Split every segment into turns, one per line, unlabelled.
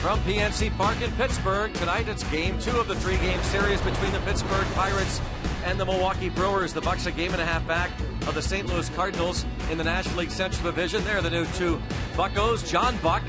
From PNC Park in Pittsburgh, tonight it's game 2 of the 3-game series between the Pittsburgh Pirates and the Milwaukee Brewers. The Bucks a game and a half back of the St. Louis Cardinals in the National League Central Division. They're the new 2 Buccos, John Buck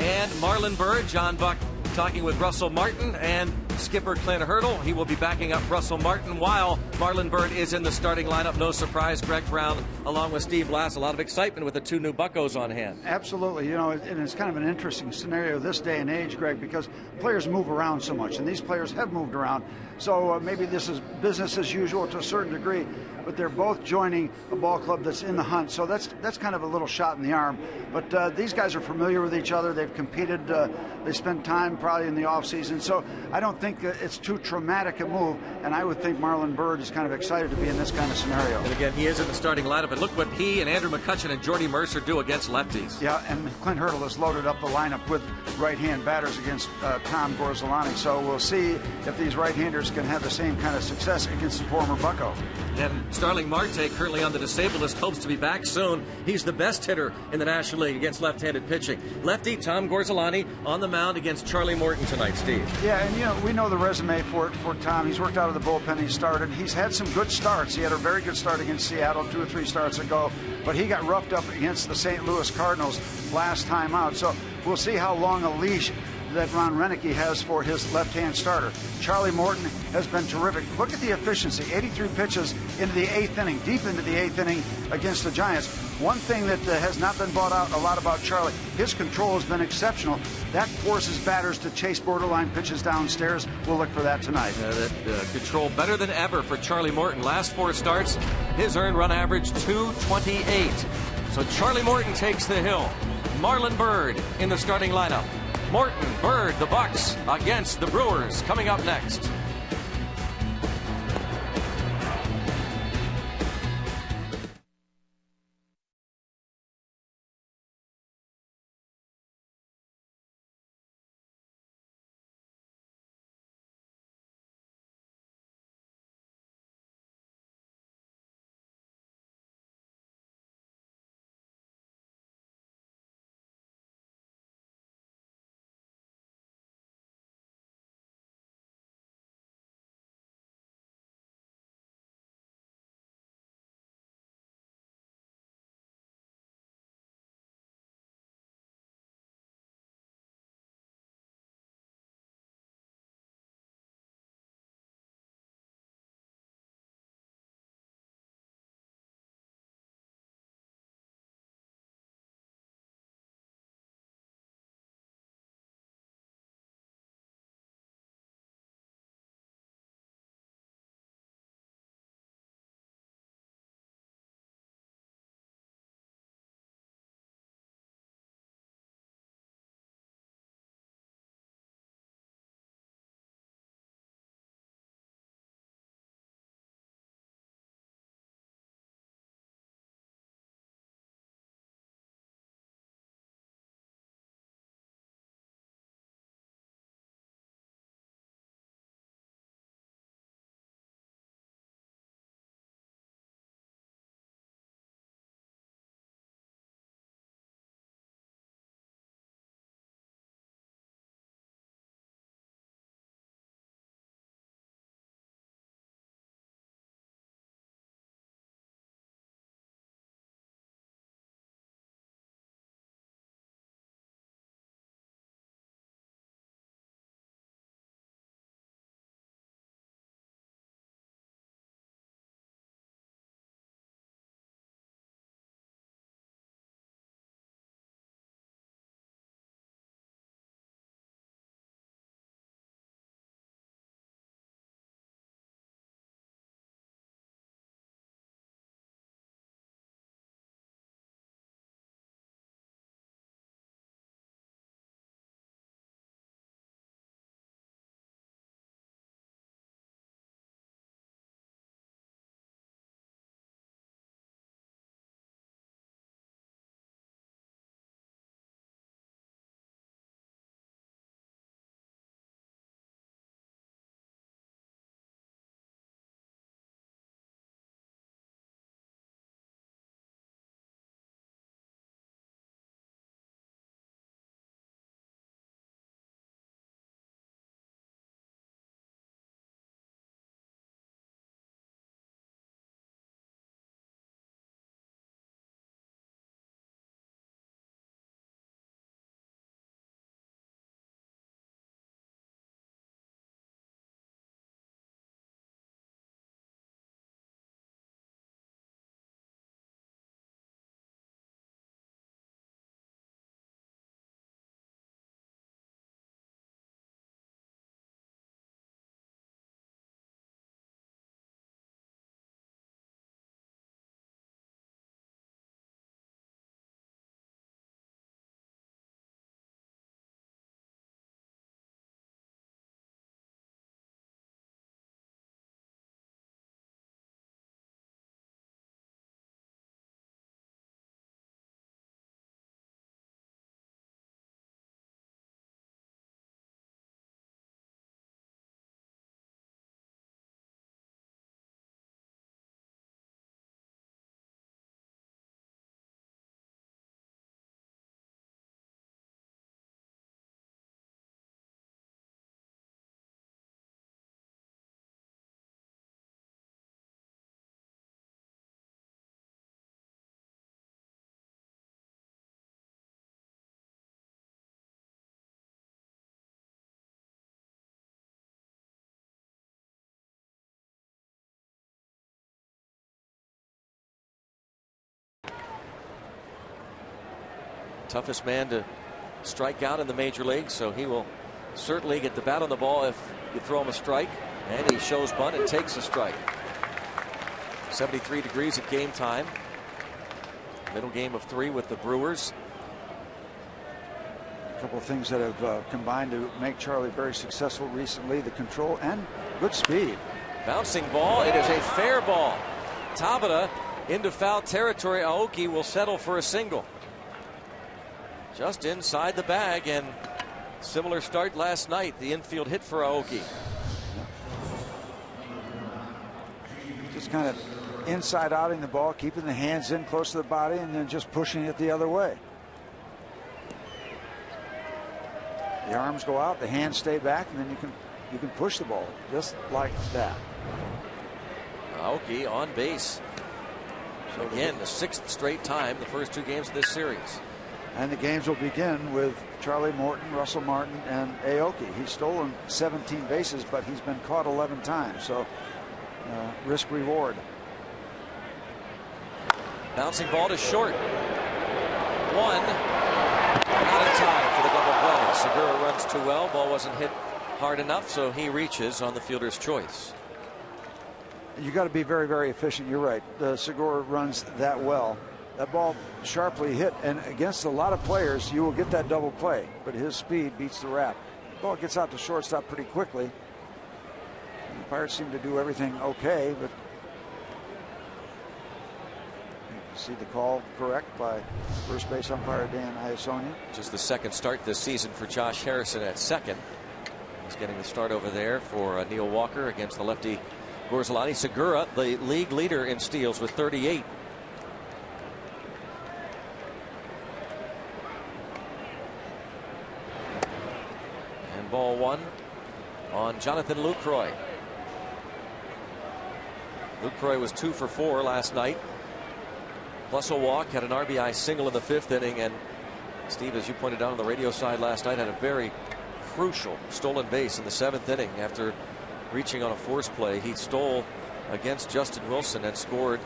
and Marlon Byrd. John Buck talking with Russell Martin and skipper Clint Hurdle. He will be backing up Russell Martin while Marlon Byrd is in the starting lineup. No surprise, Greg Brown along with Steve Blass. A lot of excitement with the 2 new Buccos on hand.
Absolutely. You know, and it's kind of an interesting scenario this day and age, Greg, because players move around so much, and these players have moved around. So maybe this is business as usual to a certain degree, but they're both joining a ball club that's in the hunt. So that's kind of a little shot in the arm. But these guys are familiar with each other. They've competed. They spent time probably in the offseason. So I don't think it's too traumatic a move, and I would think Marlon Byrd is kind of excited to be in this kind of scenario.
And again, he is in the starting lineup, and look what he and Andrew McCutchen and Jordy Mercer do against lefties.
Yeah, and Clint Hurdle has loaded up the lineup with right-hand batters against Tom Gorzolani. So we'll see if these right-handers can have the same kind of success against the former Bucco.
And Starling Marte, currently on the disabled list, hopes to be back soon. He's the best hitter in the National League against left-handed pitching. Lefty Tom Gorzolani on the mound against Charlie Morton tonight, Steve.
Yeah, and you know, we know the resume for Tom. He's worked out of the bullpen. He started. He's had some good starts. He had a very good start against Seattle 2 or 3 starts ago, but he got roughed up against the St. Louis Cardinals last time out. So we'll see how long a leash that Ron Renicky has for his left-hand starter. Charlie Morton has been terrific. Look at the efficiency, 83 pitches into the 8th inning, deep into the 8th inning against the Giants. One thing that has not been brought out a lot about Charlie, his control has been exceptional. That forces batters to chase borderline pitches downstairs. We'll look for that tonight.
Control better than ever for Charlie Morton. Last 4 starts, his earned run average 228. So Charlie Morton takes the hill. Marlon Byrd in the starting lineup. Morton, Byrd, the Bucks against the Brewers coming up next. toughest man to strike out in the major leagues, so he will certainly get the bat on the ball if you throw him a strike. And he shows bunt and takes a strike. 73 degrees at game time. Middle game of 3 with the Brewers.
A couple of things that have combined to make Charlie very successful recently: the control and good speed.
Bouncing ball. It is a fair ball. Tabata into foul territory. Aoki will settle for a single. Just inside the bag, and similar start last night. The infield hit for Aoki.
Just kind of inside outing the ball, keeping the hands in close to the body, and then just pushing it the other way. The arms go out, the hands stay back, and then you can push the ball just like that.
Aoki on base. So again, the 6th straight time, the first 2 games of this series.
And the games will begin with Charlie Morton, Russell Martin, and Aoki. He's stolen 17 bases, but he's been caught 11 times. So risk reward.
Bouncing ball to short. 1. Not in time for the double play. Segura runs too well. Ball wasn't hit hard enough, so he reaches on the fielder's choice.
You got to be very, very efficient. You're right. Segura runs that well. That ball sharply hit, and against a lot of players, you will get that double play. But his speed beats the rap. The ball gets out to shortstop pretty quickly. And the Pirates seem to do everything okay, but you see the call correct by first base umpire Dan Iasonia.
Just the 2nd start this season for Josh Harrison at 2nd. He's getting the start over there for Neil Walker against the lefty Gorzelani. Segura, the league leader in steals with 38. And ball 1 on Jonathan Lucroy. Lucroy was 2 for 4 last night, plus a walk, had an RBI single in the 5th inning, and Steve, as you pointed out on the radio side last night, had a very crucial stolen base in the 7th inning after reaching on a force play. He stole against Justin Wilson and scored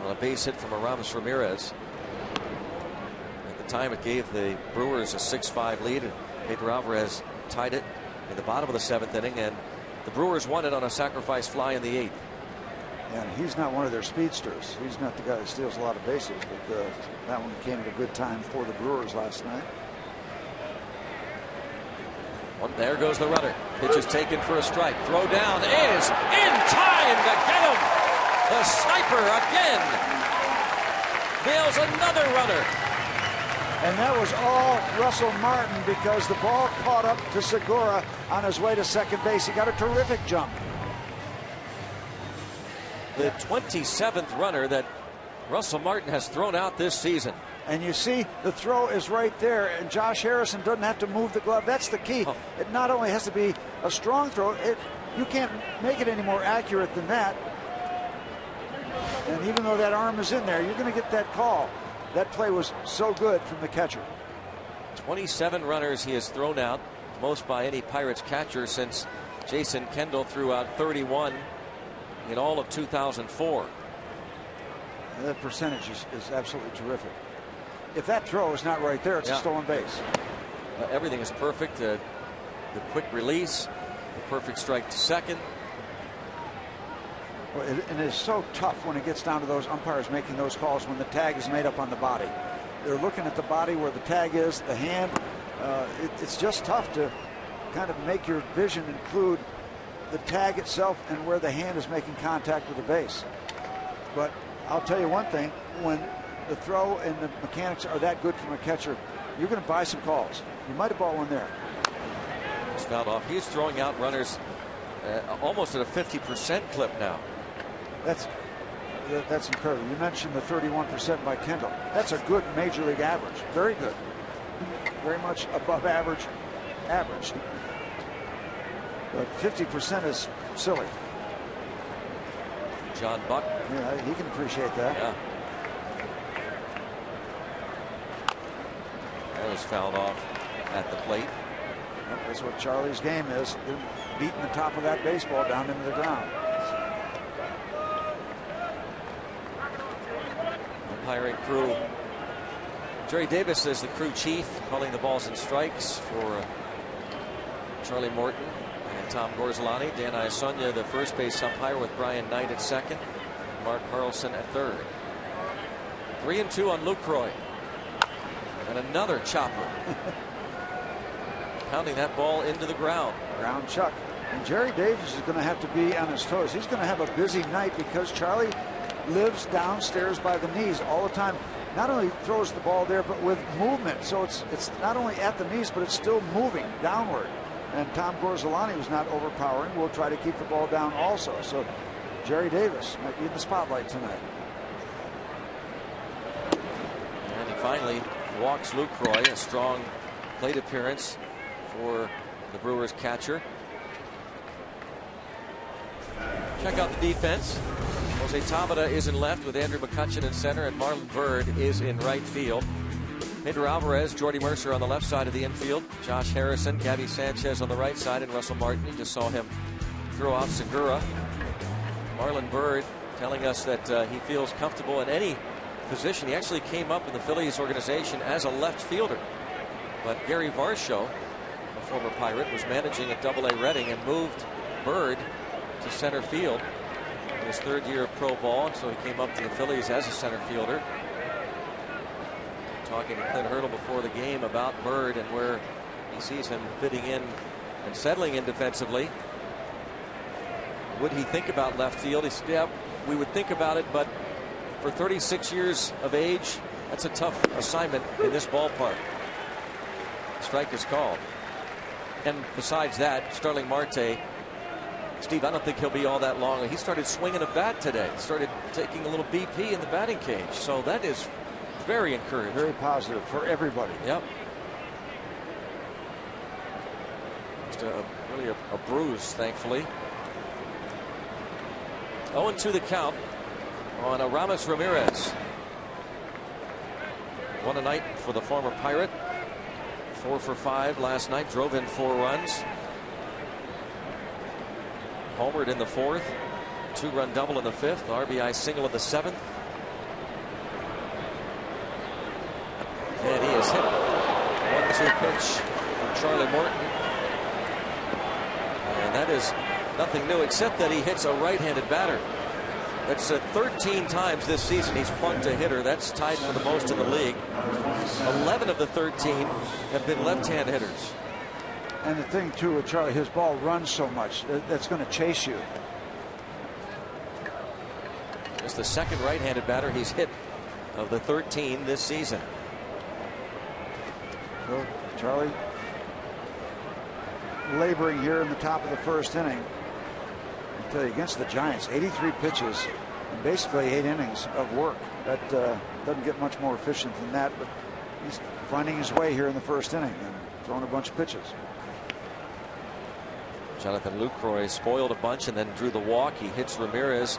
on a base hit from Aramis Ramirez. At the time, it gave the Brewers a 6-5 lead, and Pedro Alvarez tied it in the bottom of the 7th inning, and the Brewers won it on a sacrifice fly in the 8th.
And he's not one of their speedsters. He's not the guy that steals a lot of bases, but that one came at a good time for the Brewers last night.
Well, there goes the runner. Pitch is taken for a strike. Throw down is in time to get him. The sniper again nails another runner.
And that was all Russell Martin, because the ball caught up to Segura on his way to second base. He got a terrific jump.
The 27th runner that Russell Martin has thrown out this season.
And you see the throw is right there, and Josh Harrison doesn't have to move the glove. That's the key. It not only has to be a strong throw, you can't make it any more accurate than that. And even though that arm is in there, you're going to get that call. That play was so good from the catcher.
27 runners he has thrown out, most by any Pirates catcher since Jason Kendall threw out 31 in all of 2004.
That percentage is absolutely terrific. If that throw is not right there, it's a stolen base.
Everything is perfect. The quick release, the perfect strike to second.
Well, and it is so tough when it gets down to those umpires making those calls when the tag is made up on the body. They're looking at the body where the tag is, the hand. It's just tough to kind of make your vision include the tag itself and where the hand is making contact with the base. But I'll tell you one thing, when the throw and the mechanics are that good from a catcher, you're going to buy some calls. You might have bought one there.
It's fouled off. He's throwing out runners almost at a 50% clip now.
That's incredible. You mentioned the 31% by Kendall. That's a good major league average. Very good. Very much above average. But 50% is silly.
John Buck.
Yeah, he can appreciate that.
Yeah. That was fouled off at the plate.
Well, that's what Charlie's game is. They're beating the top of that baseball down into the ground.
Umpiring crew Jerry Davis is the crew chief, calling the balls and strikes for Charlie Morton and Tom Gorzelani. Dan Iasonia, the first base umpire, with Brian Knight at second. Mark Carlson at third. 3-2 on Lucroy. And another chopper. Pounding that ball into the ground.
Ground chuck. And Jerry Davis is going to have to be on his toes. He's going to have a busy night because Charlie lives downstairs by the knees all the time. Not only throws the ball there, but with movement. So it's not only at the knees, but it's still moving downward. And Tom Gorzelani, who's not overpowering, will try to keep the ball down also. So Jerry Davis might be in the spotlight tonight.
And he finally walks Lucroy, a strong plate appearance for the Brewers catcher. Check out the defense. Jose Tabata is in left with Andrew McCutchen in center, and Marlon Byrd is in right field. Pedro Alvarez, Jordy Mercer on the left side of the infield. Josh Harrison, Gabby Sanchez on the right side, and Russell Martin. You just saw him throw off Segura. Marlon Byrd telling us that he feels comfortable in any position. He actually came up in the Phillies organization as a left fielder. But Gary Varsho, a former Pirate, was managing at Double-A Reading and moved Byrd to center field in his third year of pro ball, and so he came up to the Phillies as a center fielder. Talking to Clint Hurdle before the game about Byrd and where he sees him fitting in and settling in defensively. Would he think about left field? He said, yeah, we would think about it, but for 36 years of age, that's a tough assignment in this ballpark. Strike is called. And besides that, Starling Marte, Steve, I don't think he'll be all that long. He started swinging a bat today. Started taking a little BP in the batting cage. So that is very encouraging.
Very positive for everybody.
Yep. Just really a bruise, thankfully. 0-2 the count on Aramis Ramirez. Won a night for the former Pirate. 4 for 5 last night. Drove in 4 runs. Homered in the 4th. 2-run double in the 5th. RBI single in the 7th. And he is hit. 1-2 pitch from Charlie Morton. And that is nothing new except that he hits a right-handed batter. That's 13 times this season he's plunked a hitter. That's tied for the most in the league. 11 of the 13 have been left-hand hitters.
And the thing, too, with Charlie, his ball runs so much, that's going to chase you.
It's the second right-handed batter he's hit of the 13 this season.
So Charlie laboring here in the top of the first inning. I'll tell you, against the Giants, 83 pitches and basically 8 innings of work. That doesn't get much more efficient than that, but he's finding his way here in the first inning and throwing a bunch of pitches.
Jonathan Lucroy spoiled a bunch and then drew the walk. He hits Ramirez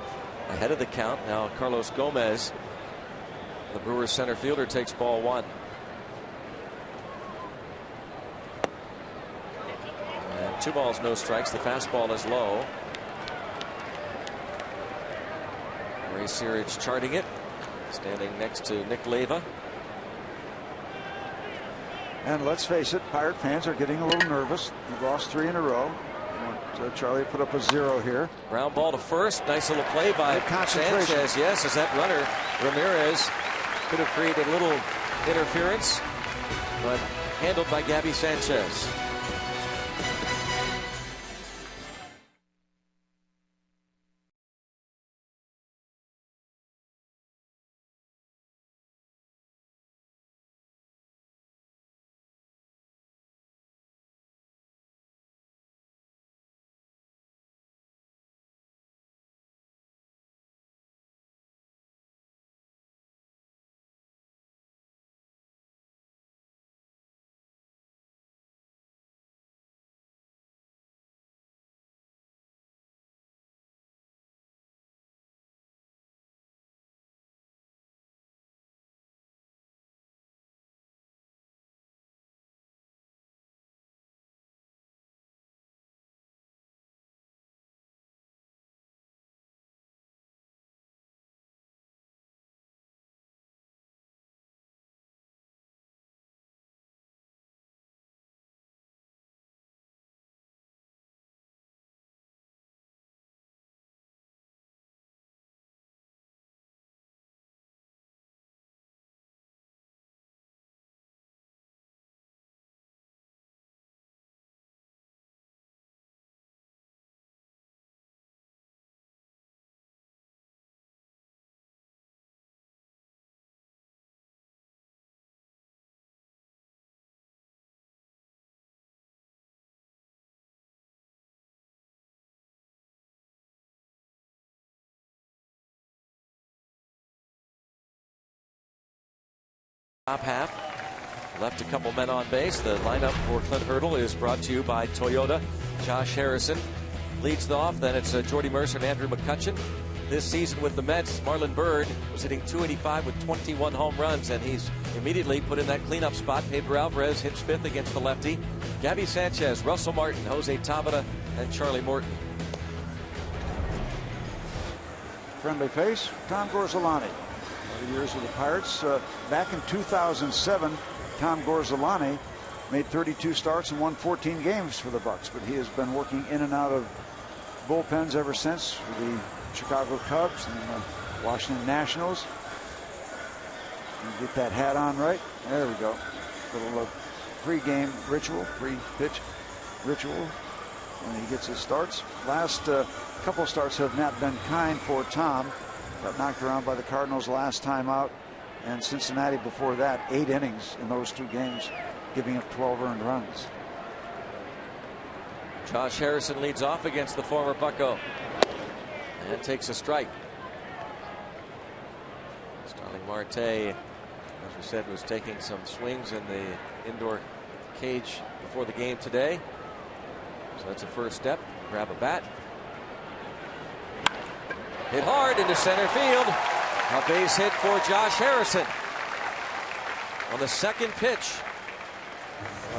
ahead of the count. Now Carlos Gomez, the Brewers center fielder, takes ball 1. And 2 balls, no strikes. The fastball is low. Ray Searage charting it, standing next to Nick Leyva.
And let's face it, Pirate fans are getting a little nervous. They've lost 3 in a row. Charlie put up a 0 here.
Ground ball to first. Nice little play by Sanchez. Yes, as that runner, Ramirez, could have created a little interference, but handled by Gabby Sanchez. Top half. Left a couple men on base. The lineup for Clint Hurdle is brought to you by Toyota. Josh Harrison leads off. Then it's Jordy Mercer and Andrew McCutchen. This season with the Mets, Marlon Byrd was hitting .285 with 21 home runs, and he's immediately put in that cleanup spot. Pedro Alvarez hits fifth against the lefty. Gabby Sanchez, Russell Martin, Jose Tabata, and Charlie Morton.
Friendly face, Tom Gorzelani. The years with the Pirates. Back in 2007, Tom Gorzelani made 32 starts and won 14 games for the Bucks, but he has been working in and out of bullpens ever since for the Chicago Cubs and the Washington Nationals. Get that hat on right. There we go. Little pre-game ritual, pre-pitch ritual when he gets his starts. Last couple of starts have not been kind for Tom. Got knocked around by the Cardinals last time out, and Cincinnati before that. 8 innings in those 2 games, giving up 12 earned runs.
Josh Harrison leads off against the former Bucco and takes a strike. Starling Marte, as we said, was taking some swings in the indoor cage before the game today. So that's a first step. Grab a bat. Hit hard into center field. A base hit for Josh Harrison. On the second pitch,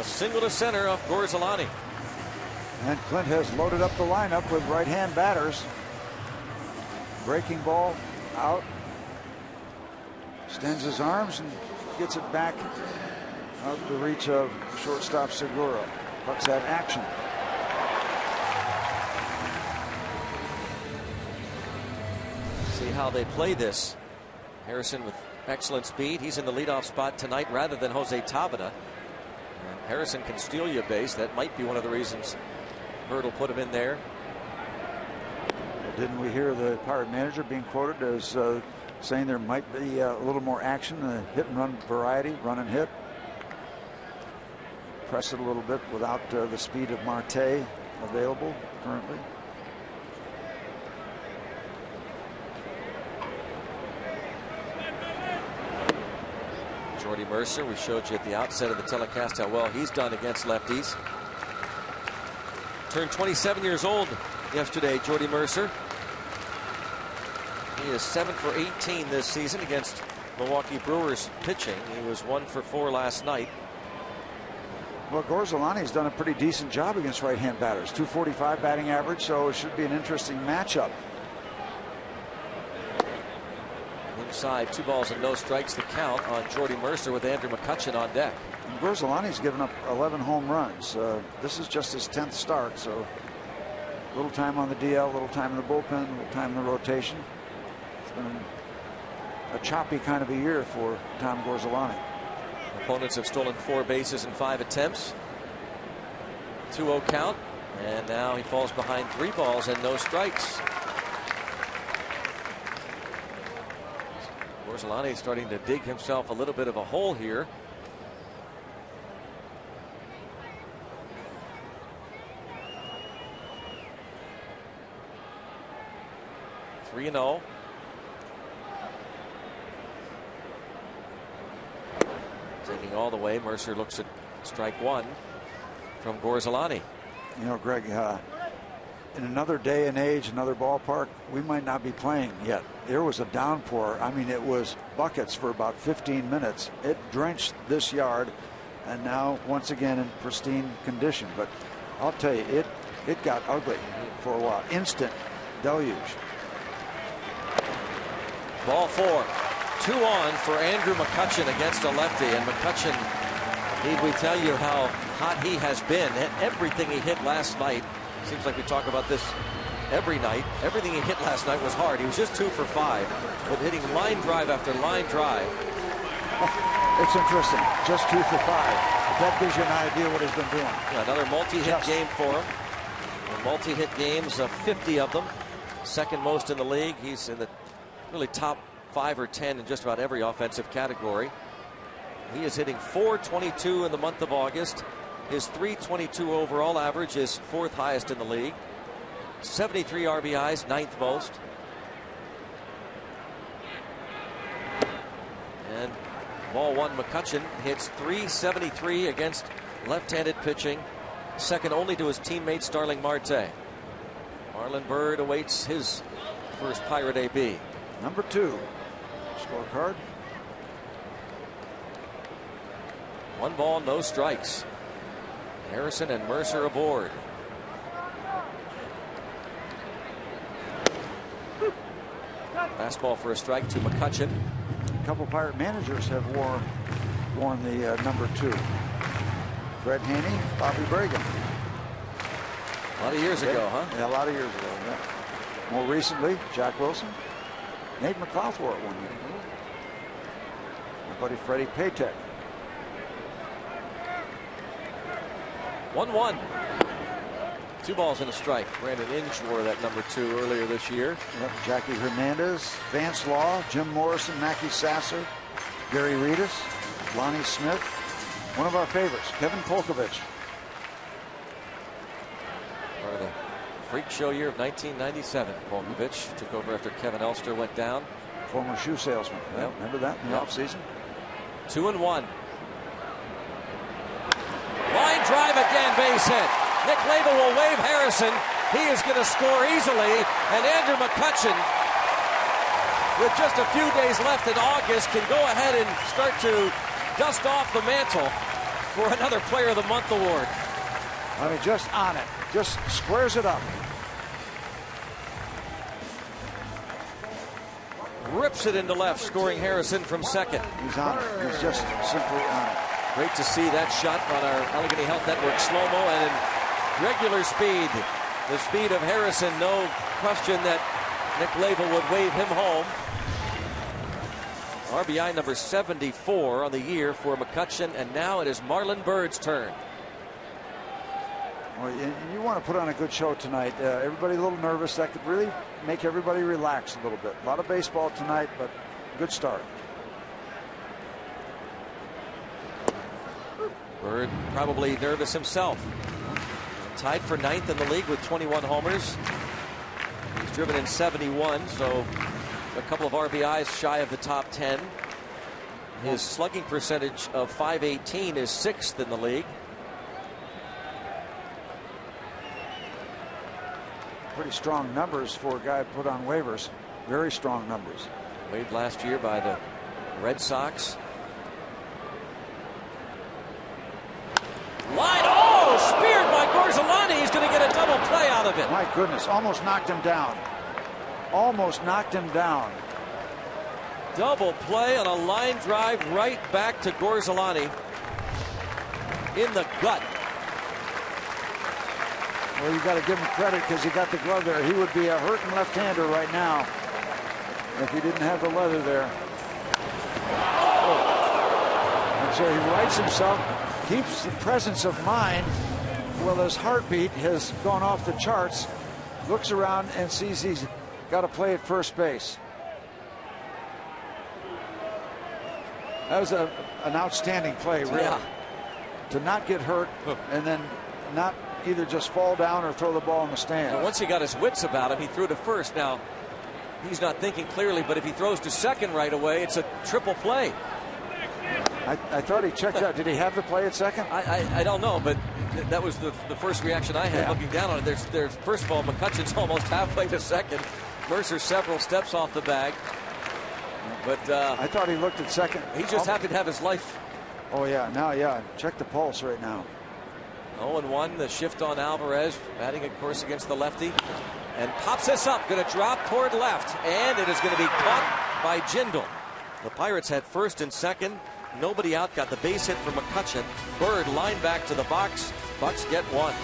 a single to center of Gorzelani.
And Clint has loaded up the lineup with right-hand batters. Breaking ball out. Extends his arms and gets it back out of the reach of shortstop Segura. Bucks have action.
See how they play this. Harrison with excellent speed. He's in the leadoff spot tonight rather than Jose Tabata. And Harrison can steal you a base. That might be one of the reasons Hurdle put him in there.
Didn't we hear the Pirate manager being quoted as saying there might be a little more action, the hit and run variety, run and hit? Press it a little bit without the speed of Marte available currently.
Jordy Mercer, we showed you at the outset of the telecast how well he's done against lefties. Turned 27 years old yesterday, Jordy Mercer. He is 7 for 18 this season against Milwaukee Brewers pitching. He was 1 for 4 last night.
Well, Gorzelani's done a pretty decent job against right-hand batters. .245 batting average, so it should be an interesting matchup.
Inside, 2 balls and no strikes the count on Jordy Mercer with Andrew McCutchen on deck.
And Gorzelani's given up 11 home runs. This is just his 10th start, so a little time on the DL, a little time in the bullpen, a little time in the rotation. It's been a choppy kind of a year for Tom Gorzelani.
Opponents have stolen 4 bases in 5 attempts. 2-0 count, and now he falls behind 3 balls and no strikes. Gorzelani starting to dig himself a little bit of a hole here. Three 3-0. Taking all the way, Mercer looks at strike 1 from Gorzelani.
You know, Greg, in another day and age, another ballpark, we might not be playing yet. There was a downpour. I mean, it was buckets for about 15 minutes. It drenched this yard, and now once again in pristine condition. But I'll tell you, it got ugly for a while. Instant deluge.
Ball 4. 2 on for Andrew McCutchen against a lefty, and McCutchen, need we tell you how hot he has been? Everything he hit last night, seems like we talk about this every night. Everything he hit last night was hard. He was just 2 for 5, but hitting line drive after line drive.
It's interesting. Just 2 for 5. That gives you an idea what he's been doing.
Yeah, another multi-hit game for him. Multi-hit games, 50 of them. Second most in the league. He's in the really top 5 or 10 in just about every offensive category. He is hitting .422 in the month of August. His .322 overall average is 4th highest in the league. 73 RBIs, 9th most. And Ball one, McCutchen hits .373 against left-handed pitching, second only to his teammate Starling Marte. Marlon Byrd awaits his first Pirate AB.
Number 2 scorecard.
1 ball, no strikes. Harrison and Mercer aboard. Fastball for a strike to McCutchen.
A couple Pirate managers have worn the number 2. Fred Haney, Bobby Bragan.
A lot of years ago, huh?
Yeah, a lot of years ago. Yeah. More recently, Jack Wilson, Nate McLouth wore it one year. My buddy Freddie Paytek.
1-1. 2 balls and a strike. Brandon Inge wore that number 2 earlier this year.
Yep. Jackie Hernandez, Vance Law, Jim Morrison, Mackie Sasser, Gary Reedus, Lonnie Smith. One of our favorites, Kevin Polkovich.
Part of the freak show year of 1997. Polkovich took over after Kevin Elster went down.
Former shoe salesman.
Yep.
Remember that in the offseason?
2-1. Line drive again, base hit. Nick Leyba will wave Harrison. He is going to score easily. And Andrew McCutchen, with just a few days left in August, can go ahead and start to dust off the mantle for another Player of the Month award.
I mean, just on it. Just squares it up.
Rips it into left, scoring Harrison from second.
He's on it. He's just simply on it.
Great to see that shot on our Allegheny Health Network slow-mo and in regular speed. The speed of Harrison, no question that Nick Leyba would wave him home. RBI number 74 on the year for McCutchen, and now it is Marlon Byrd's turn.
Well, you want to put on a good show tonight. Everybody a little nervous. That could really make everybody relax a little bit. A lot of baseball tonight, but good start.
Byrd probably nervous himself. Tied for 9th in the league with 21 homers. He's driven in 71, so a couple of RBIs shy of the top 10. His slugging percentage of .518 is 6th in the league.
Pretty strong numbers for a guy put on waivers. Very strong numbers.
Waived last year by the Red Sox. Line, speared by Gorzelani. He's going to get a double play out of it.
My goodness, almost knocked him down. Almost knocked him down.
Double play on a line drive right back to Gorzelani in the gut.
Well, you got to give him credit because he got the glove there. He would be a hurting left-hander right now if he didn't have the leather there. And so he rights himself, keeps the presence of mind. Well, his heartbeat has gone off the charts. Looks around and sees he's got to play at first base. That was an outstanding play, really.
Yeah.
To not get hurt and then not either just fall down or throw the ball in the stand.
And once he got his wits about him, he threw to first. Now, he's not thinking clearly, but if he throws to second right away, it's a triple play.
I thought he checked out. Did he have the play at second?
I don't know, but that was the first reaction I had looking down on it. There's first of all, McCutchen's almost halfway to second. Mercer several steps off the bag. But
I thought he looked at second.
He's just happy to have his life.
Oh, yeah. Now, yeah. Check the pulse right now.
0-1, the shift on Alvarez, batting, of course, against the lefty. And pops this up, going to drop toward left. And it is going to be caught by Jindal. The Pirates had first and second. Nobody out, got the base hit for McCutchen. Byrd lined back to the box. Bucks get one.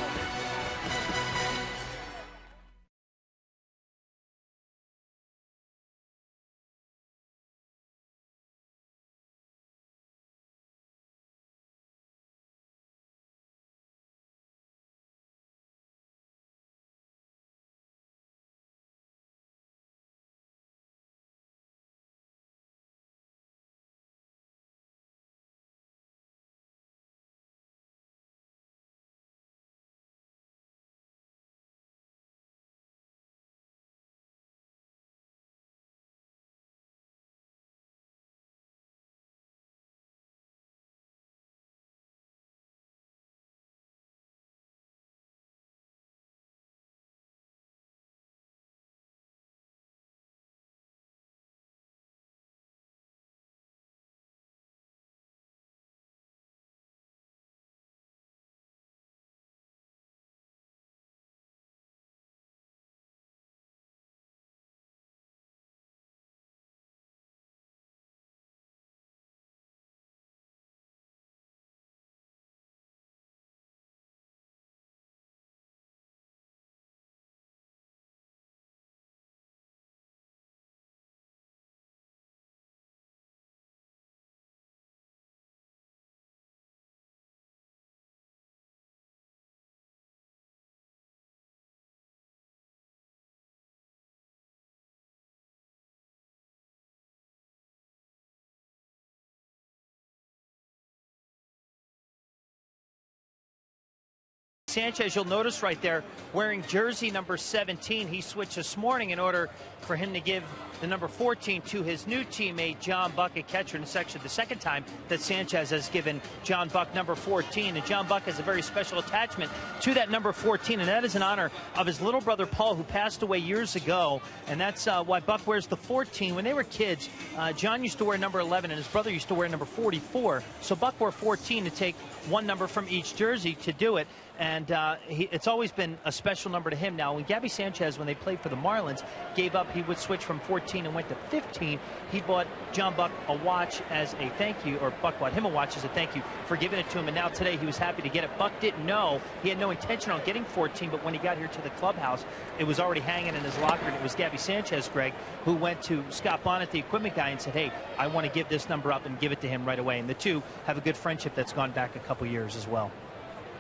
Sanchez, you'll notice right there, wearing jersey number 17. He switched this morning in order for him to give the number 14 to his new teammate, John Buck, a catcher. And it's actually the second time that Sanchez has given John Buck number 14. And John Buck has a very special attachment to that number 14, and that is in honor of his little brother, Paul, who passed away years ago. And that's why Buck wears the 14. When they were kids, John used to wear number 11, and his brother used to wear number 44. So Buck wore 14 to take one number from each jersey to do it. And it's always been a special number to him. Now, when Gabby Sanchez, when they played for the Marlins, gave up, he would switch from 14 and went to 15. He bought John Buck a watch as a thank you, or Buck bought him a watch as a thank you for giving it to him. And now today he was happy to get it. Buck didn't know. He had no intention on getting 14, but when he got here to the clubhouse, it was already hanging in his locker. And it was Gabby Sanchez, Greg, who went to Scott Bonnet, the equipment guy, and said, hey, I want to give this number up, and give it to him right away. And the two have a good friendship that's gone back a couple years as well.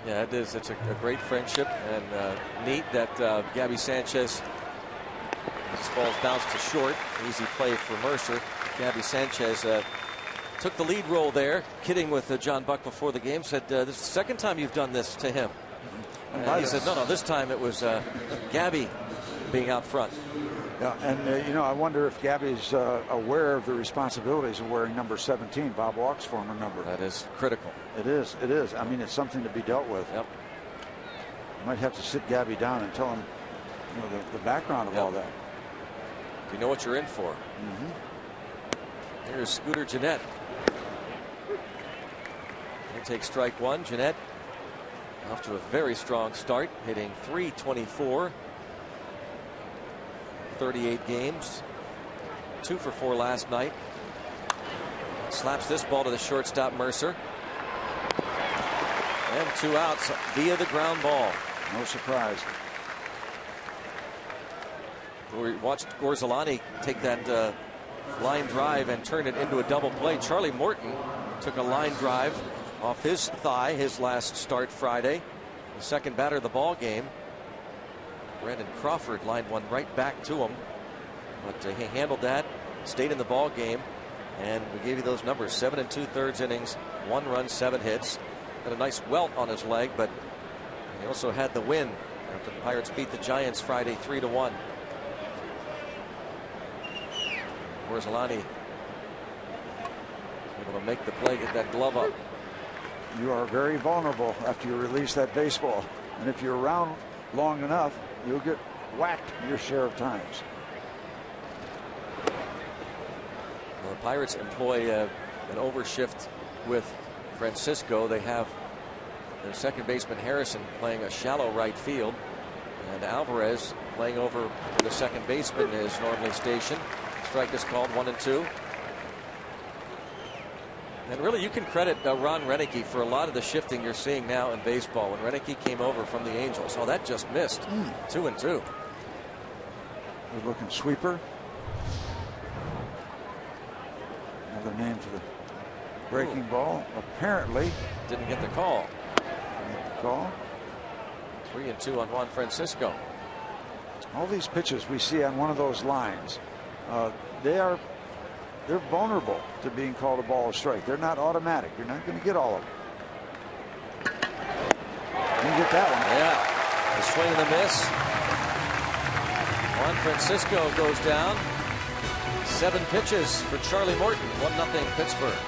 Yeah, it is. It's a great friendship, and neat that Gabby Sanchez, this ball's bounced to short. Easy play for Mercer. Gabby Sanchez took the lead role there, kidding with John Buck before the game. Said, this is the second time you've done this to him. And he said, no, this time it was Gabby being out front.
Yeah, and I wonder if Gabby's aware of the responsibilities of wearing number 17, Bob Walk's former number.
That is critical.
It is. It is. I mean, it's something to be dealt with.
Yep.
You might have to sit Gabby down and tell him, the background of all that.
You know what you're in for. Here's Scooter Gennett. He'll take strike one. Gennett off to a very strong start, hitting .324. 38 games, 2 for 4 last night. Slaps this ball to the shortstop, Mercer. And 2 outs via the ground ball.
No surprise.
We watched Gorzelani take that line drive and turn it into a double play. Charlie Morton took a line drive off his thigh, his last start Friday. The second batter of the ball game. Brandon Crawford lined one right back to him, but he handled that, stayed in the ball game, and we gave you those numbers: 7 2/3 innings, 1 run, 7 hits. Had a nice welt on his leg, but he also had the win after the Pirates beat the Giants Friday 3-1. Gorzelani able to make the play, get that glove up.
You are very vulnerable after you release that baseball, and if you're around long enough, you'll get whacked your share of times.
Well, the Pirates employ an overshift with Francisco. They have their second baseman Harrison playing a shallow right field, and Alvarez playing over the second baseman is normally stationed. Strike is called, 1-2. And really, you can credit Ron Renneke for a lot of the shifting you're seeing now in baseball. When Renneke came over from the Angels, oh, that just missed. 2-2.
Good looking sweeper. Another name for the breaking ball. Apparently
didn't get the call. 3-2 on Juan Francisco.
All these pitches we see on one of those lines, they're vulnerable to being called a ball or strike. They're not automatic. You're not going to get all of them. You get that one.
Yeah. The swing and the miss. Juan Francisco goes down. 7 pitches for Charlie Morton. 1-0 Pittsburgh.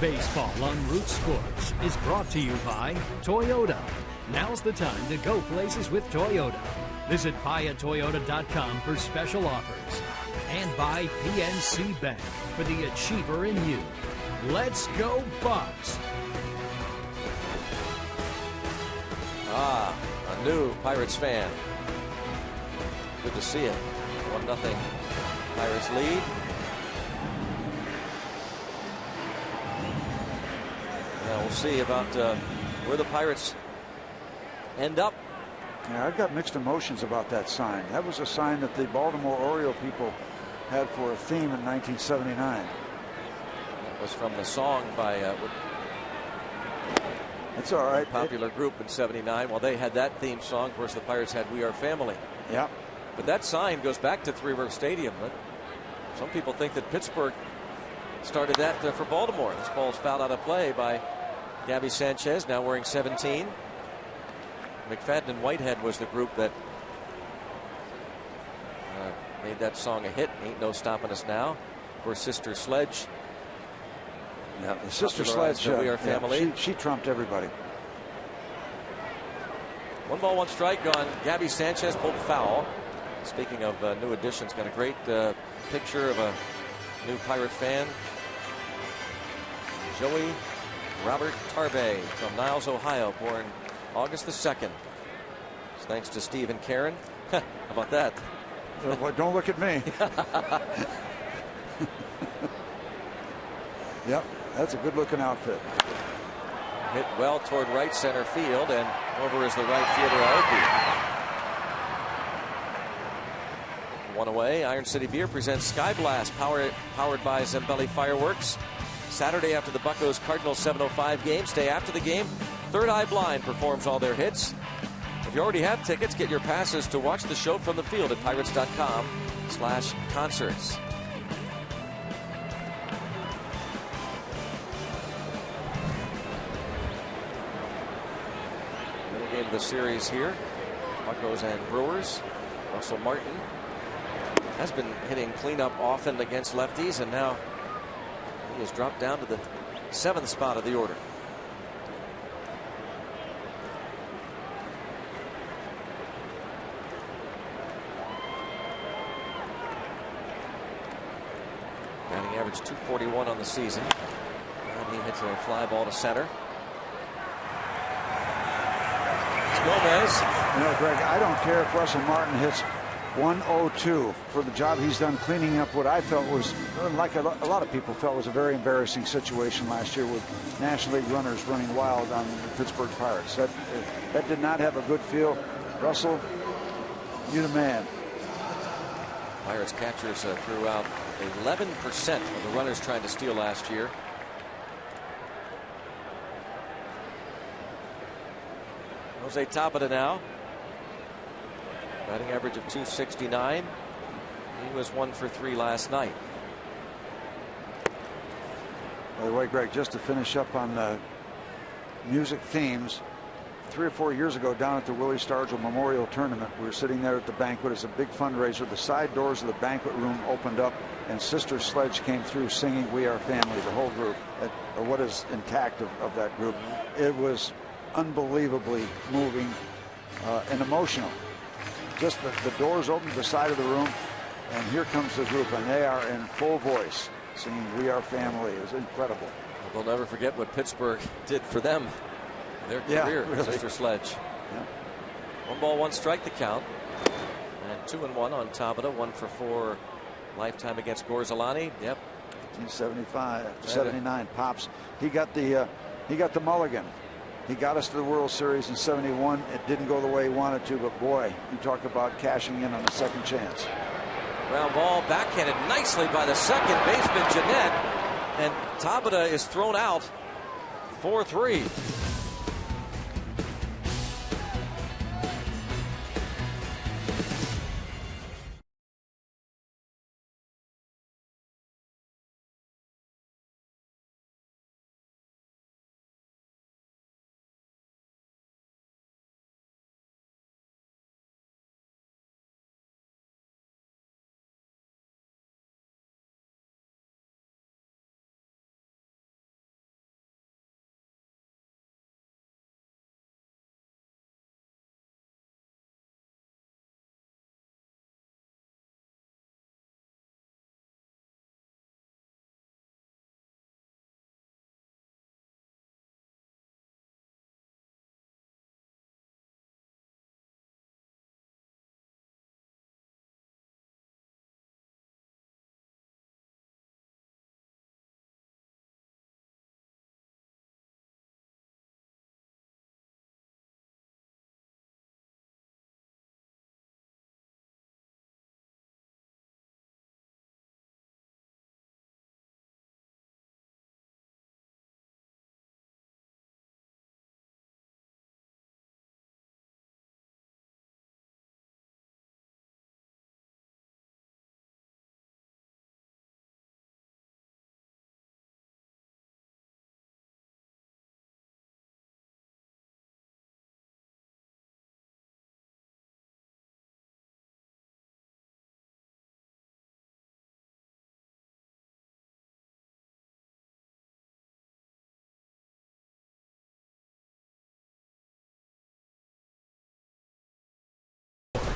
Baseball on Root Sports is brought to you by Toyota. Now's the time to go places with Toyota. Visit buyatoyota.com for special offers. And by PNC Bank for the achiever in you. Let's go Bucks!
A new Pirates fan. Good to see it. 1-0 Pirates lead. Now we'll see about where the Pirates end up.
Yeah, I've got mixed emotions about that sign. That was a sign that the Baltimore Oriole people had for a theme in 1979.
That was from the song by
It's all right.
Popular group in '79. Well, they had that theme song. Of course, the Pirates had "We Are Family."
Yeah.
But that sign goes back to Three River Stadium. Some people think that Pittsburgh started that for Baltimore. This ball's fouled out of play by Gabby Sanchez, now wearing 17. McFadden and Whitehead was the group that made that song a hit. Ain't no stopping us now. Of course, Sister Sledge.
Yeah, the Sister Sledge.
We Are Family.
Yeah, she trumped everybody.
1 ball, 1 strike on Gabby Sanchez, pulled foul. Speaking of new additions, got a great picture of a new Pirate fan. Joey Robert Tarbe from Niles, Ohio, born August the 2nd. Thanks to Steve and Karen. How about that?
Well, don't look at me. Yep, that's a good looking outfit.
Hit well toward right center field, and over is the right fielder Aoki. 1 away. Iron City Beer presents Sky Blast, powered by Zambelli Fireworks. Saturday after the Buccos Cardinals 7:05 game. Stay after the game. Third Eye Blind performs all their hits. If you already have tickets, get your passes to watch the show from the field at pirates.com/concerts. Middle game of the series here. Buccos and Brewers. Russell Martin has been hitting cleanup often against lefties, and now he has dropped down to the 7th spot of the order. Batting average .241 on the season. And he hits a fly ball to center. It's Gomez.
You know, Greg, I don't care if Russell Martin hits 102 for the job he's done cleaning up what I felt was, like a lot of people felt, was a very embarrassing situation last year with National League runners running wild on the Pittsburgh Pirates. That did not have a good feel. Russell, you the man.
Pirates catchers threw out 11% of the runners trying to steal last year. Jose Tapia now. Batting average of .269. He was 1 for 3 last night.
By the way, Greg, just to finish up on the music themes, 3 or 4 years ago down at the Willie Stargell Memorial Tournament, we were sitting there at the banquet as a big fundraiser. The side doors of the banquet room opened up and Sister Sledge came through singing "We Are Family," the whole group, or what is intact of that group. It was unbelievably moving and emotional. Just the doors opened to the side of the room, and here comes the group, and they are in full voice singing "We Are Family." It was incredible.
They'll never forget what Pittsburgh did for them, their career.
Really.
Sister Sledge.
Yeah.
1 ball, 1 strike the count, and 2-1 on Tabata. 1 for 4 lifetime against Gorzalani. Yep.
1975, 79. Pops. He got the mulligan. He got us to the World Series in '71. It didn't go the way he wanted to, but boy, you talk about cashing in on a second chance.
Ground ball backhanded nicely by the second baseman Jeanette, and Tabata is thrown out 4-3.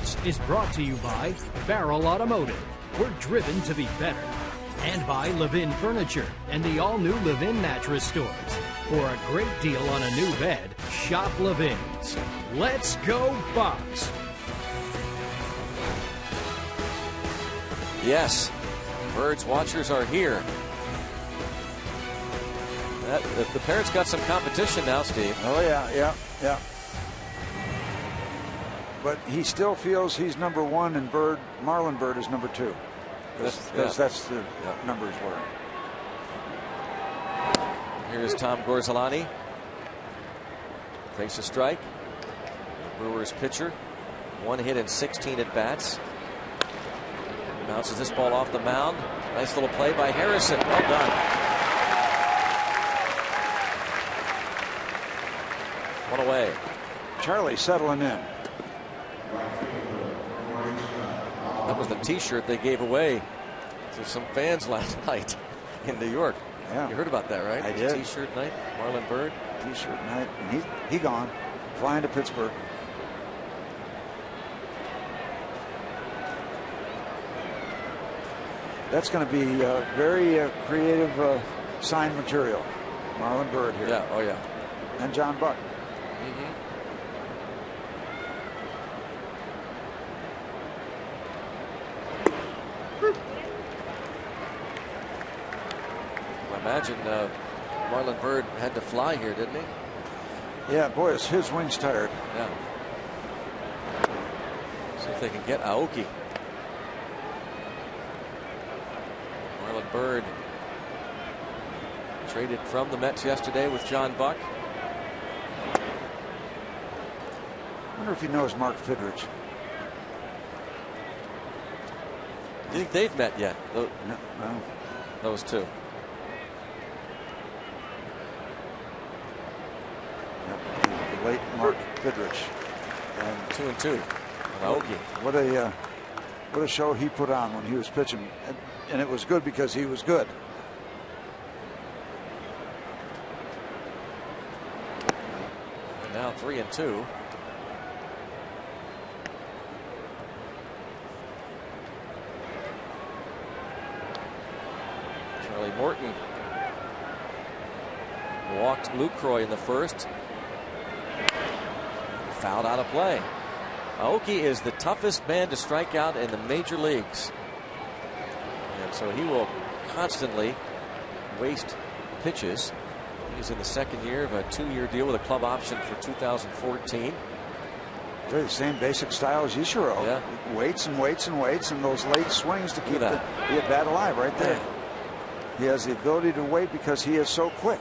Sports is brought to you by Barrel Automotive. We're driven to be better. And by Levin Furniture and the all-new Levin Mattress Stores. For a great deal on a new bed, shop Levin's. Let's go Bucks!
Yes, Birds watchers are here. The Parrots got some competition now, Steve.
Oh, yeah. But he still feels he's number one, and Marlon Byrd is number two. Because that's the numbers were.
Here's Tom Gorzelani. Takes a strike. Brewers pitcher. 1 hit in 16 at bats. Bounces this ball off the mound. Nice little play by Harrison. Well done. One away.
Charlie settling in.
That was the T-shirt they gave away to some fans last night in New York.
Yeah.
You heard about that, right?
I did.
T-shirt night, Marlon Byrd.
T-shirt night. And he gone. Flying to Pittsburgh. That's going to be very creative sign material. Marlon Byrd here.
Yeah, oh yeah.
And John Buck.
Imagine Marlon Byrd had to fly here, didn't he?
Yeah, boy, is his wings tired.
Yeah. See if they can get Aoki. Marlon Byrd traded from the Mets yesterday with John Buck.
I wonder if he knows Mark Fidrych.
Do you think they've met yet?
No.
Those two.
The late Mark Fidrych. And
2-2. Aoki.
What a show he put on when he was pitching, and it was good because he was good.
And now 3-2. Charlie Morton walked Lucroy in the first. Fouled out of play. Aoki is the toughest man to strike out in the major leagues. And so he will constantly waste pitches. He's in the second year of a 2-year deal with a club option for 2014.
They're the same basic style as Ichiro.
Yeah.
Waits and waits and waits, and those late swings to keep the at-bat alive right there. He has the ability to wait because he is so quick.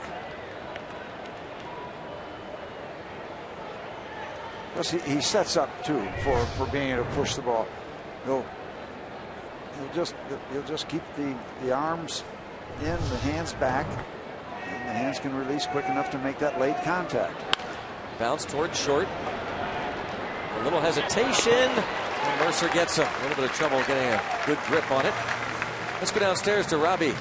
Plus he sets up too for being able to push the ball. He'll just keep the arms in, the hands back, and the hands can release quick enough to make that late contact.
Bounce towards short. A little hesitation. And Mercer gets a little bit of trouble getting a good grip on it. Let's go downstairs to Robbie.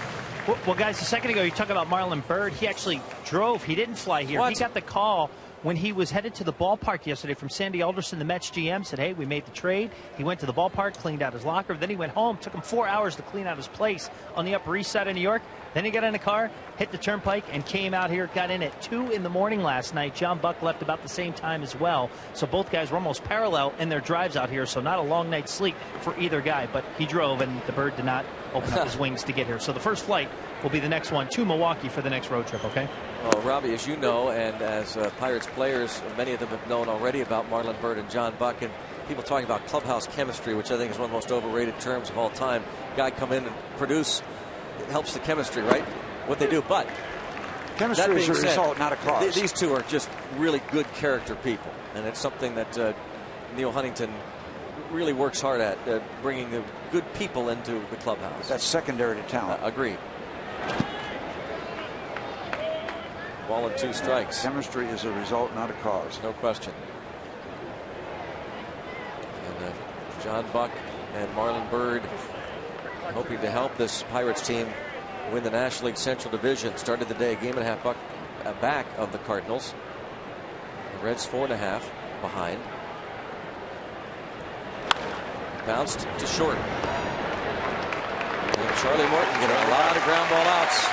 Well, guys, a second ago you talked about Marlon Byrd. He actually drove. He didn't fly here.
What?
He got the call when he was headed to the ballpark yesterday from Sandy Alderson, the Mets GM, said, hey, we made the trade. He went to the ballpark, cleaned out his locker. Then he went home. Took him 4 hours to clean out his place on the Upper East Side of New York. Then he got in a car, hit the turnpike, and came out here. Got in at 2 in the morning last night. John Buck left about the same time as well. So both guys were almost parallel in their drives out here. So not a long night's sleep for either guy. But he drove, and the Bird did not open up his wings to get here. So the first flight will be the next one to Milwaukee for the next road trip, okay?
Well, Robbie, as you know, and as Pirates players, many of them have known already about Marlon Byrd and John Buck, and people talking about clubhouse chemistry, which I think is one of the most overrated terms of all time. Guy come in and produce, it helps the chemistry, right? What they do, but
chemistry is a result, not a cause.
These two are just really good character people, and it's something that Neil Huntington really works hard at, bringing the good people into the clubhouse.
That's secondary to talent.
Agreed. Ball and 2 strikes.
Chemistry is a result, not a cause.
No question. And John Buck and Marlon Byrd hoping to help this Pirates team win the National League Central Division. Started the day a game and a half back of the Cardinals. The Reds 4.5 behind. Bounced to short. And Charlie Morton getting a lot of ground ball outs.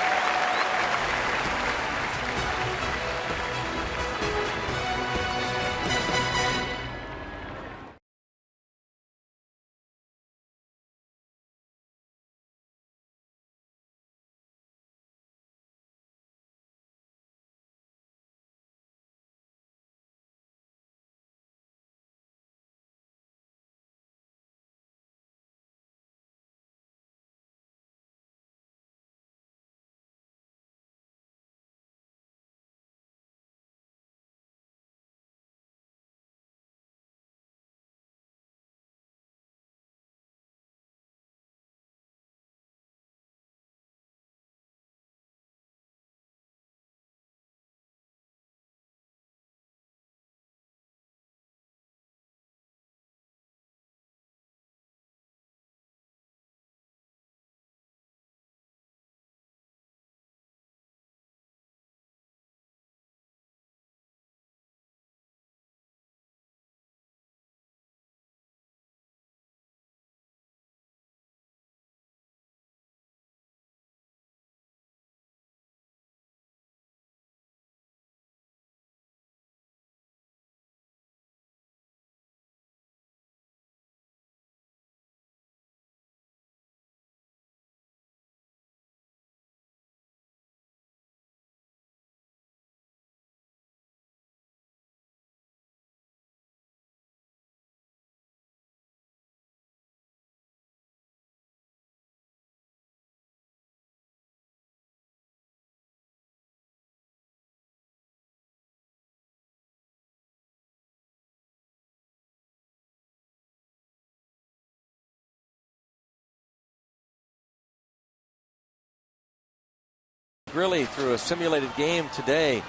Grilli threw a simulated game today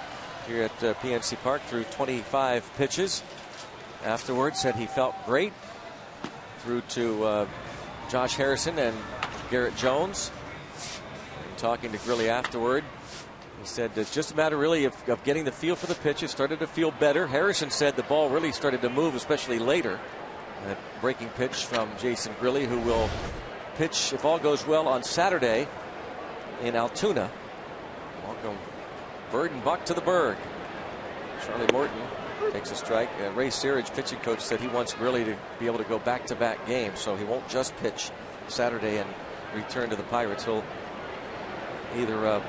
here at PNC Park, threw 25 pitches. Afterwards said he felt great. Threw to Josh Harrison and Garrett Jones. And talking to Grilli afterward, he said it's just a matter really of getting the feel for the pitch. It started to feel better. Harrison said the ball really started to move, especially later. That breaking pitch from Jason Grilli, who will pitch, if all goes well, on Saturday in Altoona. Welcome Bird and Buck to the Berg. Charlie Morton takes a strike. Ray Searage, pitching coach, said he wants Grilli to be able to go back-to-back games, so he won't just pitch Saturday and return to the Pirates. He'll either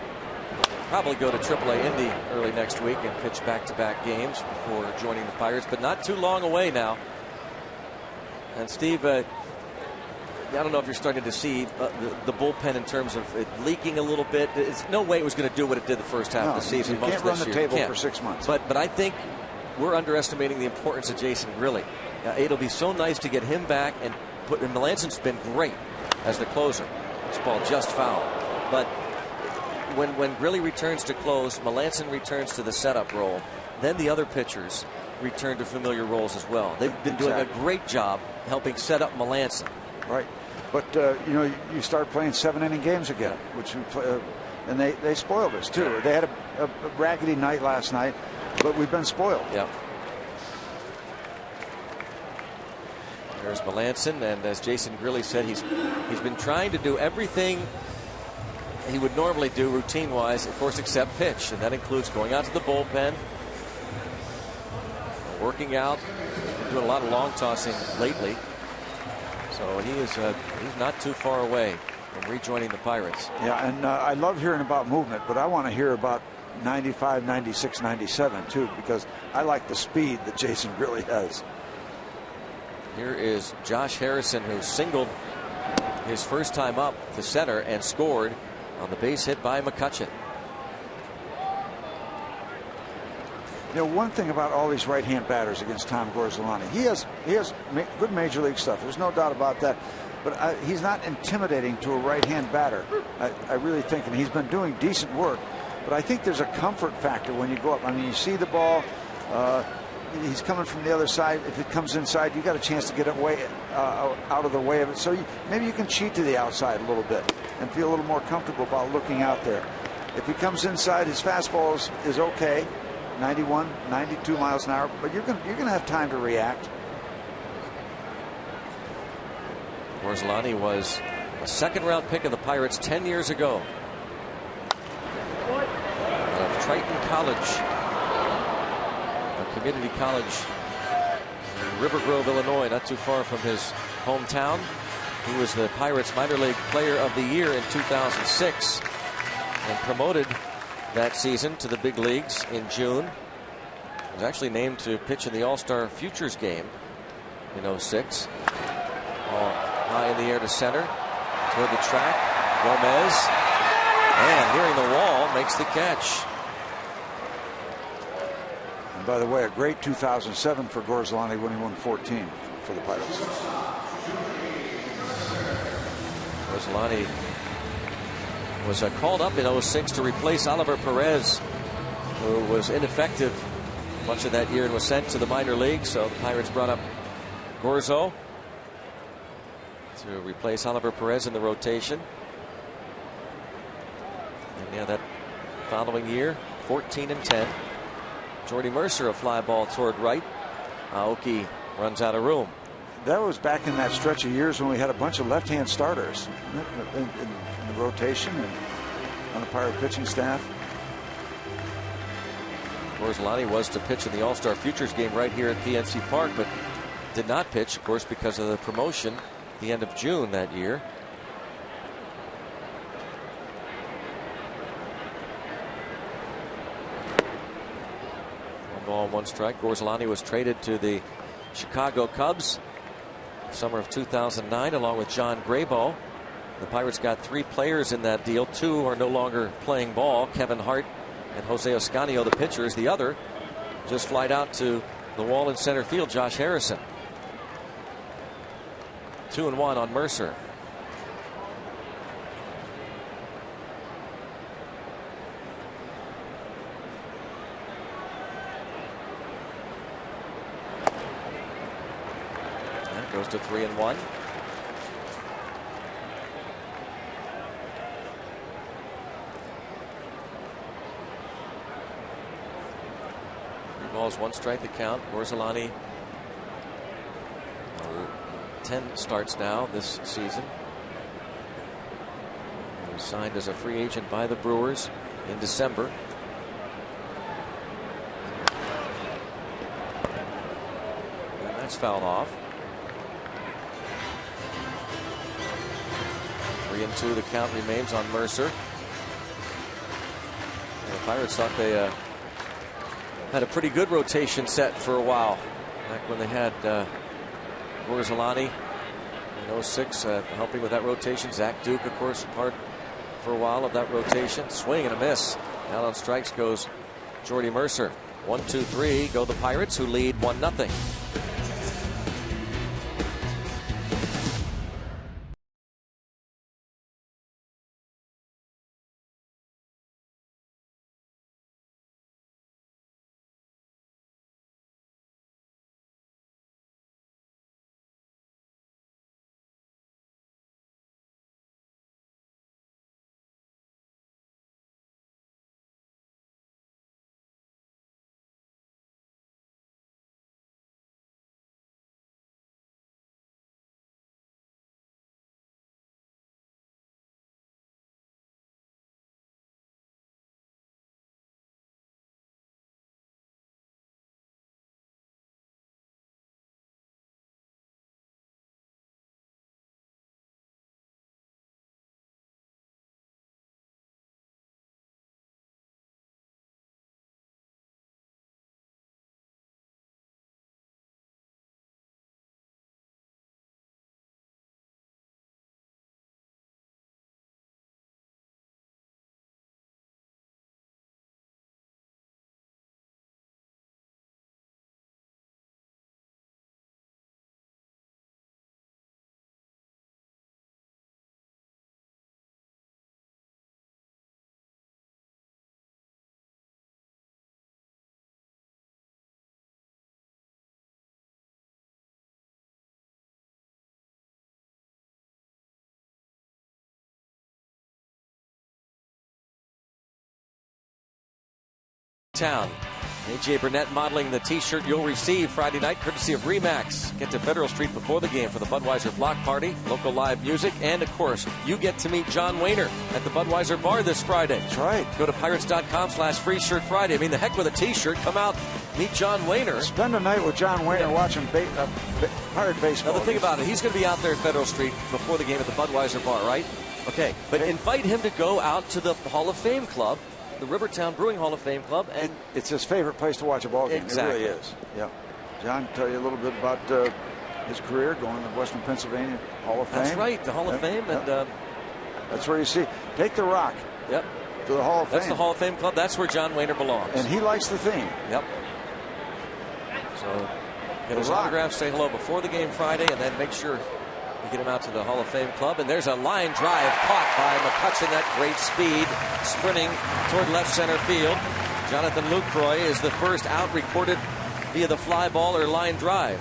probably go to AAA Indy early next week and pitch back-to-back games before joining the Pirates, but not too long away now. And Steve, I don't know if you're starting to see the bullpen in terms of it leaking a little bit. There's no way it was going to do what it did the first half of the season.
You can't run the table for 6 months.
But I think we're underestimating the importance of Jason Grilli. It'll be so nice to get him back and Melanson's been great as the closer. This ball just foul. But when Grilli returns to close, Melanson returns to the setup role. Then the other pitchers return to familiar roles as well. They've been doing a great job helping set up Melanson.
Right. But, you start playing 7-inning games again, which we play, and they spoiled us, too. They had a raggedy night last night, but we've been spoiled.
Yep. There's Melanson, and as Jason Grilli said, he's been trying to do everything he would normally do routine-wise, of course, except pitch, and that includes going out to the bullpen, working out, doing a lot of long tossing lately. So he's not too far away from rejoining the Pirates.
Yeah, and I love hearing about movement, but I want to hear about 95, 96, 97 too, because I like the speed that Jason Grilli has.
Here is Josh Harrison, who singled his first time up to center and scored on the base hit by McCutchen.
One thing about all these right-hand batters against Tom Gorzelani, he has good major league stuff. There's no doubt about that. But he's not intimidating to a right-hand batter. I really think, and he's been doing decent work. But I think there's a comfort factor when you go up. I mean, you see the ball. He's coming from the other side. If it comes inside, you got a chance to get it out of the way of it. So maybe you can cheat to the outside a little bit and feel a little more comfortable about looking out there. If he comes inside, his fastball is okay. 91, 92 miles an hour, but you're going to have time to react.
Gorzelani was a second-round pick of the Pirates 10 years ago. Out of Triton College, a community college in River Grove, Illinois, not too far from his hometown. He was the Pirates minor league player of the year in 2006 and promoted that season to the big leagues in June. He was actually named to pitch in the All-Star Futures game in 06. Ball high in the air to center, toward the track. Gomez, and nearing the wall, makes the catch.
And by the way, a great 2007 for Gorzelani when he won 14 for the Pirates.
Gorzelani was called up in 06 to replace Oliver Perez, who was ineffective much of that year and was sent to the minor league. So the Pirates brought up Gorzo to replace Oliver Perez in the rotation. And yeah, that following year, 14-10. Jordy Mercer, a fly ball toward right. Aoki runs out of room.
That was back in that stretch of years when we had a bunch of left-hand starters in the rotation and on the Pirate pitching staff.
Gorzelani was to pitch in the All-Star Futures game right here at PNC Park, but did not pitch, of course, because of the promotion the end of June that year. One ball, one strike. Gorzelani was traded to the Chicago Cubs summer of 2009 along with John Graybo. The Pirates got 3 players in that deal. 2 are no longer playing ball. Kevin Hart and Jose Oscanio, the pitchers. The other just flied out to the wall in center field, Josh Harrison. 2-1 on Mercer. That goes to 3-1. Balls, 1 strike to count. Gorzelani, 10 starts now this season. He was signed as a free agent by the Brewers in December. And that's fouled off. 3-2 the count remains on Mercer. And the Pirates thought they had a pretty good rotation set for a while back when they had Gorzelani in 06 helping with that rotation. Zach Duke, of course, part for a while of that rotation. Swing and a miss. Down on strikes goes Jordy Mercer. 1-2-3 go the Pirates, who lead 1-0. Town. A.J. Burnett modeling the T-shirt you'll receive Friday night, courtesy of Remax. Get to Federal Street before the game for the Budweiser Block Party, local live music, and, of course, you get to meet John Wehner at the Budweiser Bar this Friday.
That's right.
Go to Pirates.com/Free Shirt Friday. I mean, the heck with a T-shirt. Come out, meet John Wehner.
Spend a night with John Wehner watching Pirate baseball.
Now, the thing about it, he's going to be out there at Federal Street before the game at the Budweiser Bar, right? Okay, but invite him to go out to the Hall of Fame Club, the Rivertown Brewing Hall of Fame Club, and
it's his favorite place to watch a ball game.
Exactly.
It really is. Yeah. John, tell you a little bit about his career going to Western Pennsylvania Hall of Fame.
That's right, the Hall of Fame, and
that's where you see. Take the Rock.
Yep.
To the Hall of Fame.
That's the Hall of Fame Club. That's where John Wehner belongs.
And he likes the theme.
Yep. So get his autograph, say hello before the game Friday, and then make sure you get him out to the Hall of Fame Club. And there's a line drive caught by McCutchen at great speed, sprinting toward left center field. Jonathan Lucroy is the first out recorded via the fly ball or line drive.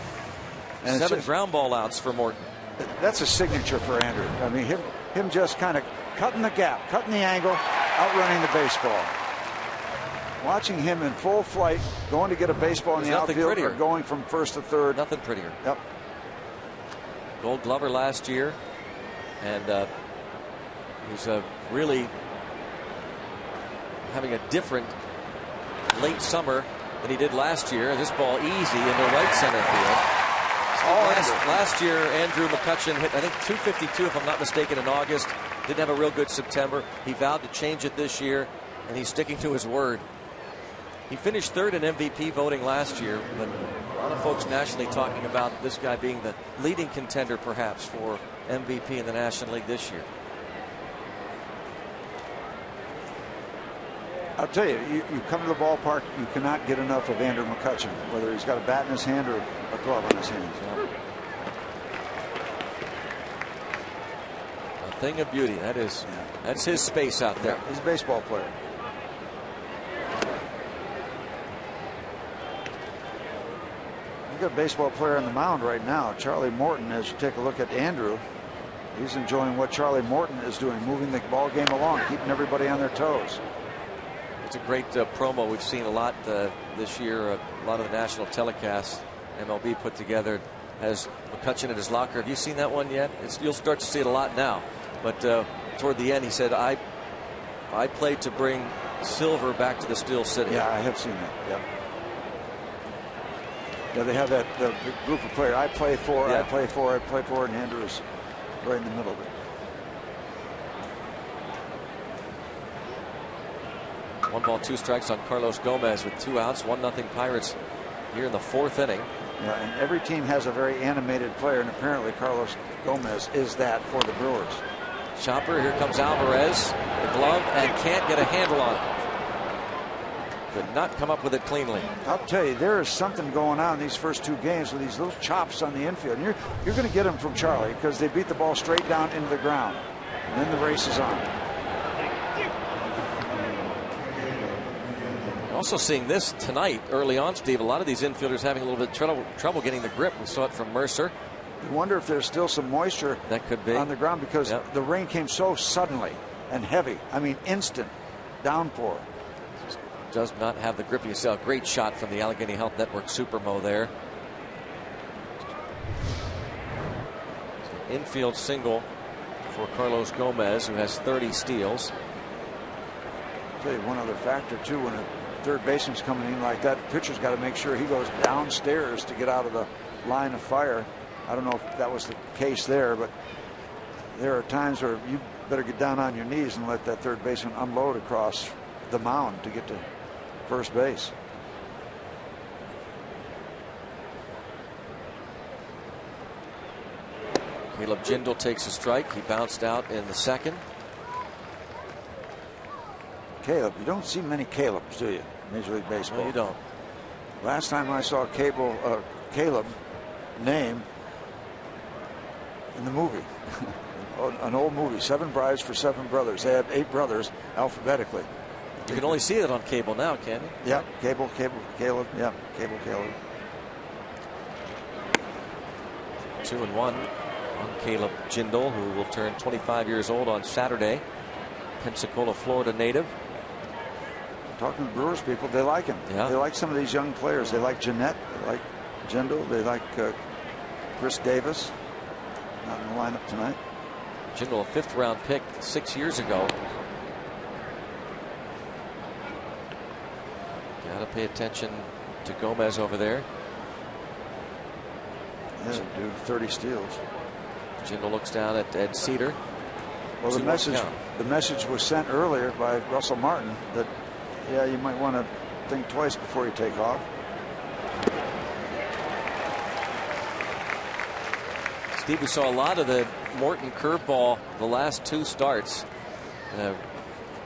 And 7 ground ball outs for Morton.
That's a signature for Andrew. I mean, him just kind of cutting the gap, cutting the angle, outrunning the baseball. Watching him in full flight, going to get a baseball in the outfield, or going from first to third.
Nothing prettier.
Yep.
Gold Glover last year, and he's really having a different late summer than he did last year. This ball easy into right center field. Last year, Andrew McCutchen hit, I think, 252, if I'm not mistaken, in August. Didn't have a real good September. He vowed to change it this year, and he's sticking to his word. He finished third in MVP voting last year, but a lot of folks nationally talking about this guy being the leading contender, perhaps, for MVP in the National League this year.
I'll tell you, you come to the ballpark, you cannot get enough of Andrew McCutchen, whether he's got a bat in his hand or a glove in his hands.
A thing of beauty. That's his space out there.
He's a baseball player. You've got a baseball player on the mound right now, Charlie Morton. As you take a look at Andrew, he's enjoying what Charlie Morton is doing, moving the ball game along, keeping everybody on their toes.
It's a great promo. We've seen a lot this year. A lot of the national telecasts MLB put together has McCutchen in his locker. Have you seen that one yet? You'll start to see it a lot now. But toward the end, he said, I played to bring silver back to the Steel City.
Yeah, I have seen that. Yeah. Yeah, they have that group of players. I play for, I play for, and Andrew's right in the middle of it.
1 ball, 2 strikes on Carlos Gomez with 2 outs. 1-0 Pirates here in the 4th inning.
Yeah, and every team has a very animated player, and apparently Carlos Gomez is that for the Brewers.
Chopper, here comes Alvarez, the glove, and can't get a handle on it. Could not come up with it cleanly.
I'll tell you, there is something going on in these first 2 games with these little chops on the infield. And you're going to get them from Charlie because they beat the ball straight down into the ground. And then the race is on.
Also seeing this tonight early on, Steve. A lot of these infielders having a little bit of trouble getting the grip. We saw it from Mercer.
You wonder if there's still some moisture
that could be
on the ground because the rain came so suddenly and heavy. I mean, instant downpour.
Just does not have the grip. You saw a great shot from the Allegheny Health Network Supermo there. Infield single for Carlos Gomez, who has 30 steals.
I'll tell you one other factor too, when a third baseman's coming in like that, the pitcher's got to make sure he goes downstairs to get out of the line of fire. I don't know if that was the case there, but there are times where you better get down on your knees and let that third baseman unload across the mound to get to first base.
Caleb Jindal takes a strike. He bounced out in the 2nd.
Caleb, you don't see many Calebs, do you? Major League Baseball.
No, you don't.
Last time I saw Caleb name in the movie, an old movie, 7 Brides for 7 Brothers. They had 8 brothers alphabetically.
You can only see it on cable now, can't you?
Yep, Caleb. Yep, Caleb.
2-1 on Caleb Jindal, who will turn 25 years old on Saturday. Pensacola, Florida native.
talking to Brewers people, they like him.
Yeah.
They like some of these young players. They like Jeanette. They like Jindal. They like Chris Davis. Not in the lineup tonight.
Jindal, a 5th-round pick 6 years ago. Got to pay attention to Gomez over there.
Yeah, dude, 30 steals.
Jindal looks down at Ed Cedar.
Well, the message was sent earlier by Russell Martin that, yeah, you might want to think twice before you take off.
Steve, we saw a lot of the Morton curveball the last 2 starts,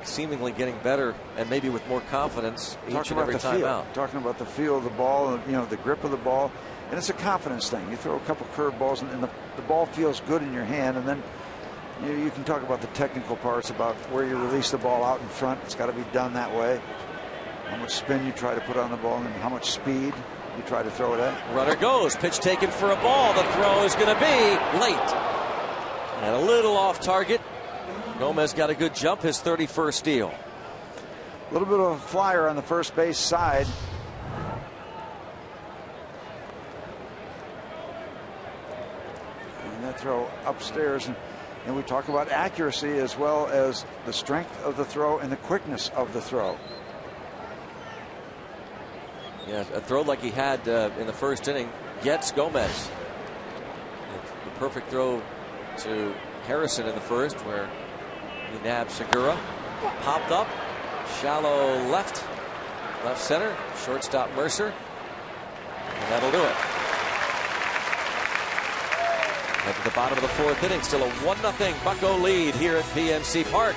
seemingly getting better and maybe with more confidence each and every time out.
Talking about the feel of the ball, you know, the grip of the ball, and it's a confidence thing. You throw a couple curveballs and the ball feels good in your hand, and then you can talk about the technical parts about where you release the ball out in front. It's got to be done that way. How much spin you try to put on the ball and how much speed you try to throw it at.
Runner goes. Pitch taken for a ball. The throw is going to be late. And a little off target. Gomez got a good jump, his 31st steal.
A little bit of a flyer on the first base side. And that throw upstairs. And we talk about accuracy as well as the strength of the throw and the quickness of the throw.
Yeah, a throw like he had in the first inning gets Gomez. The perfect throw to Harrison in the first, where he nabbed Segura. Popped up, shallow left center, shortstop Mercer, and that'll do it. At the bottom of the 4th inning, still a 1-0 Bucco lead here at PNC Park.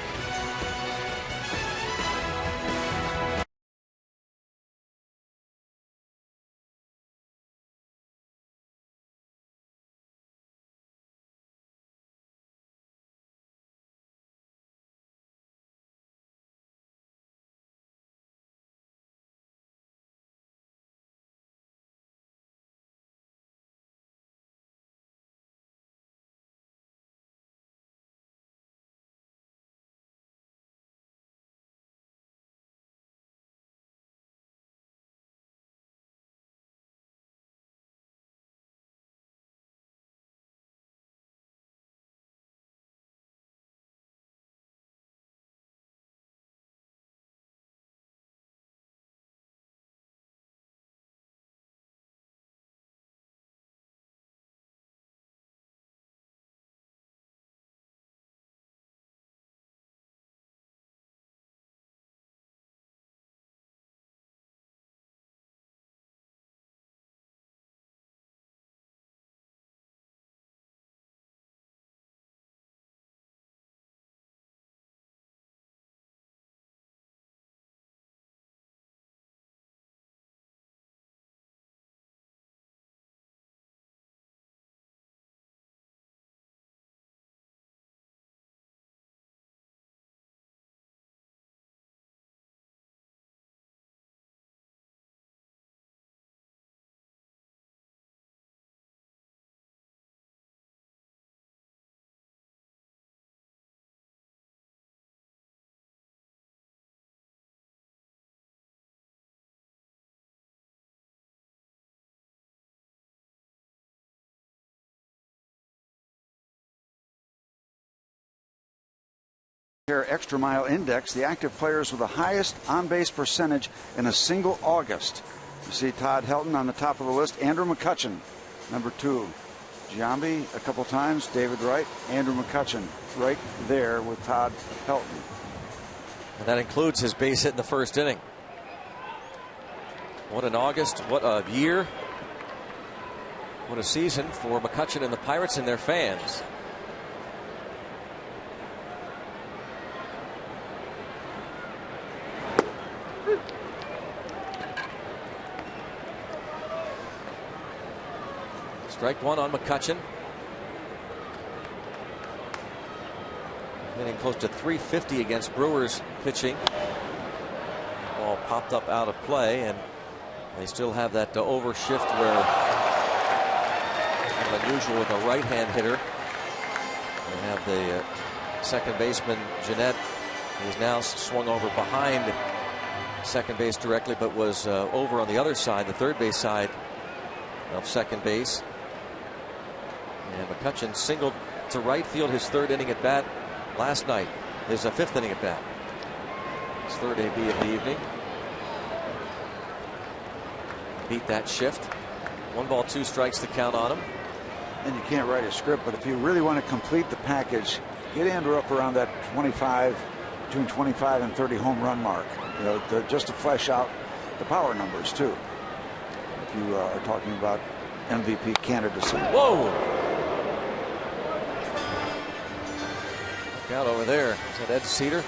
Extra Mile Index, the active players with the highest on-base percentage in a single August. You see Todd Helton on the top of the list. Andrew McCutchen, number 2. Giambi a couple times. David Wright. Andrew McCutchen right there with Todd Helton.
And that includes his base hit in the first inning. What an August. What a year. What a season for McCutchen and the Pirates and their fans. Strike 1 on McCutchen. Hitting close to 350 against Brewers pitching. Ball popped up out of play, and they still have that overshift where kind of unusual with a right-hand hitter. They have the second baseman, Jeanette. He's now swung over behind second base directly, but was over on the other side, the third base side of second base. And McCutchen singled to right field his third inning at bat last night. His fifth inning at bat. His third AB of the evening. Beat that shift. 1 ball, 2 strikes to count on him.
And you can't write a script, but if you really want to complete the package, get Andrew up around that 25, between 25 and 30 home run mark. You know, just to flesh out the power numbers too. If you are talking about MVP candidacy.
Whoa! Look out over there. Is that Ed Cedar?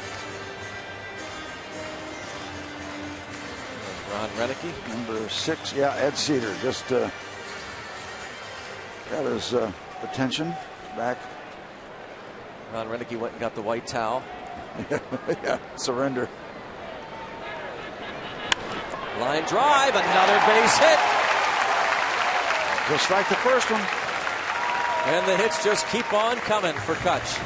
Ron Renneke.
Number 6, yeah, Ed Cedar. Just got his attention back.
Ron Renneke went and got the white towel.
Yeah, surrender.
Line drive, another base hit.
Just like the first one.
And the hits just keep on coming for Kutch.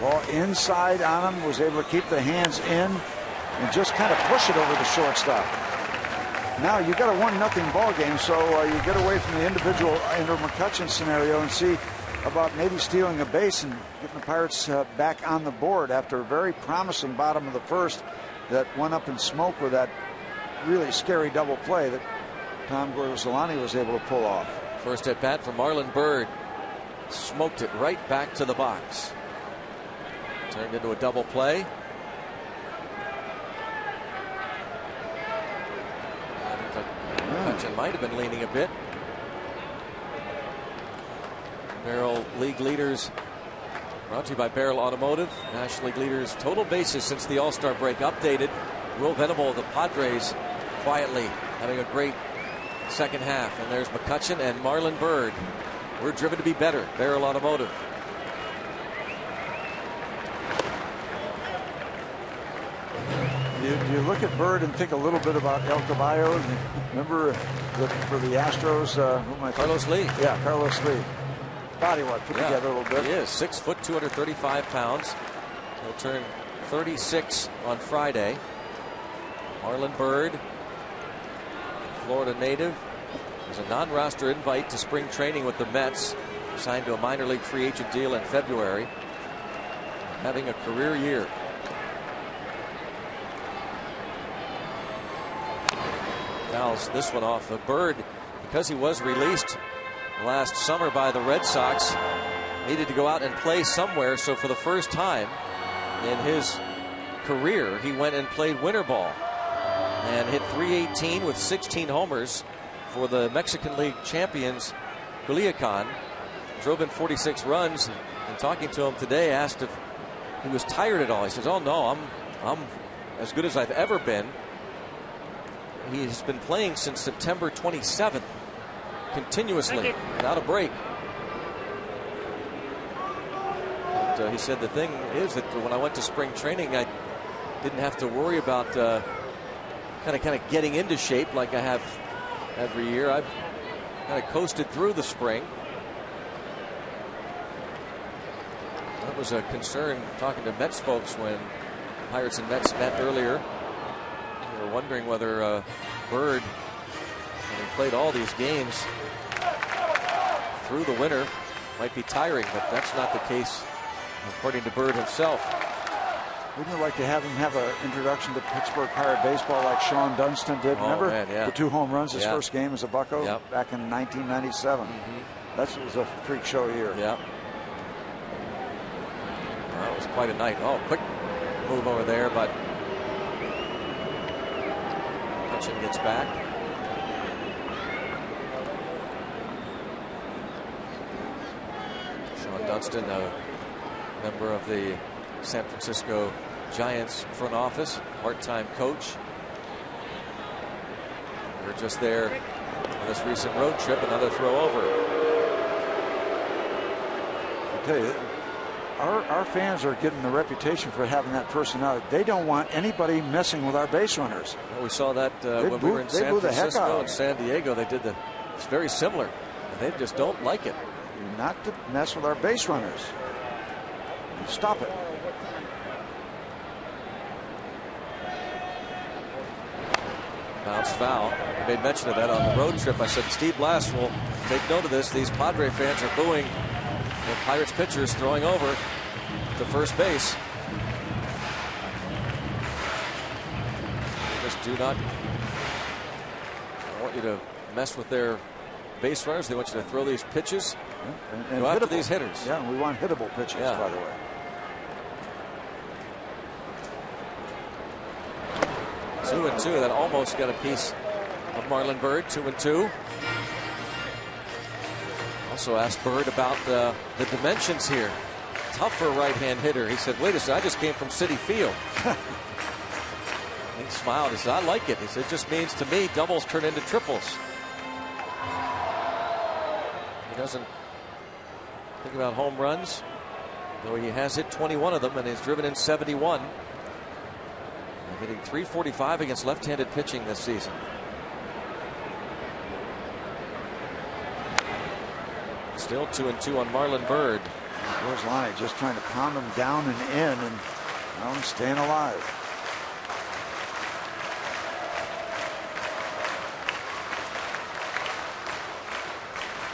Ball inside on him, was able to keep the hands in and just kind of push it over the shortstop. Now you got a 1-0 ball game, so you get away from the individual Andrew McCutchen scenario and see about maybe stealing a base and getting the Pirates back on the board after a very promising bottom of the first that went up in smoke with that really scary double play that Tom Gorgosолani was able to pull off.
First at bat for Marlon Byrd. Smoked it right back to the box. Turned into a double play. McCutchen might have been leaning a bit. Barrel League leaders brought to you by Barrel Automotive. National League leaders total bases since the All-Star break updated. Will Venable of the Padres quietly having a great second half. And there's McCutchen and Marlon Byrd. We're driven to be better. Barrel Automotive.
You look at Byrd and think a little bit about El Caballo. Remember for the Astros, who am I thinking?
Carlos Lee.
Yeah, Carlos Lee. Body put together a little bit.
He is 6 foot, 235 pounds. He'll turn 36 on Friday. Marlon Byrd, Florida native, is a non-roster invite to spring training with the Mets. Signed to a minor league free agent deal in February. Having a career year. Fouls this one off. Byrd, because he was released last summer by the Red Sox, needed to go out and play somewhere. So for the first time in his career, he went and played winter ball and hit .318 with 16 homers for the Mexican League champions Culiacan. Drove in 46 runs. And talking to him today, asked if he was tired at all. He says, "Oh no, I'm as good as I've ever been." He's been playing since September 27th, continuously, without a break. But, he said the thing is that when I went to spring training, I didn't have to worry about kind of getting into shape like I have every year. I've kind of coasted through the spring. That was a concern talking to Mets folks when Pirates and Mets met earlier. They were wondering whether Byrd, when he played all these games through the winter, might be tiring, but that's not the case according to Byrd himself.
Wouldn't you like to have him have an introduction to Pittsburgh Pirate baseball like Sean Dunston did? Remember?
Man, yeah.
The 2 home runs his first game as a Bucco back in 1997. That was a freak show year.
Yeah. That was quite a night. Oh, quick move over there, but McCutchen gets back. Sean Dunston, a member of the San Francisco Giants front office, part-time coach. We're just there on this recent road trip. Another throw over.
I tell you, our fans are getting the reputation for having that personality. They don't want anybody messing with our base runners.
Well, we saw that when we were in San Francisco and San Diego. They did it's very similar. They just don't like it.
not to mess with our base runners. Stop it.
Bounce foul. I made mention of that on the road trip. I said Steve Blass will take note of this. These Padre fans are booing the Pirates pitchers throwing over to first base. They just do not want you to mess with their base runners. They want you to throw these pitches and go after these hitters.
Yeah, we want hittable pitches, by the way.
Two and two. That almost got a piece of Marlon Byrd. 2-2. Also asked Byrd about the dimensions here. Tough for a right-hand hitter. He said, wait a second, I just came from Citi Field. He smiled. He said, I like it. He said, it just means to me doubles turn into triples. He doesn't think about home runs, though he has hit 21 of them and he's driven in 71. Hitting .345 against left-handed pitching this season. Still 2-2 on Marlon Byrd.
Gorzelani just trying to pound him down and in, and now he's staying alive.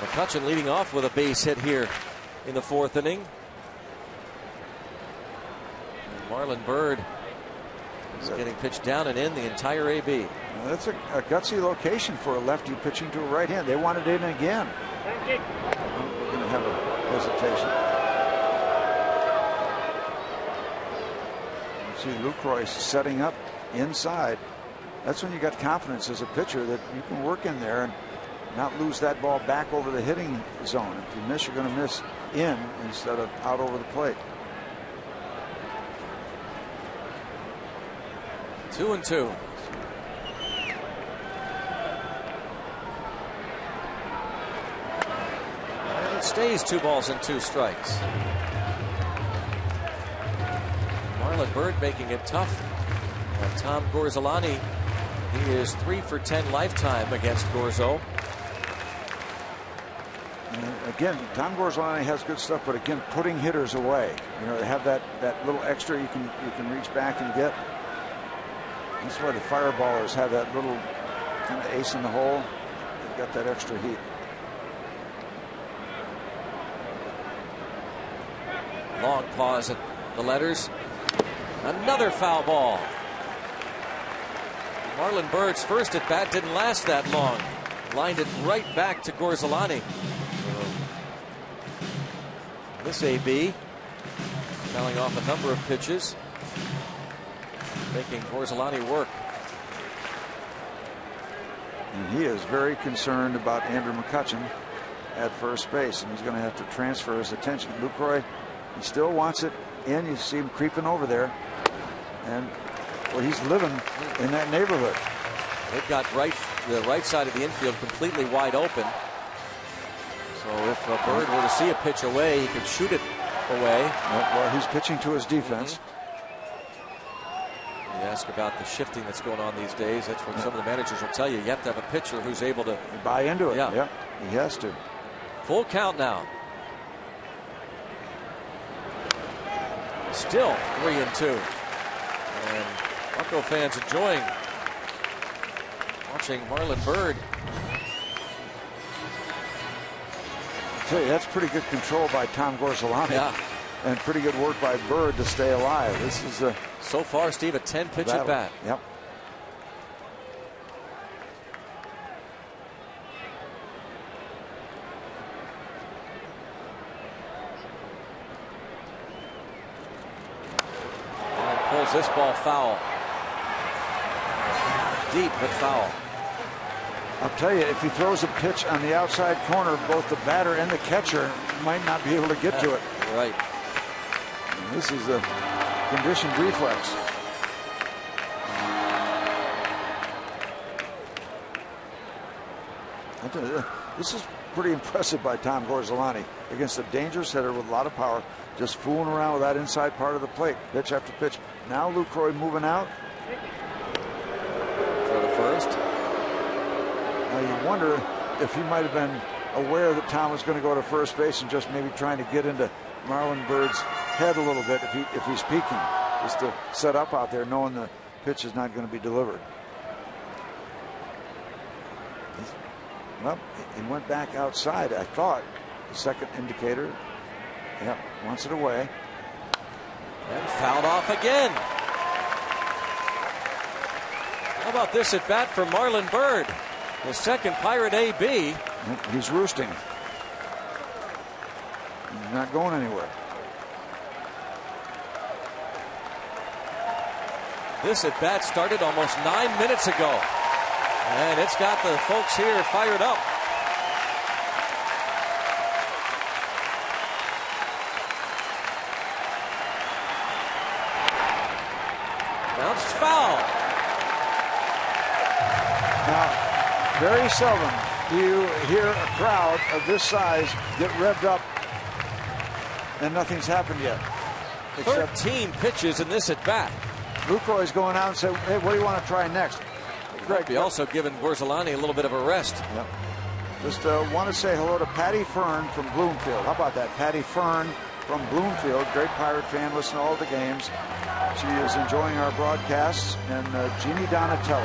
McCutchen leading off with a base hit here in the 4th inning. And Marlon Byrd is getting pitched down and in the entire AB.
Well, that's a gutsy location for a lefty pitching to a right hand. They want it in again. We're going to have a hesitation. You see Lucroy setting up inside. That's when you got confidence as a pitcher that you can work in there and not lose that ball back over the hitting zone. If you miss, you're going to miss in instead of out over the plate.
2-2. And it stays 2 balls and 2 strikes. Marlon Byrd making it tough. And Tom Gorzelani, he is 3 for 10 lifetime against Gorzo.
And again, Tom Gorzelani has good stuff, but again, putting hitters away. You know, they have that little extra you can reach back and get. That's why the fireballers have that little kind of ace in the hole. They've got that extra heat.
Long pause at the letters. Another foul ball. Marlon Byrd's first at bat didn't last that long. Lined it right back to Gorzelani. This AB fouling off a number of pitches, making Gorzelani work.
And he is very concerned about Andrew McCutchen at first base, and he's going to have to transfer his attention. Lucroy, he still wants it in. You see him creeping over there, and well, he's living in that neighborhood.
They've got the right side of the infield completely wide open. So if Byrd were to see a pitch away, he could shoot it away.
Well, he's pitching to his defense.
You ask about the shifting that's going on these days. That's what some of the managers will tell you. You have to have a pitcher who's able to
buy into it.
Yeah,
he has to.
Full count now. Still 3-2. And Bucco fans enjoying watching Marlon Byrd.
I tell you, that's pretty good control by Tom Gorzelani.
Yeah.
And pretty good work by Byrd to stay alive. This is a
so far, Steve, a 10-pitch at bat.
Yep.
And pulls this ball foul. Deep but foul.
I'll tell you, if he throws a pitch on the outside corner, both the batter and the catcher might not be able to get to it.
Right.
And this is a conditioned reflex. I'll tell you, this is pretty impressive by Tom Gorzelani against a dangerous hitter with a lot of power, just fooling around with that inside part of the plate, pitch after pitch. Now Lucroy moving out.
For the first.
Now you wonder if he might have been aware that Tom was going to go to first base and just maybe trying to get into Marlon Byrd's head a little bit if he's peeking, just to set up out there knowing the pitch is not going to be delivered. Well, he went back outside, I thought. The second indicator. Yep, wants it away.
And fouled off again. How about this at bat for Marlon Byrd? The second Pirate AB.
He's roosting. He's not going anywhere.
This at bat started almost 9 minutes ago. And it's got the folks here fired up. Bounced foul.
Now, very seldom do you hear a crowd of this size get revved up and nothing's happened yet.
13 pitches in this at bat.
Lucroy's going out and said, hey, what do you want to try next?
Greg, be also giving Borzolani a little bit of a rest.
Yep. Just want to say hello to Patty Fern from Bloomfield. How about that? Patty Fern from Bloomfield, great Pirate fan, listen to all the games. She is enjoying our broadcasts. And Jeannie Donatelli,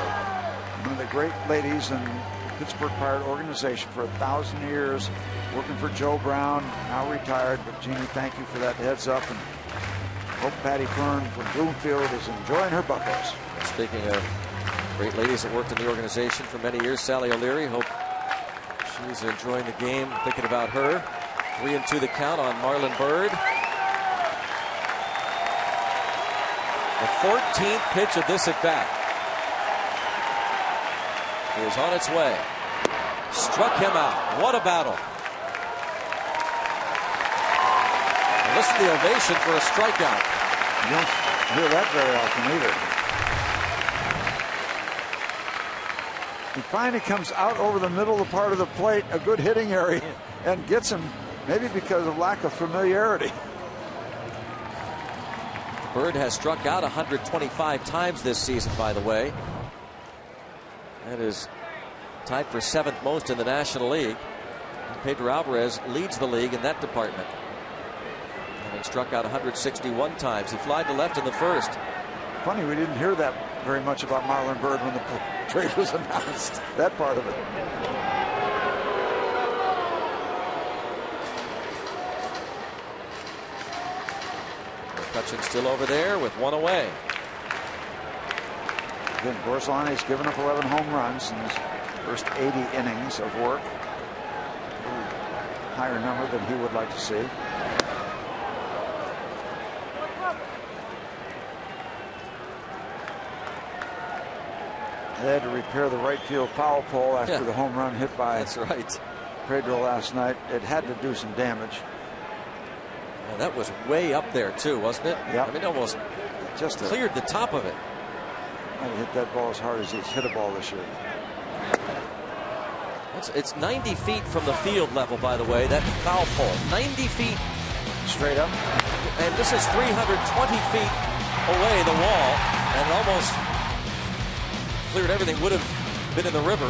one of the great ladies in the Pittsburgh Pirate organization for 1,000 years, working for Joe Brown, now retired. But Jeannie, thank you for that heads up. And hope Patty Fern from Bloomfield is enjoying her buckos.
Speaking of great ladies that worked in the organization for many years, Sally O'Leary, hope she's enjoying the game, thinking about her. 3-2 the count on Marlon Byrd. The 14th pitch of this at bat is on its way. Struck him out. What a battle. And listen to the ovation for a strikeout.
You don't hear that very often either. He finally comes out over the middle of the part of the plate, a good hitting area, and gets him, maybe because of lack of familiarity.
Byrd has struck out 125 times this season, by the way. That is tied for 7th most in the National League. And Pedro Alvarez leads the league in that department. Having struck out 161 times. He flied to left in the first.
Funny, we didn't hear that very much about Marlon Byrd when the trade was announced. That part of it.
McCutcheon still over there with one away.
Again, Borzolani's given up 11 home runs in his first 80 innings of work. Higher number than he would like to see. They had to repair the right field foul pole after the home run hit by Pedro last night. It had to do some damage.
Well, that was way up there too, wasn't it?
Yeah.
I mean, almost just cleared the top of it.
Might have hit that ball as hard as he's hit a ball this year.
It's 90 feet from the field level, by the way, that foul pole. 90 feet
straight up.
And this is 320 feet away, the wall, and almost cleared everything. Would have been in the river.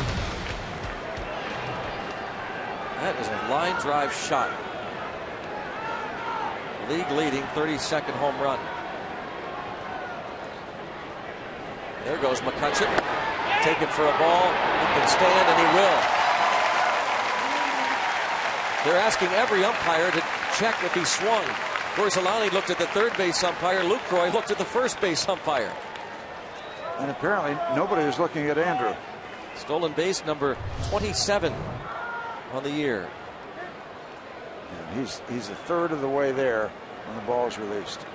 That is a line drive shot. League leading 32nd home run. There goes McCutcheon. Taken for a ball. He can stand, and he will. They're asking every umpire to check if he swung. Borzolani looked at the third base umpire. Lucroy looked at the first base umpire.
And apparently nobody was looking at Andrew.
Stolen base number 27 on the year.
And he's a third of the way there when the ball is released.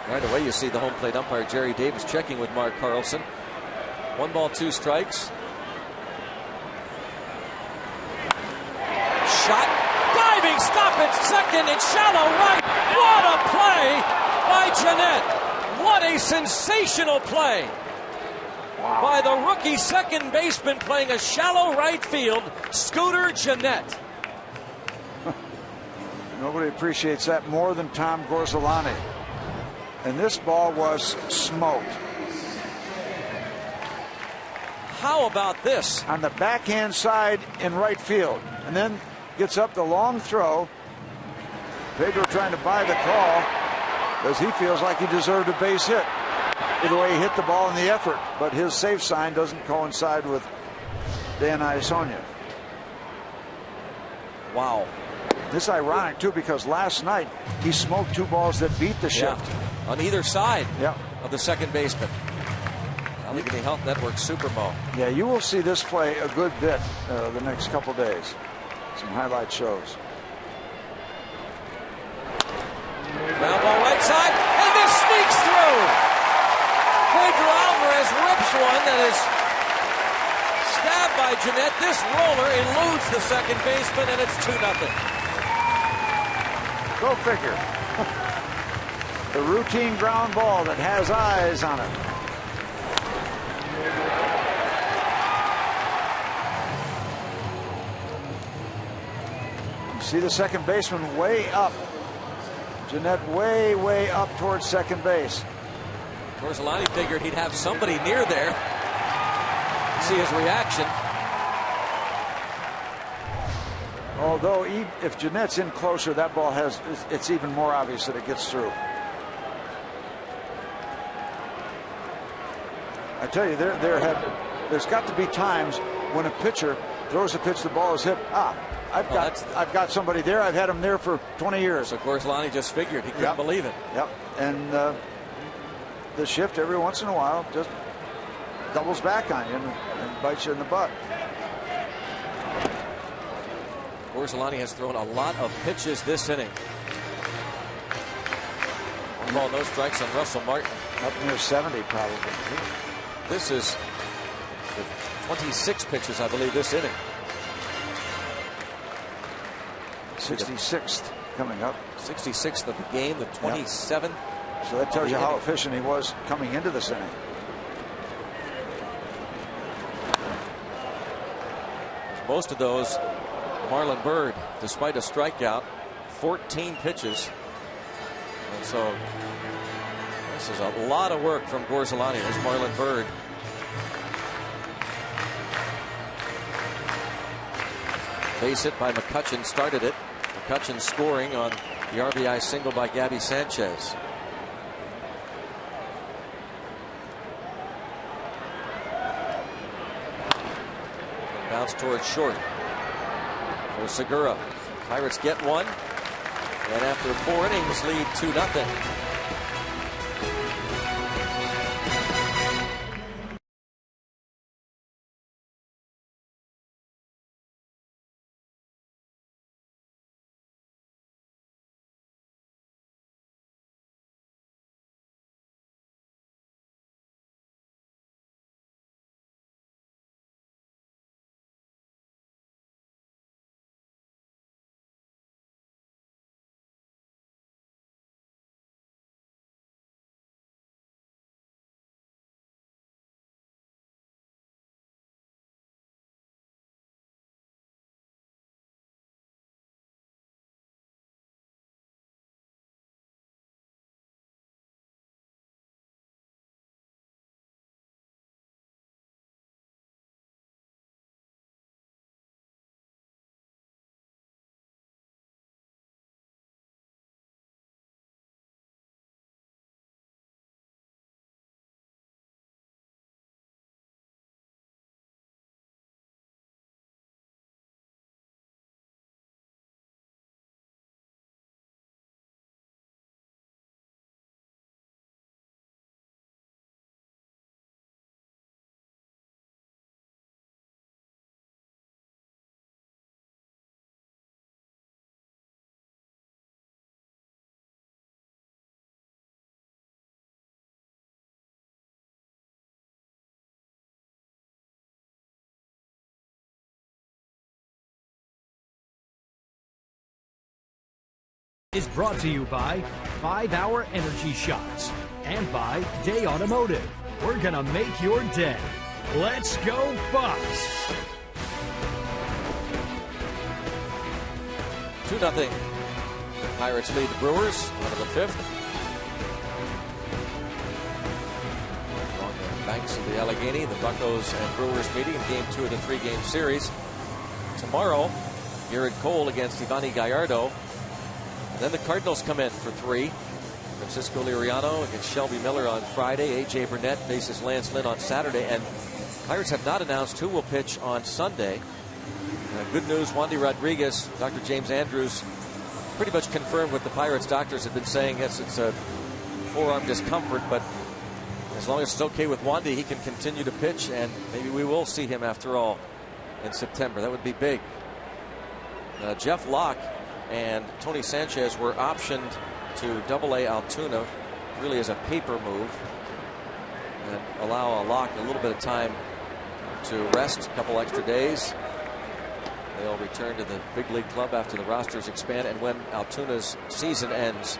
Right away you see the home plate umpire Jerry Davis checking with Mark Carlson. 1 ball, 2 strikes. Shot, diving stop at second, it's shallow right. What a play by Jeanette. What a sensational play by the rookie second baseman playing a shallow right field, Scooter Jeanette.
Nobody appreciates that more than Tom Borzolani. And this ball was smoked.
How about this?
On the backhand side in right field. And then gets up the long throw. Pedro trying to buy the call because he feels like he deserved a base hit. Either way, he hit the ball in the effort, but his safe sign doesn't coincide with Dan Iasonia.
Wow.
This is ironic, too, because last night he smoked 2 balls that beat the shift.
Yeah. On either side of the second baseman. Allegheny Health Network Super Bowl.
Yeah, you will see this play a good bit the next couple days. Some highlight shows.
Ground ball right side, and this sneaks through. Pedro Alvarez rips one that is stabbed by Jeanette. This roller eludes the second baseman, and it's 2-0.
Go figure. The routine ground ball that has eyes on it. You see the second baseman way up. Jeanette way up towards second base.
Gorzelani figured he'd have somebody near there. See his reaction.
Although if Jeanette's in closer, that ball it's even more obvious that it gets through. I tell you, there's got to be times when a pitcher throws a pitch, the ball is hit. I've got somebody there. I've had him there for 20 years.
So Gorzelani just figured he couldn't believe it.
Yep. And the shift every once in a while just doubles back on you and bites you in the butt.
Gorzelani has thrown a lot of pitches this inning. 1 ball, no strikes on Russell Martin.
Up near 70 probably.
This is the 26 pitches, I believe, this inning.
66th coming up.
66th of the game, the 27th.
Yep. So that tells you how efficient he was coming into this inning.
Most of those, Marlon Byrd, despite a strikeout, 14 pitches. And so this is a lot of work from Gorzelani. There's Marlon Byrd. Base hit by McCutchen started it. McCutchen scoring on the RBI single by Gabby Sanchez. Bounce towards short for Segura. Pirates get one, and after 4 innings lead 2-0.
Is brought to you by 5-Hour Energy Shots and by Day Automotive. We're gonna make your day. Let's go Bucks!
2-0. Pirates lead the Brewers on to the 5th. On the Banks of the Allegheny. The Buccos and Brewers meeting in Game 2 of the 3-game series. Tomorrow, Garrett Cole against Ivani Gallardo. And then the Cardinals come in for 3. Francisco Liriano against Shelby Miller on Friday. A.J. Burnett faces Lance Lynn on Saturday. And Pirates have not announced who will pitch on Sunday. Good news, Wandy Rodriguez, Dr. James Andrews, pretty much confirmed what the Pirates doctors have been saying. Yes, it's a forearm discomfort, but as long as it's okay with Wandy, he can continue to pitch, and maybe we will see him after all in September. That would be big. Jeff Locke and Tony Sanchez were optioned to Double-A Altoona, really as a paper move, and allow Locke a little bit of time to rest, a couple extra days. They'll return to the big league club after the rosters expand and when Altoona's season ends.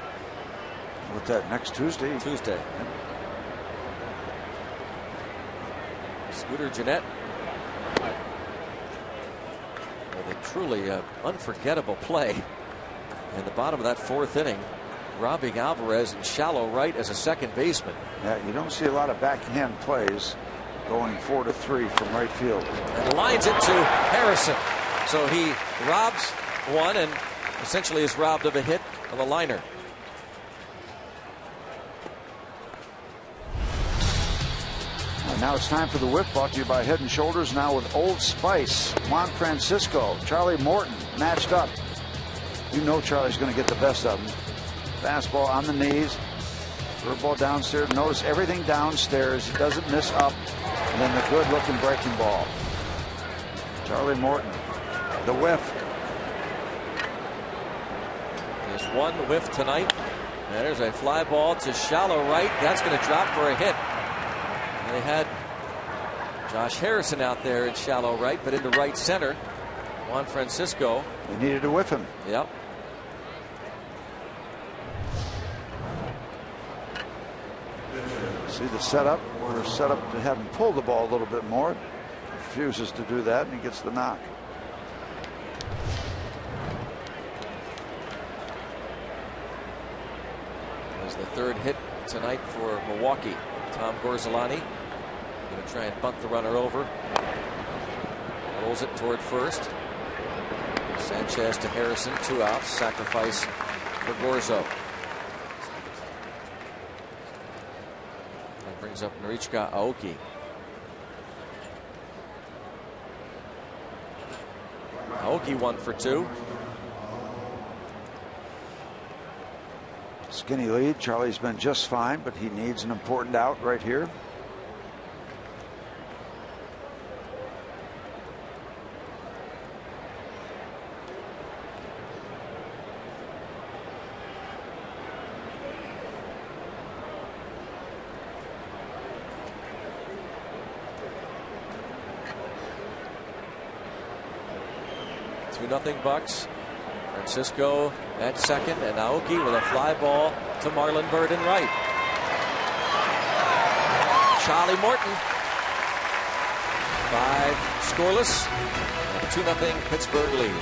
What's that, next Tuesday?
Tuesday. Scooter Gennett with a truly unforgettable play in the bottom of that 4th inning, robbing Alvarez in shallow right as a second baseman.
Yeah, you don't see a lot of backhand plays going 4-3 from right field.
And lines it to Harrison. So he robs one and essentially is robbed of a hit of a liner.
And now it's time for the whip, brought to you by Head and Shoulders, now with Old Spice. Juan Francisco, Charlie Morton matched up. You know Charlie's going to get the best of him. Fastball on the knees, curveball downstairs. Notice everything downstairs. He doesn't miss up. And then the good-looking breaking ball. Charlie Morton. The whiff.
There's one whiff tonight. And there's a fly ball to shallow right. That's going to drop for a hit. And they had Josh Harrison out there in shallow right, but into right center. Juan Francisco.
They needed to whiff him.
Yep.
See the setup. We're set up to have him pull the ball a little bit more. Refuses to do that, and he gets the knock.
The 3rd hit tonight for Milwaukee. Tom Gorzolani going to try and bunt the runner over. Rolls it toward first. Sanchez to Harrison, 2 outs. Sacrifice for Gorzo. That brings up Norichika Aoki. Aoki 1 for 2.
Skinny lead. Charlie's been just fine, but he needs an important out right here.
Nothing Bucks. Francisco at second, and Aoki with a fly ball to Marlon Byrd in right. Charlie Morton. 5 scoreless. 2-0 Pittsburgh lead.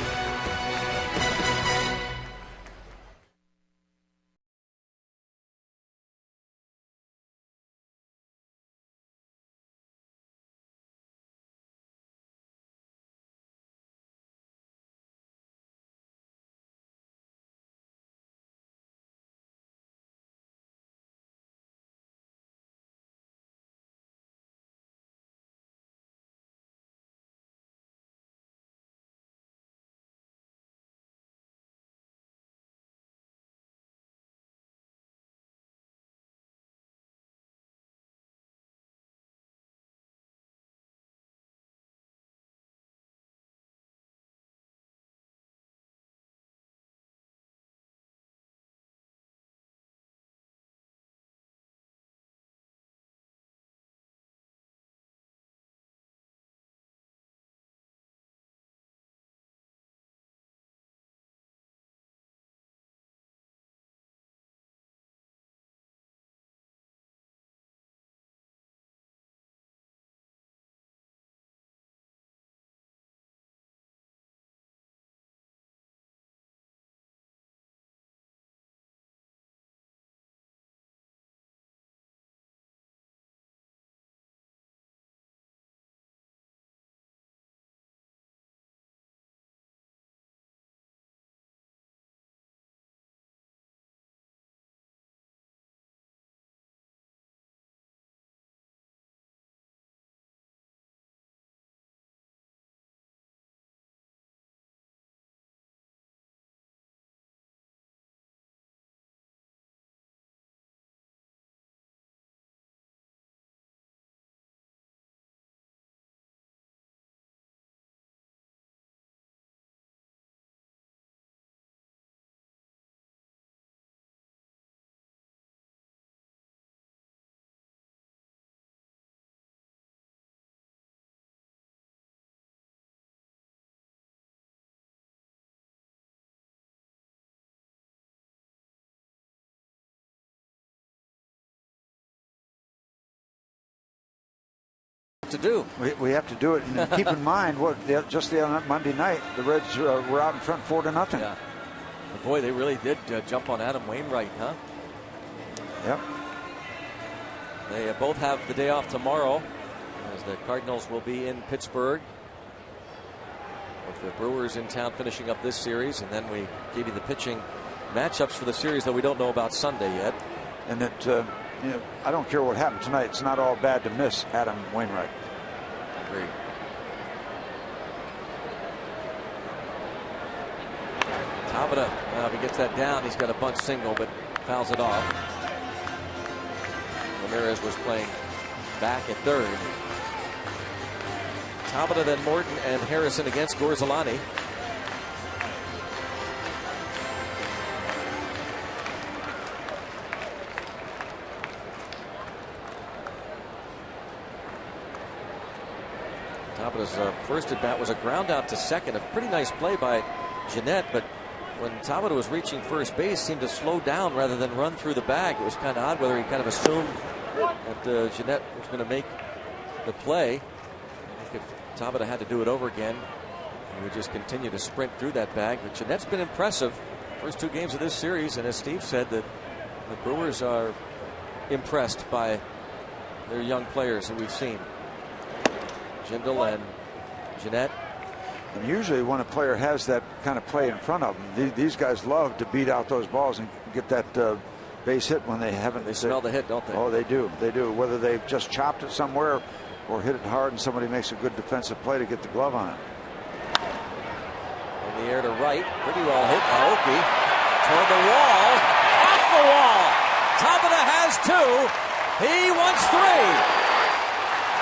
to do.
We have to do it. And keep in mind, just the other Monday night, the Reds were out in front 4-0.
Yeah. But boy, they really did jump on Adam Wainwright, huh?
Yep.
They both have the day off tomorrow, as the Cardinals will be in Pittsburgh, with the Brewers in town finishing up this series. And then we gave you the pitching matchups for the series that we don't know about Sunday yet.
And that, I don't care what happened tonight. It's not all bad to miss Adam Wainwright.
Agreed. Tabata, if he gets that down, he's got a bunt single, but fouls it off. Ramirez was playing back at third. Tabata, then Morton and Harrison against Gorzelani. Tabata's first at bat was a ground out to second. A pretty nice play by Jeanette, but when Tabata was reaching first base, seemed to slow down rather than run through the bag. It was kind of odd whether he kind of assumed that Jeanette was going to make the play. I think if Tabata had to do it over again, he would just continue to sprint through that bag. But Jeanette's been impressive first 2 games of this series, and as Steve said, that the Brewers are impressed by their young players that we've seen. Jindal and Jeanette.
And usually when a player has that kind of play in front of them, these guys love to beat out those balls and get that base hit when they haven't.
They smell the hit, don't they?
Oh, they do. They do. Whether they've just chopped it somewhere or hit it hard and somebody makes a good defensive play to get the glove on it.
In the air to right. Pretty well hit. Aoki toward the wall. Off the wall. Tabata has 2. He wants 3.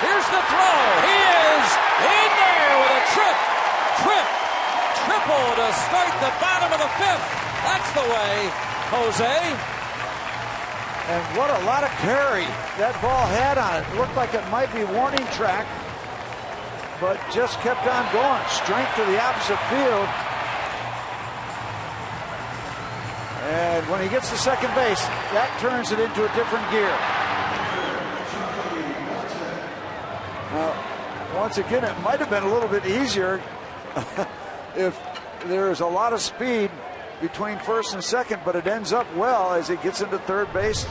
Here's the throw. He is in there with a triple to start the bottom of the 5th. That's the way, Jose.
And what a lot of carry that ball had on it. It looked like it might be warning track, but just kept on going. Strength to the opposite field. And when he gets to second base, that turns it into a different gear. Now, once again, it might have been a little bit easier if there's a lot of speed between first and second, but it ends up well as he gets into third base.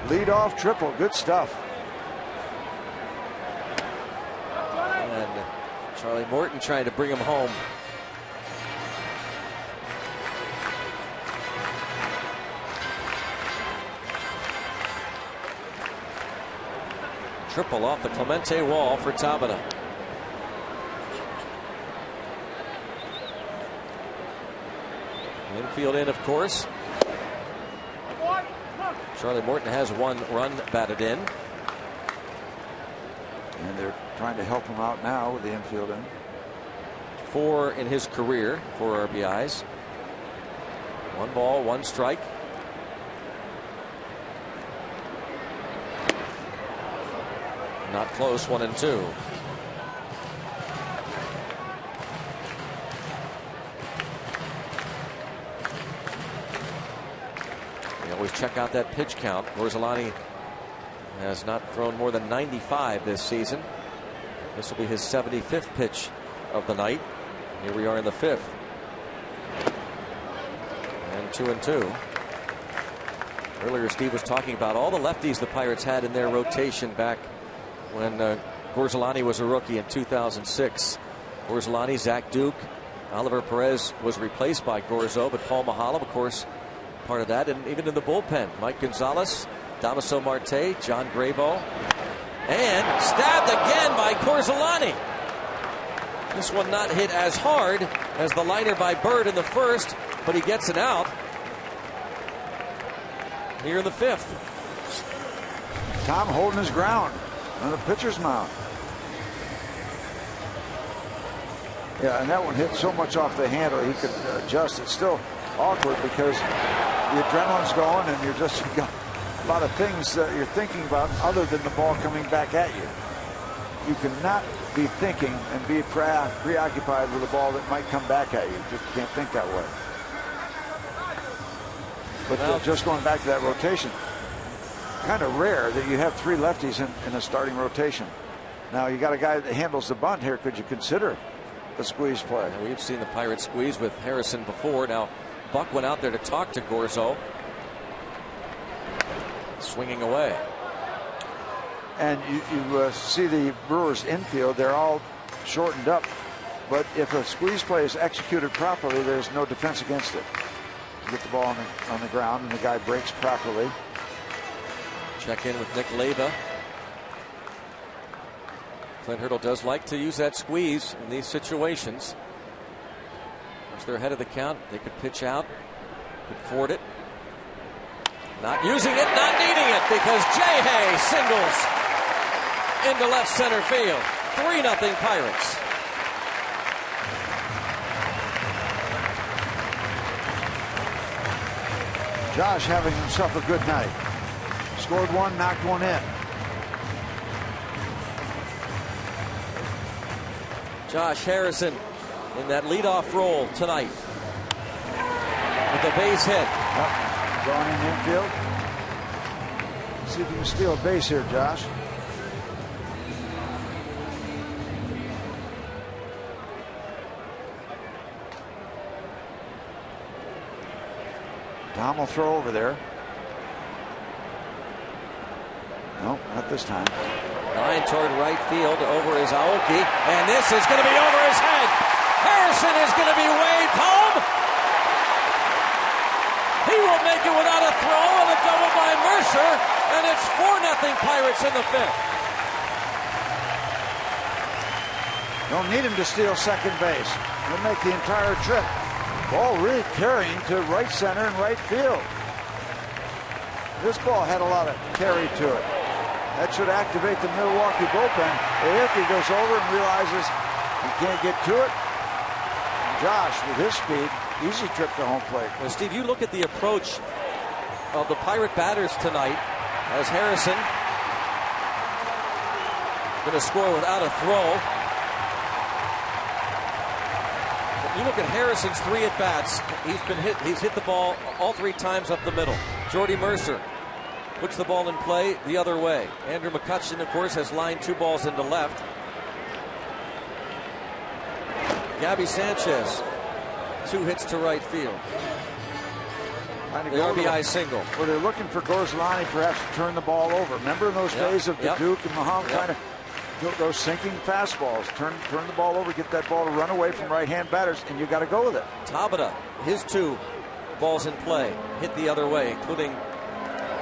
Lead off triple. Good stuff.
And Charlie Morton trying to bring him home. Triple off the Clemente wall for Tabata. Infield in, of course. Charlie Morton has 1 run batted in.
And they're trying to help him out now with the infield in.
4 in his career, 4 RBIs. 1 ball, 1 strike. Not close, 1-2. We always check out that pitch count. Gorzelani has not thrown more than 95 this season. This will be his 75th pitch of the night. Here we are in the 5th. And 2-2. Earlier, Steve was talking about all the lefties the Pirates had in their rotation back when Gorzelani was a rookie in 2006. Gorzelani, Zach Duke, Oliver Perez was replaced by Gorzo, but Paul Mahalam, of course, part of that. And even in the bullpen, Mike Gonzalez, Damaso Marte, John Graybo, and stabbed again by Gorzelani. This one not hit as hard as the liner by Bird in the first, but he gets it out here in the 5th.
Tom holding his ground on the pitcher's mound. Yeah, and that one hit so much off the handle he could adjust. It's still awkward because the adrenaline's going and you're just got a lot of things that you're thinking about other than the ball coming back at you. You cannot be thinking and be preoccupied with a ball that might come back at you. Just can't think that way. But just going back to that rotation, kind of rare that you have 3 lefties in a starting rotation. Now you got a guy that handles the bunt here. Could you consider a squeeze play?
Now, we've seen the Pirates squeeze with Harrison before. Now Buck went out there to talk to Gorzo. Swinging away.
And you see the Brewers infield, they're all shortened up. But if a squeeze play is executed properly, there's no defense against it. You get the ball on the ground and the guy breaks properly.
Check in with Nick Leyva. Clint Hurdle does like to use that squeeze in these situations. Once they're ahead of the count, they could pitch out, could forward it. Not using it, not needing it, because Jay Hay singles into left center field. 3-0 Pirates.
Josh having himself a good night. Scored one, knocked one in.
Josh Harrison in that leadoff role tonight with a base hit.
Going in infield. See if you can steal a base here, Josh. Tom will throw over there. No, not this time.
Line toward right field. Over is Aoki. And this is going to be over his head. Harrison is going to be waved home. He will make it without a throw, and a double by Mercer. And it's 4-0 Pirates in the fifth.
Don't need him to steal second base. He'll make the entire trip. Ball really carrying to right center and right field. This ball had a lot of carry to it. That should activate the Milwaukee bullpen. Aoki goes over and realizes he can't get to it. Josh, with his speed, easy trip to home plate.
Well, Steve, you look at the approach of the Pirate batters tonight as Harrison going to score without a throw. You look at Harrison's 3 at-bats. He's hit the ball all 3 times up the middle. Jordy Mercer puts the ball in play the other way. Andrew McCutchen, of course, has lined 2 balls into left. Gabby Sanchez, 2 hits to right field. The RBI single.
Where they're looking for Gorzelani perhaps to turn the ball over. Remember in those days of the Duke and Mahomes kind of those sinking fastballs. Turn the ball over, get that ball to run away from right-hand batters, and you got to go with it.
Tabata, his 2 balls in play, hit the other way, including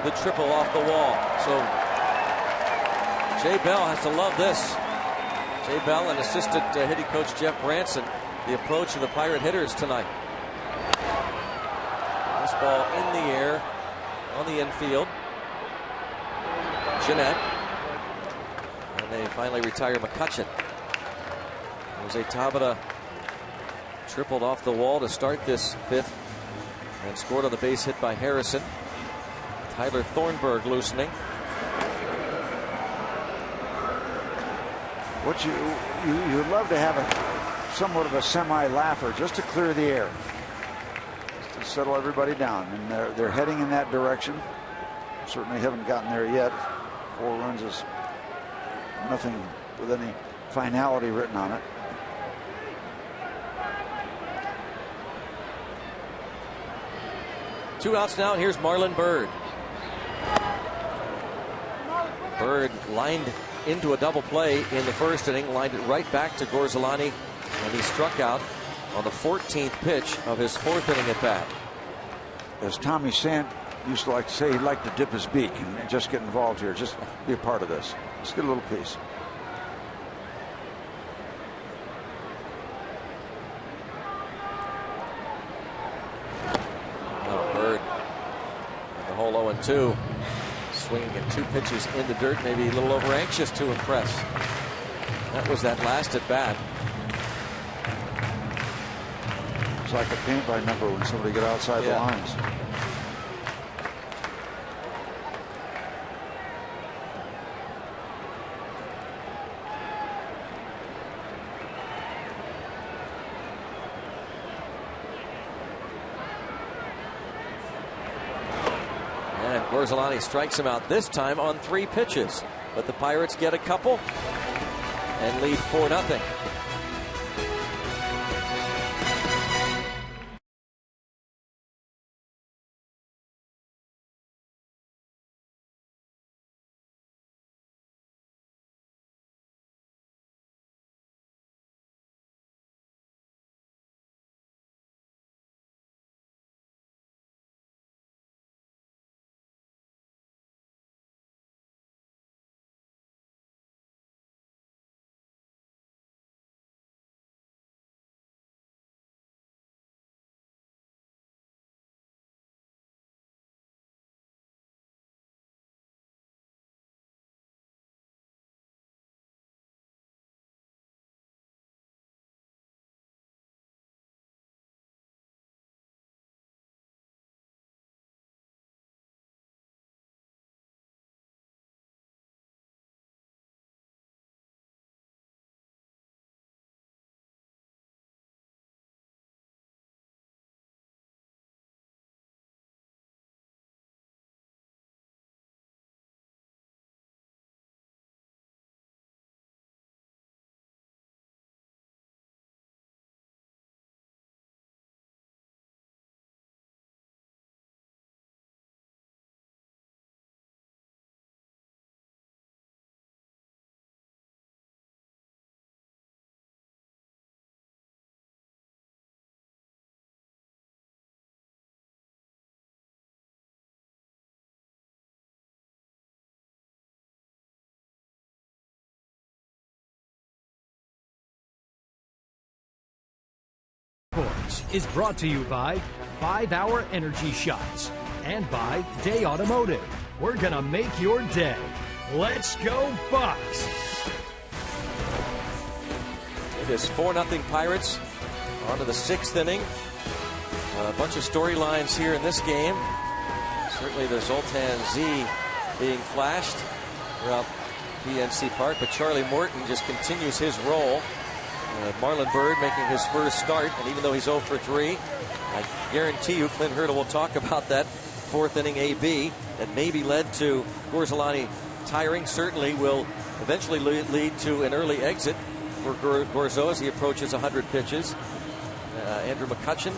the triple off the wall. So Jay Bell has to love this. Jay Bell and assistant hitting coach Jeff Branson, the approach of the Pirate hitters tonight. This ball in the air on the infield. Jeanette. And they finally retire McCutchen. Jose Tabata tripled off the wall to start this fifth and scored on the base hit by Harrison. Tyler Thornburg loosening.
What you'd love to have somewhat of a semi-laugher just to clear the air, just to settle everybody down, and they're heading in that direction. Certainly haven't gotten there yet. 4 runs is nothing with any finality written on it.
Two outs now, and here's Marlon Byrd. Byrd lined into a double play in the first inning, lined it right back to Gorzelani, and he struck out on the 14th pitch of his 4th inning at bat.
As Tommy Sand used to like to say, he'd like to dip his beak and just get involved here, just be a part of this. Just get a little piece.
Byrd in the hole 0-2. Swinging at 2 pitches in the dirt, maybe a little over anxious to impress. That was that last at bat.
It's like a paint by number when somebody get outside the lines.
Gorzelani strikes him out this time on 3 pitches, but the Pirates get a couple. and lead 4-0.
Sports is brought to you by 5-Hour Energy Shots and by Day Automotive. We're going to make your day. Let's go Bucks!
It is 4-0 Pirates. On to the 6th inning. A bunch of storylines here in this game. Certainly the Zoltan Z being flashed throughout PNC Park, but Charlie Morton just continues his role. Marlon Byrd making his first start, and even though he's 0 for 3, I guarantee you Clint Hurdle will talk about that 4th inning AB that maybe led to Gorzelani tiring. Certainly will eventually lead to an early exit for Gorzo as he approaches 100 pitches. Andrew McCutchen,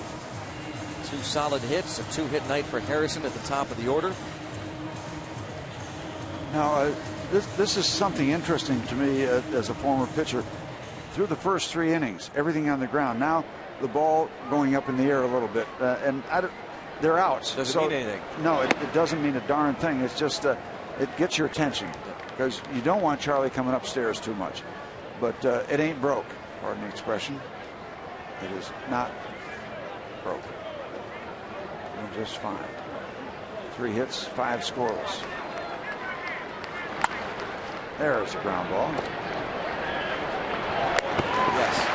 2 solid hits, a 2-hit night for Harrison at the top of the order.
Now, this is something interesting to me as a former pitcher. Through the first 3 innings, everything on the ground. Now the ball going up in the air a little bit, and they're outs.
Doesn't mean anything.
No, it doesn't mean a darn thing. It's just it gets your attention because you don't want Charlie coming upstairs too much. But it ain't broke, pardon the expression. It is not broke. Doing just fine. 3 hits, 5 scoreless. There's a ground ball.
Yes.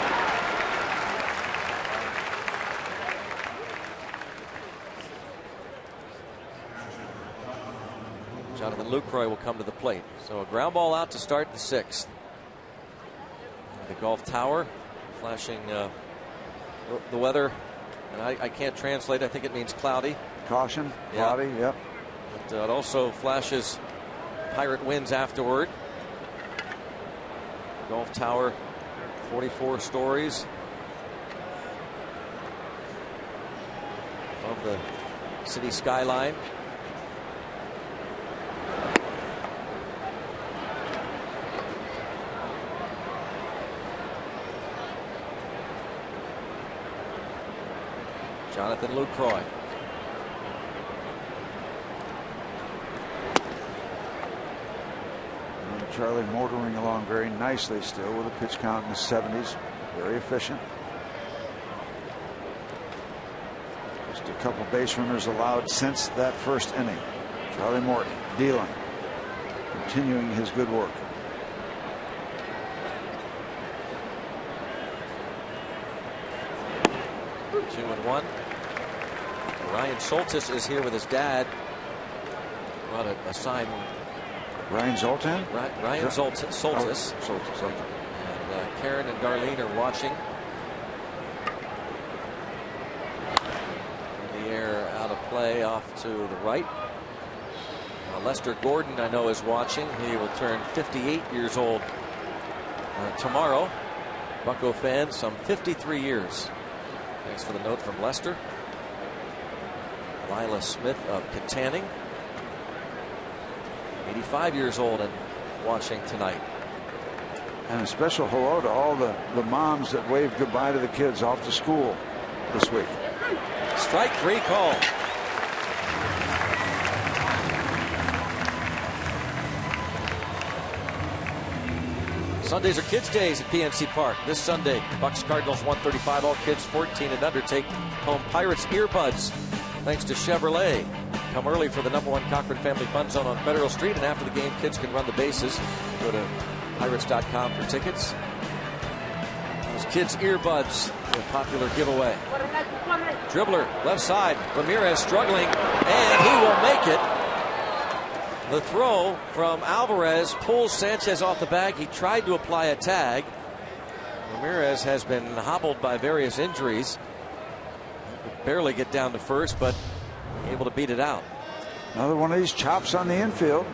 Jonathan Lucroy will come to the plate. So a ground ball out to start the 6th. The golf tower flashing the weather, and I can't translate. I think it means cloudy.
Caution, cloudy, yep.
But it also flashes Pirate winds afterward. Golf tower, 44 stories above the city skyline. Jonathan Lucroy.
Charlie motoring along very nicely still with a pitch count in the 70s. Very efficient. Just a couple base runners allowed since that first inning. Charlie Morton dealing, continuing his good work.
Two and one. Ryan Soltis is here with his dad. Brought a sign.
Ryan Zoltan?
Ryan Soltis.
Soltis, okay.
And Karen and Darlene are watching. In the air, out of play, off to the right. Lester Gordon, I know, is watching. He will turn 58 years old tomorrow. Bucco fan, some 53 years. Thanks for the note from Lester. Lila Smith of Katanning, 85 years old and watching tonight.
And a special hello to all the moms that waved goodbye to the kids off to school this week.
Strike 3 call. Sundays are kids' days at PNC Park. This Sunday, Bucks Cardinals 135. All kids 14 and under take home Pirates earbuds. Thanks to Chevrolet. Come early for the #1 Cochran Family Fun Zone on Federal Street. And after the game, kids can run the bases. Go to Pirates.com for tickets. Those kids' earbuds, a popular giveaway. Dribbler, left side. Ramirez struggling, and he will make it. The throw from Alvarez pulls Sanchez off the bag. He tried to apply a tag. Ramirez has been hobbled by various injuries. Could barely get down to first, but able to beat it out.
Another one of these chops on the infield.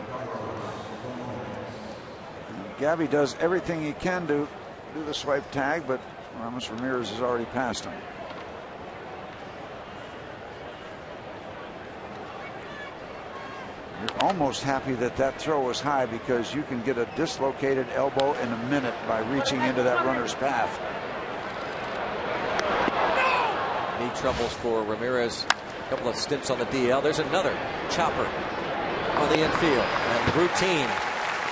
Gabby does everything he can to do the swipe tag, but Ramos Ramirez has already passed him. You're almost happy that that throw was high, because you can get a dislocated elbow in a minute by reaching into that runner's path.
Knee troubles for Ramirez. A couple of stints on the DL. There's another chopper on the infield. And routine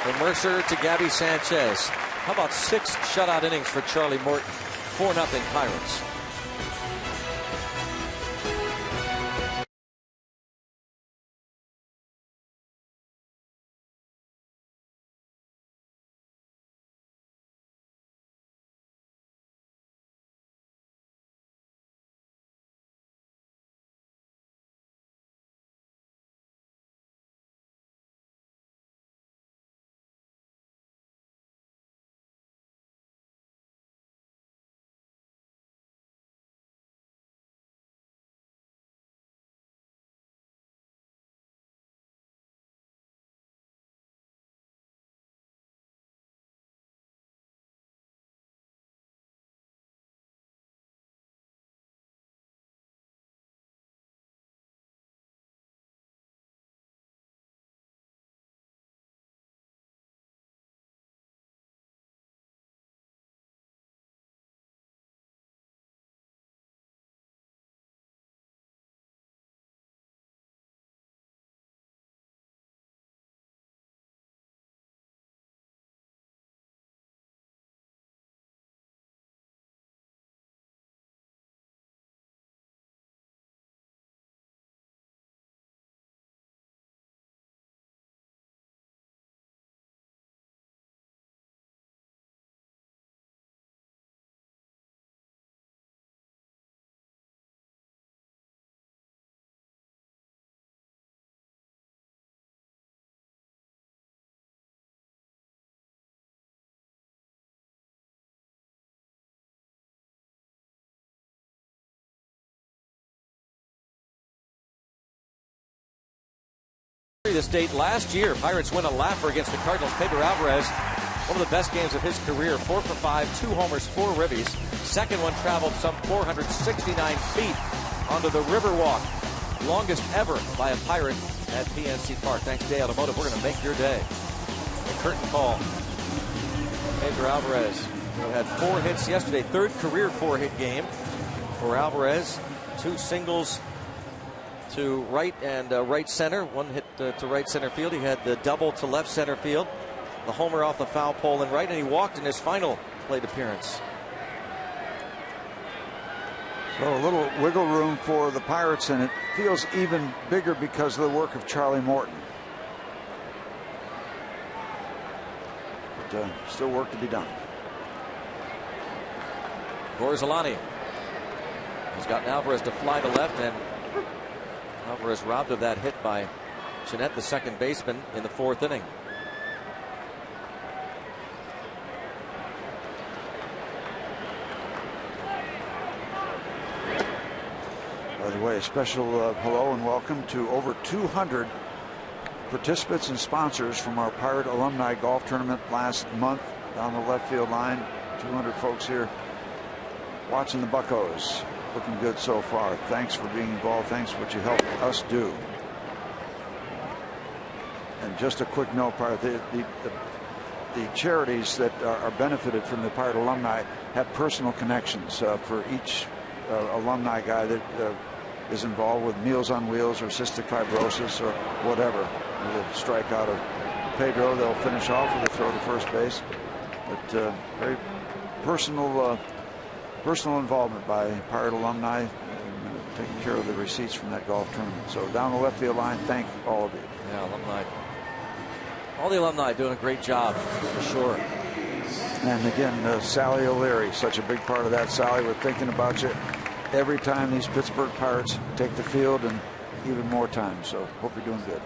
from Mercer to Gabby Sanchez. How about 6 shutout innings for Charlie Morton? 4-0 Pirates. This date last year, Pirates win a lapper against the Cardinals. Pedro Alvarez, one of the best games of his career, 4 for 5, 2 homers, 4 ribbies. Second one traveled some 469 feet onto the Riverwalk, longest ever by a Pirate at PNC Park. Thanks, Day Automotive. We're going to make your day. The curtain call. Pedro Alvarez, who had 4 hits yesterday, 3rd career 4-hit game for Alvarez. 2 singles to right and right center. 1 hit to right center field. He had the double to left center field. The homer off the foul pole and right, and he walked in his final plate appearance.
So a little wiggle room for the Pirates, and it feels even bigger because of the work of Charlie Morton. But still work to be done.
Gorzelani has gotten Alvarez to fly to left, and Alvarez robbed of that hit by Jeanette, the second baseman, in the 4th inning.
By the way, a special hello and welcome to over 200 participants and sponsors from our Pirate Alumni Golf Tournament last month down the left field line. 200 folks here watching the Buccos. Looking good so far. Thanks for being involved. Thanks for what you helped us do. And just a quick note, Pirate, the charities that are benefited from the Pirate alumni have personal connections for each alumni guy that is involved with Meals on Wheels or cystic fibrosis or whatever. With a strikeout of Pedro, they'll finish off with a throw to first base. But very personal involvement by Pirate alumni, taking care of the receipts from that golf tournament. So down the left field line, thank all of you.
Yeah, alumni. All the alumni doing a great job, for sure.
And again, Sally O'Leary, such a big part of that. Sally, we're thinking about you every time these Pittsburgh Pirates take the field, and even more time. So hope you're doing good.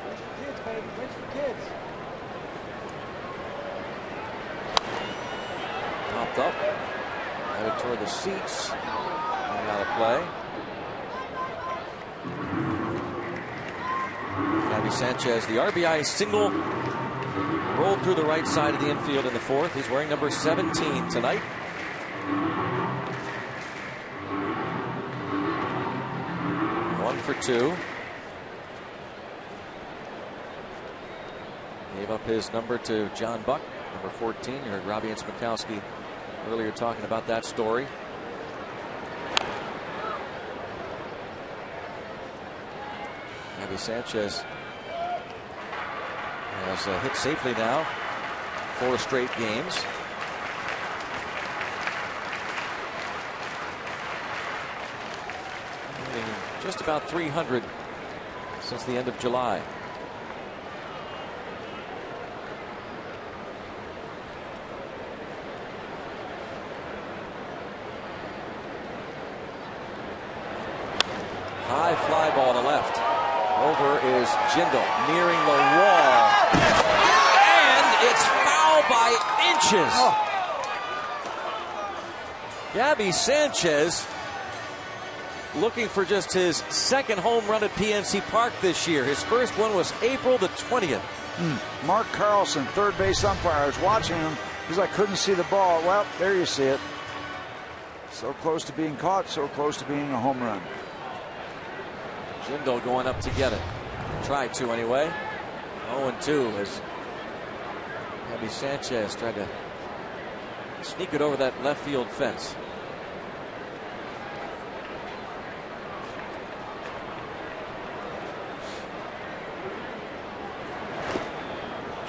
Wins for kids, baby. Wins for kids.
Popped up, headed toward the seats, and out of play. Gabby Sanchez, the RBI single, rolled through the right side of the infield in the fourth. He's wearing number 17 tonight. One for two. Gave up his number to John Buck, number 14. You heard Robbie and Smokowski earlier talking about that story. Gabby Sanchez has hit safely now 4 straight games. Hitting just about 300 since the end of July. High fly ball to left. Over is Jindal, nearing the wall. And it's foul by inches. Gabby Sanchez looking for just his second home run at PNC Park this year. His first one was April the 20th.
Mark Carlson, third base umpire. I was watching him because I couldn't see the ball. Well, there you see it. So close to being caught, so close to being a home run.
Jindal going up to get it. Tried to anyway. 0-2 as Gabby Sanchez tried to sneak it over that left field fence.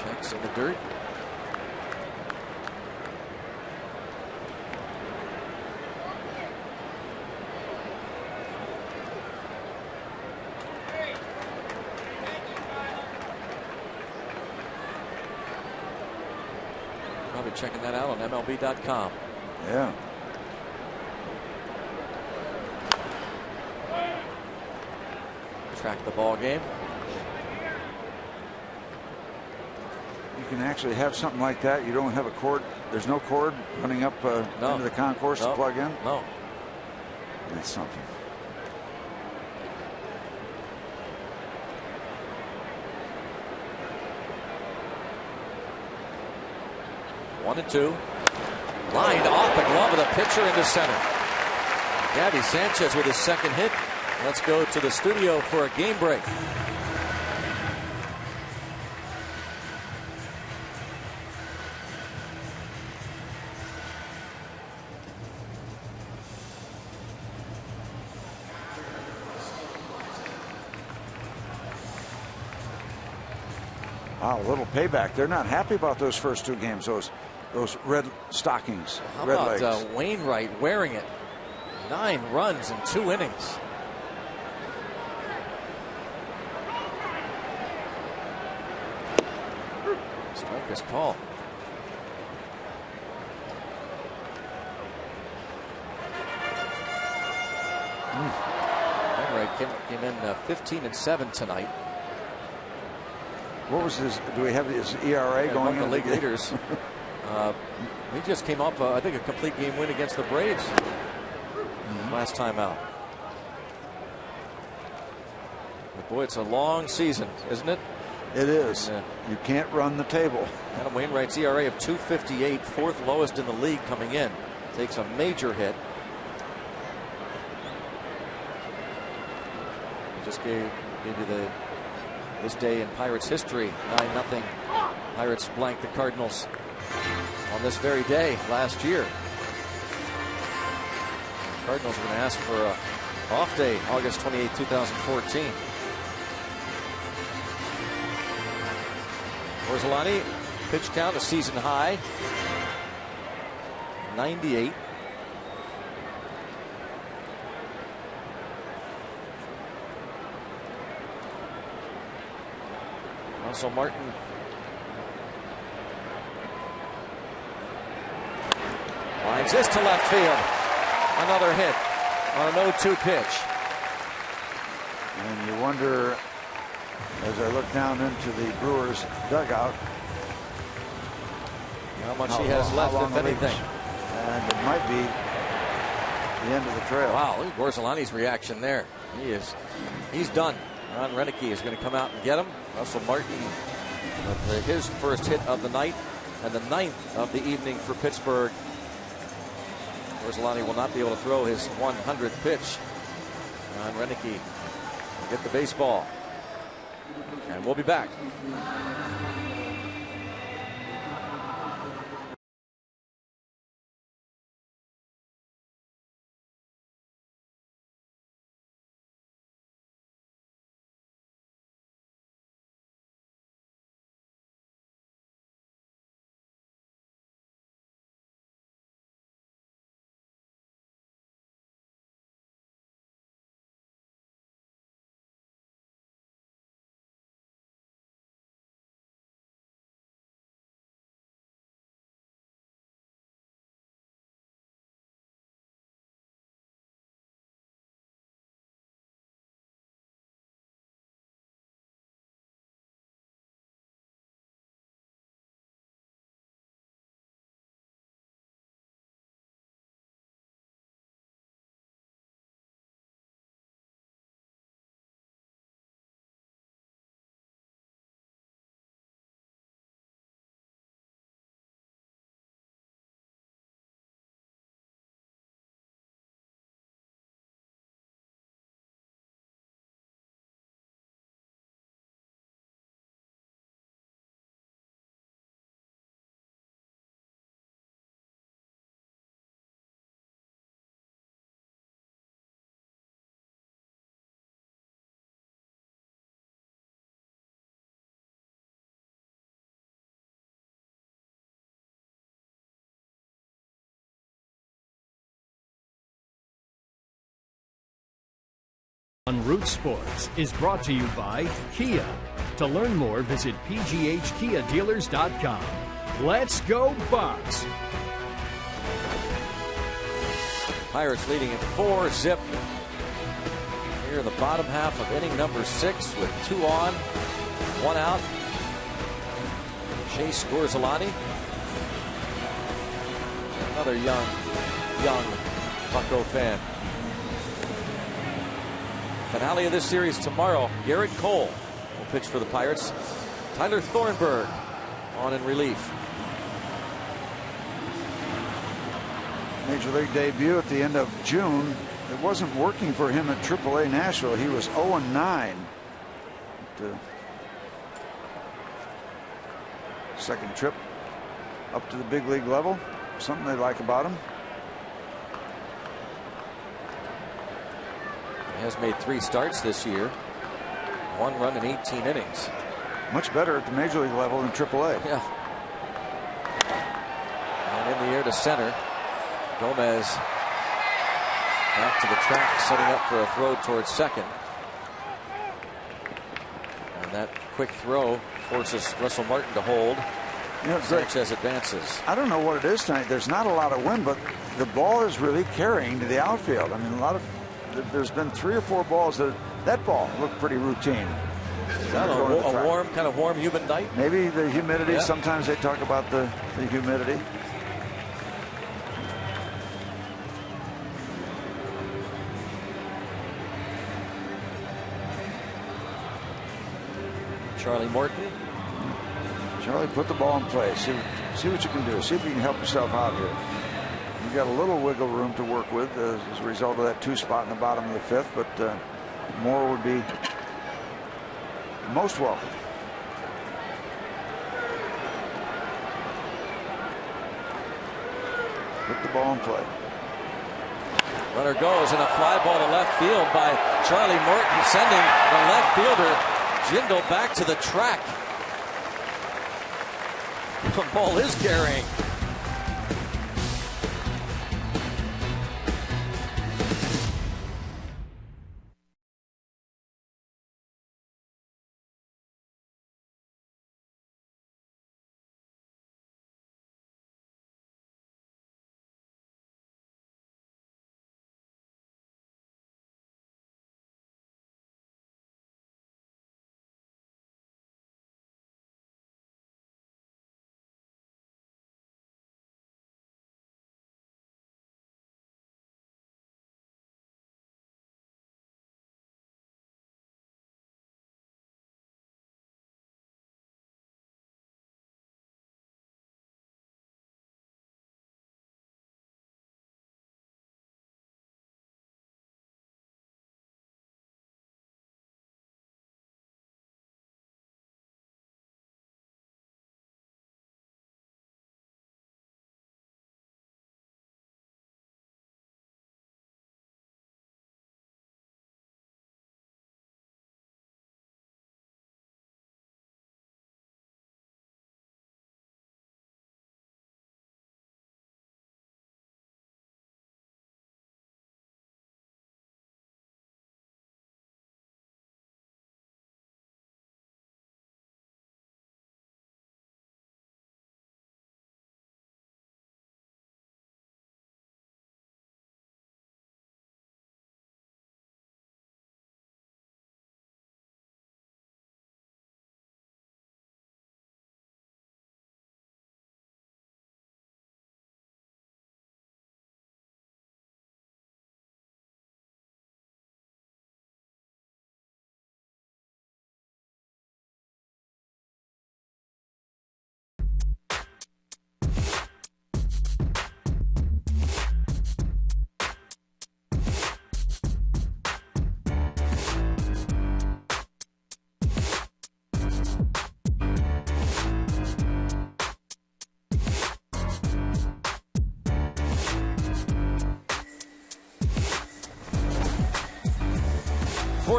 Checks in the dirt. Probably checking that out on MLB.com.
Yeah.
Track the ball game.
You can actually have something like that. You don't have a cord. There's no cord running up into the concourse to plug in.
No.
That's something.
One and two. Lined off the glove of the pitcher into center. Gabby Sanchez with his second hit. Let's go to the studio for a game break.
Wow, a little payback. They're not happy about those first 2 games. Those red stockings.
How
red
about
legs.
Wainwright wearing it? 9 runs in 2 innings. Strike is called. Wainwright came in 15-7 tonight.
What was his? Do we have his ERA going
in the
in
league leaders? He just came up, I think, a complete game win against the Braves last time out. But boy, it's a long season, isn't it?
It is.
Yeah.
You can't run the table.
Adam Wainwright's ERA of 2.58, fourth lowest in the league coming in. Takes a major hit. Just gave you this day in Pirates history. 9-0. Pirates blanked the Cardinals on this very day last year. Cardinals are going to ask for a off day, August 28, 2014. Orsolani, pitch count a season high, 98. Russell Martin lines this to left field. Another hit on an 0-2 pitch.
And you wonder, as I look down into the Brewers dugout,
how much he has left, if anything.
And it might be the end of the trail.
Wow, look at Orsolani's reaction there. He's done. Ron Renneke is going to come out and get him. Russell Martin with his first hit of the night and the 9th of the evening for Pittsburgh. Orsolani will not be able to throw his 100th pitch. Ron Renneke will get the baseball. And we'll be back.
On Root Sports is brought to you by Kia. To learn more, visit pghkiadealers.com. Let's go Bucks!
Pirates leading at 4-0. Here in the bottom half of inning number 6 with 2 on, 1 out. Chase Orsolani. Another young Bucco fan. Finale of this series tomorrow. Garrett Cole will pitch for the Pirates. Tyler Thornburg on in relief.
Major League debut at the end of June. It wasn't working for him at AAA Nashville. He was 0-9. Second trip up to the big league level. Something they like about him.
He has made 3 starts this year. 1 run in 18 innings.
Much better at the major league level than AAA.
Yeah. And in the air to center. Gomez back to the track, setting up for a throw towards second. And that quick throw forces Russell Martin to hold.
You know,
Sanchez advances.
I don't know what it is tonight. There's not a lot of wind, but the ball is really carrying to the outfield. I mean, there's been 3 or 4 balls that ball looked pretty routine.
Is that a kind of warm, humid night?
Maybe the humidity.
Yeah.
Sometimes they talk about the humidity.
Charlie Morton.
Charlie, put the ball in play. See what you can do. See if you can help yourself out here. You've got a little wiggle room to work with as a result of that 2 spot in the bottom of the 5th, but more would be most welcome. Put the ball in play.
Runner goes, and a fly ball to left field by Charlie Morton, sending the left fielder Jindal back to the track. The ball is carrying.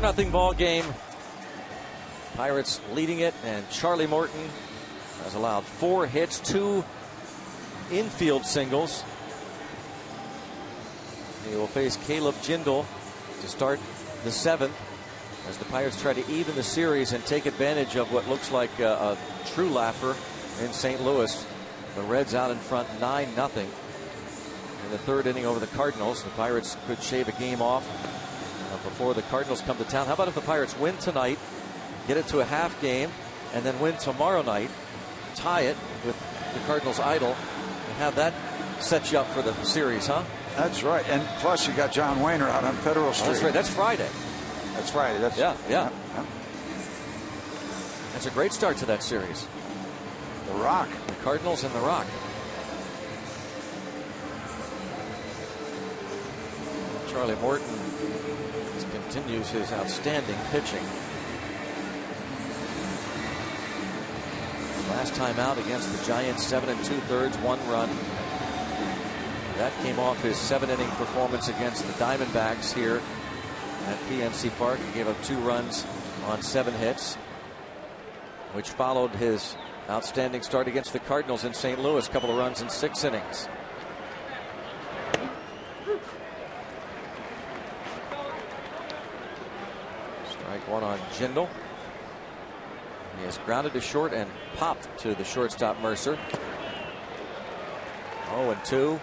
Nothing ball game. Pirates leading it, and Charlie Morton has allowed 4 hits, 2 infield singles. He will face Caleb Jindal to start the 7th as the Pirates try to even the series and take advantage of what looks like a true laugher in St. Louis. The Reds out in front 9-0 in the 3rd inning over the Cardinals. The Pirates could shave a game off before the Cardinals come to town. How about if the Pirates win tonight, get it to a half game, and then win tomorrow night, tie it with the Cardinals idle, and have that set you up for the series, huh?
That's right. And plus you got John Wayner out on Federal Street.
That's right. That's Friday.
That's Friday. That's,
yeah. That's a great start to that series.
The Rock.
The Cardinals and the Rock. Charlie Morton continues his outstanding pitching. Last time out against the Giants, 7 2/3, 1 run. That came off his 7-inning performance against the Diamondbacks here at PNC Park. He gave up 2 runs on 7 hits, which followed his outstanding start against the Cardinals in St. Louis, a couple of runs in 6 innings. Strike 1 on Jindal. He is grounded to short and popped to the shortstop Mercer. 0-2.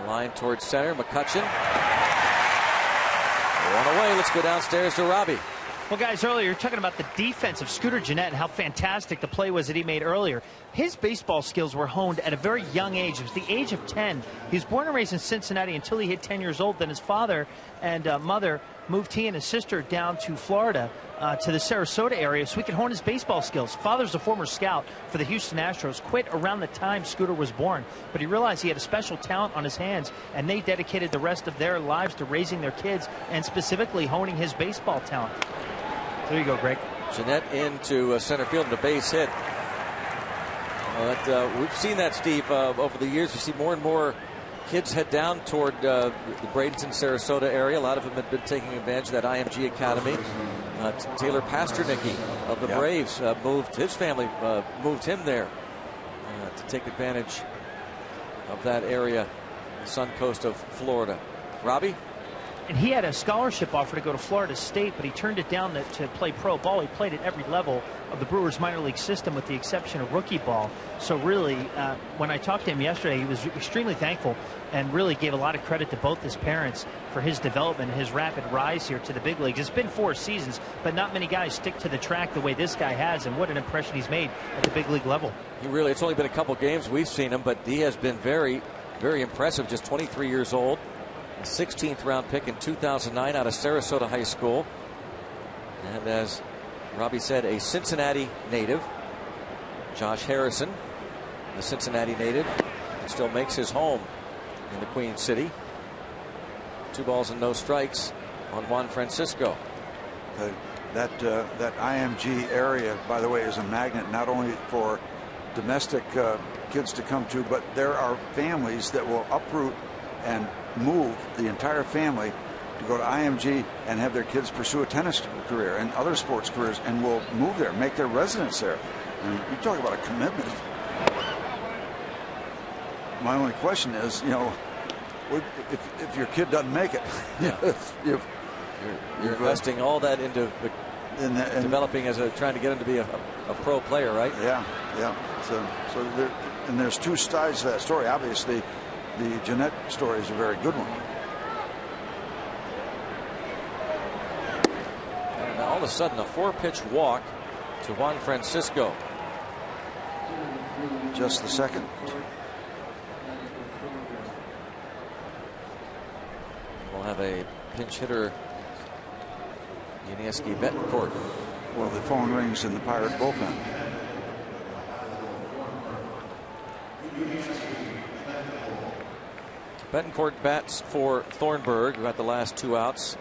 Line towards center. McCutchen. One away. Let's go downstairs to Robbie.
Well, guys, earlier you're talking about the defense of Scooter Gennett and how fantastic the play was that he made earlier. His baseball skills were honed at a very young age. It was the age of 10. He was born and raised in Cincinnati until he hit 10 years old. Then his father and mother moved he and his sister down to Florida, to the Sarasota area, so he could hone his baseball skills. Father's a former scout for the Houston Astros, quit around the time Scooter was born, but he realized he had a special talent on his hands, and they dedicated the rest of their lives to raising their kids and specifically honing his baseball talent. There you go, Greg.
Gennett into center field and a base hit. We've seen that, Steve, over the years. We see more and more kids head down toward the Bradenton, Sarasota area. A lot of them have been taking advantage of that IMG Academy. Taylor Pasternicki of the Braves moved his family, moved him there to take advantage of that area, the sun coast of Florida. Robbie?
And he had a scholarship offer to go to Florida State, but he turned it down to play pro ball. He played at every level of the Brewers minor league system with the exception of rookie ball. So really, when I talked to him yesterday, he was extremely thankful and really gave a lot of credit to both his parents for his development and his rapid rise here to the big leagues. It's been 4 seasons, but not many guys stick to the track the way this guy has, and what an impression he's made at the big league level. It's
only been a couple games we've seen him, but he has been very, very impressive, just 23 years old. 16th round pick in 2009 out of Sarasota High School. And as Robbie said, a Cincinnati native. Josh Harrison, the Cincinnati native, still makes his home in the Queen City. 2 balls and no strikes on Juan Francisco.
That IMG area, by the way, is a magnet not only for domestic kids to come to, but there are families that will uproot and move the entire family to go to IMG and have their kids pursue a tennis career and other sports careers, and will move there, make their residence there. And you talk about a commitment. My only question is, if your kid doesn't make it,
you're investing all that into developing trying to get him to be a pro player, right?
Yeah. So there's 2 sides to that story. Obviously, the Gennett story is a very good one.
And all of a sudden, a 4-pitch walk to Juan Francisco.
Just the second.
We'll have a pinch hitter, Yuniesky Betancourt.
Well, the phone rings in the Pirate bullpen.
Betancourt bats for Thornburg, who had the last 2 outs.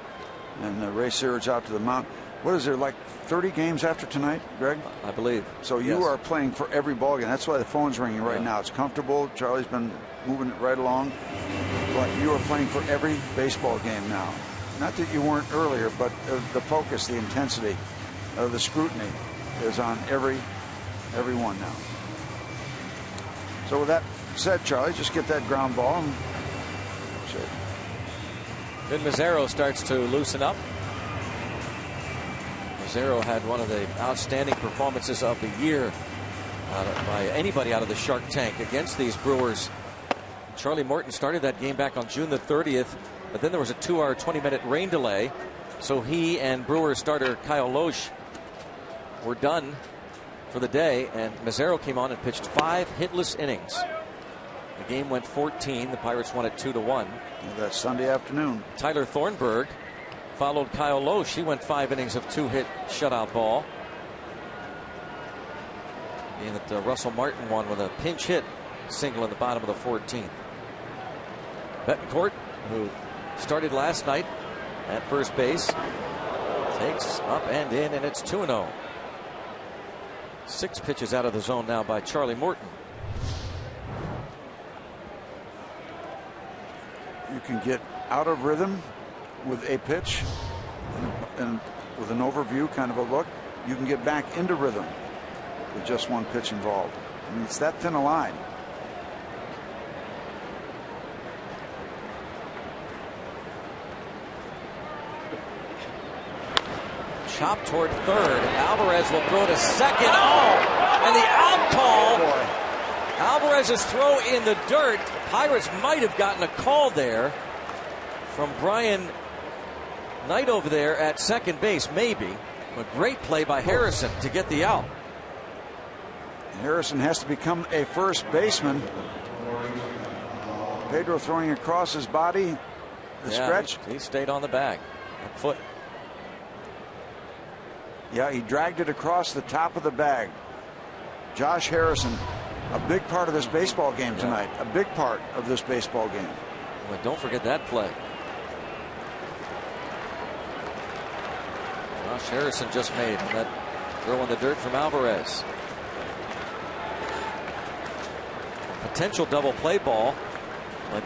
And Ray Searage out to the mound. What is there, like 30 games after tonight, Greg?
I believe.
So you are playing for every ball game. That's why the phone's ringing right now. It's comfortable. Charlie's been moving it right along. But you are playing for every baseball game now. Not that you weren't earlier, but the focus, the intensity, the scrutiny is on every one now. So with that said, Charlie, just get that ground ball and
Then Mazzaro starts to loosen up. Mazzaro had one of the outstanding performances of the year by anybody out of the Shark Tank against these Brewers. Charlie Morton started that game back on June the 30th, but then there was a 2-hour, 20-minute rain delay. So he and Brewers starter Kyle Loesch were done for the day, and Mazzaro came on and pitched 5 hitless innings. The game went 14. The Pirates won it 2-1.
That's Sunday afternoon.
Tyler Thornburg followed Kyle Loesch. He went 5 innings of 2-hit shutout ball. Being that Russell Martin won with a pinch hit single in the bottom of the 14th. Betancourt, who started last night at first base, takes up and in, and it's 2-0. 6 pitches out of the zone now by Charlie Morton.
You can get out of rhythm with a pitch and with an overview kind of a look. You can get back into rhythm with just one pitch involved. I mean, it's that thin a line.
Chop toward third. Alvarez will throw to second. Oh, and the out call. Alvarez's throw in the dirt. Pirates might have gotten a call there from Brian Knight over there at second base, maybe. A great play by Harrison to get the out.
Harrison has to become a first baseman. Pedro throwing across his body. The stretch.
He stayed on the bag. Foot.
Yeah, he dragged it across the top of the bag. Josh Harrison, a big part of this baseball game tonight. A big part of this baseball game.
Well, don't forget that play. Josh Harrison just made that throw in the dirt from Alvarez. Potential double play ball, but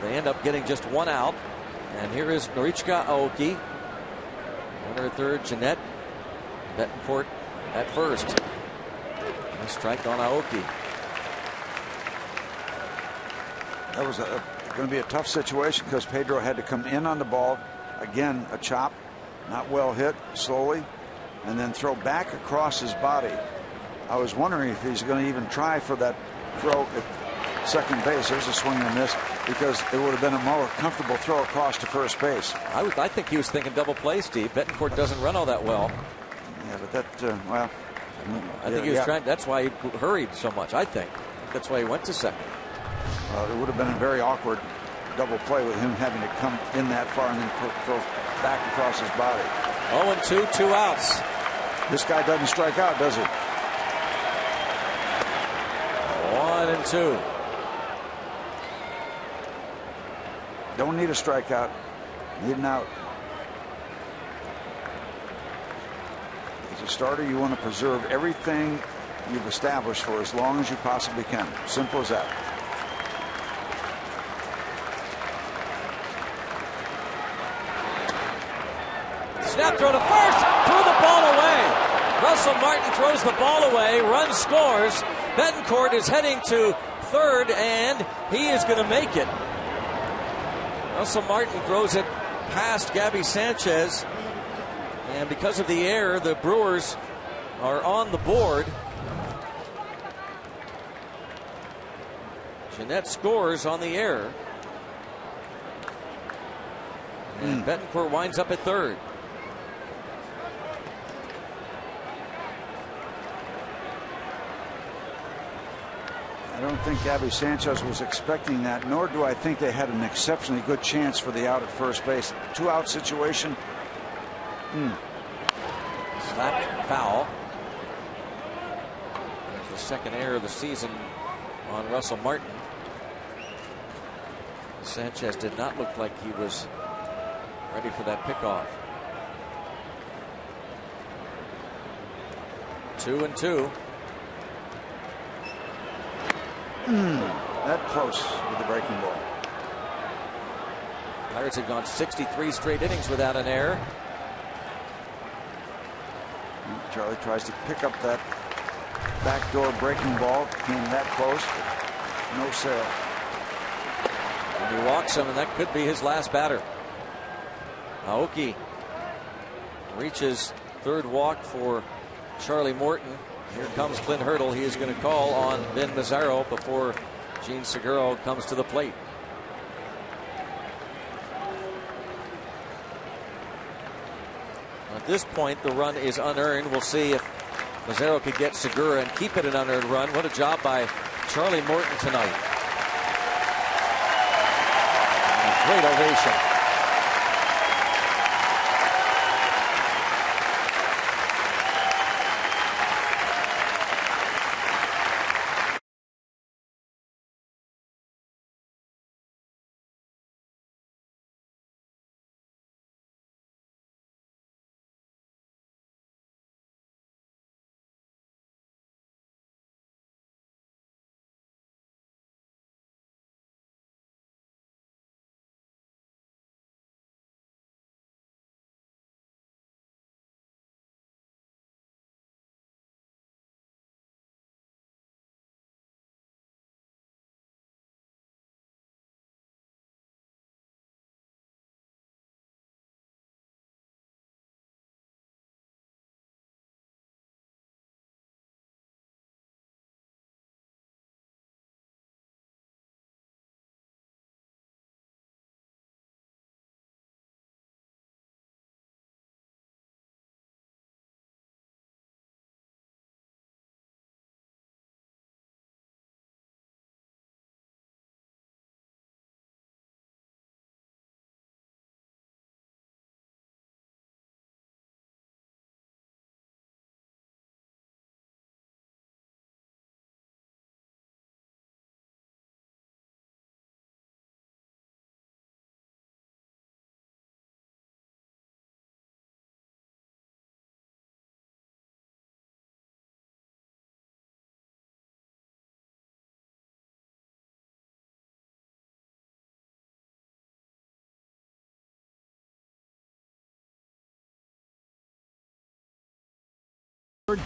they end up getting just one out. And here is Norichika Aoki. Runner at third, Jeanette. Betancourt at first. A strike on Aoki.
That was going to be a tough situation because Pedro had to come in on the ball. Again, a chop, not well hit, slowly, and then throw back across his body. I was wondering if he's going to even try for that throw at second base. There's a swing and miss because it would have been a more comfortable throw across to first base.
I think he was thinking double play, Steve. Betancourt doesn't run all that well.
Yeah, but that, well.
I think he was trying. That's why he hurried so much. I think that's why he went to second.
It would have been a very awkward double play with him having to come in that far and then throw back across his body.
0-2, 2 outs.
This guy doesn't strike out, does he?
1-2.
Don't need a strikeout. Need an out. As a starter, you want to preserve everything you've established for as long as you possibly can. Simple as that.
Snap throw to first. Threw the ball away. Russell Martin throws the ball away. Run scores. Betancourt is heading to third, and he is going to make it. Russell Martin throws it past Gabby Sanchez. And because of the error, the Brewers are on the board. Jeanette scores on the error. And Betancourt winds up at third.
I don't think Gabby Sanchez was expecting that, nor do I think they had an exceptionally good chance for the out at first base. 2-out situation.
Slapped foul. There's the second error of the season on Russell Martin. Sanchez did not look like he was ready for that pickoff. 2-2.
That close with the breaking ball.
Pirates have gone 63 straight innings without an error.
Charlie tries to pick up that backdoor breaking ball. Came that close, but no sale.
And he walks him, and that could be his last batter. Aoki reaches third walk for Charlie Morton. Here comes Clint Hurdle. He is going to call on Ben Mazzaro before Gene Seguro comes to the plate. At this point, the run is unearned. We'll see if Mazzaro could get Segura and keep it an unearned run. What a job by Charlie Morton tonight. A great ovation.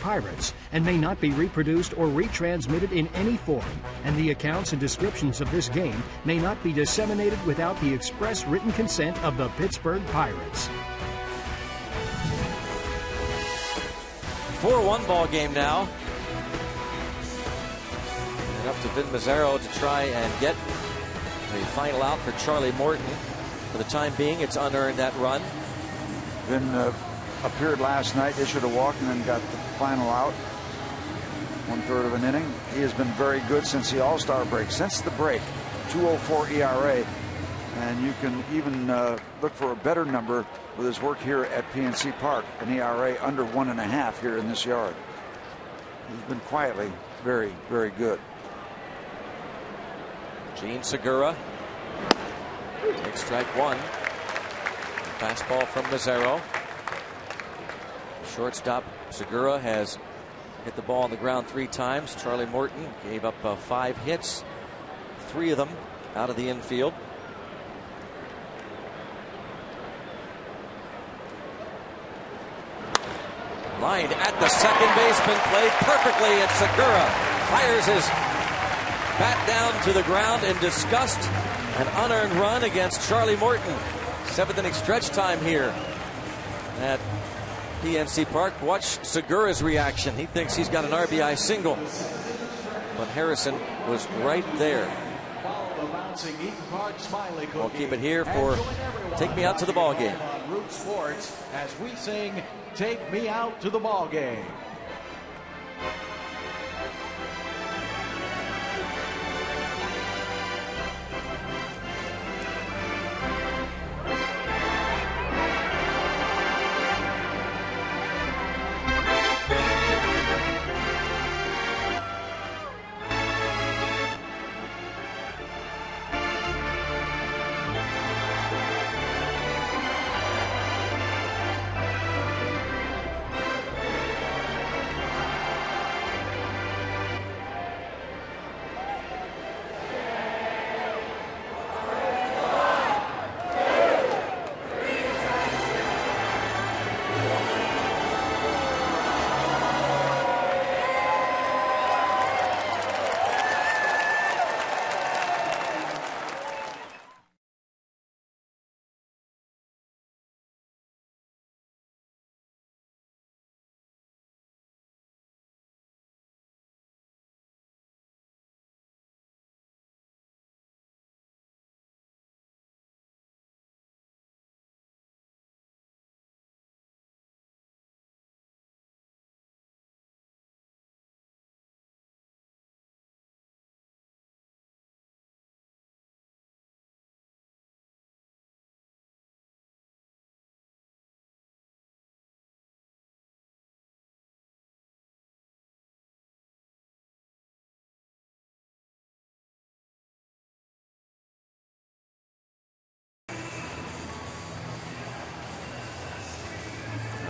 Pirates and may not be reproduced or retransmitted in any form, and the accounts and descriptions of this game may not be disseminated without the express written consent of the Pittsburgh Pirates.
4-1 ball game now. And up to Vin Mazzaro to try and get the final out for Charlie Morton. For the time being, it's unearned, that run.
Vin appeared last night, issued a walk, and then got the final out. 1/3 of an inning. He has been very good since the All-Star break. Since the break, 2.04 ERA. And you can even look for a better number with his work here at PNC Park, an ERA under 1.5 here in this yard. He's been quietly very, very good.
Gene Segura takes strike one. Fastball from Mazzaro. Shortstop Segura has hit the ball on the ground 3 times. Charlie Morton gave up 5 hits, 3 of them out of the infield. Lined at the second baseman, played perfectly, and Segura fires his bat down to the ground in disgust. An unearned run against Charlie Morton. 7th inning stretch time here at PNC Park. Watch Segura's reaction. He thinks he's got an RBI single, but Harrison was right there. We'll keep it here for Take Me Out to the Ball Game.
Root Sports as we sing Take Me Out to the Ball Game.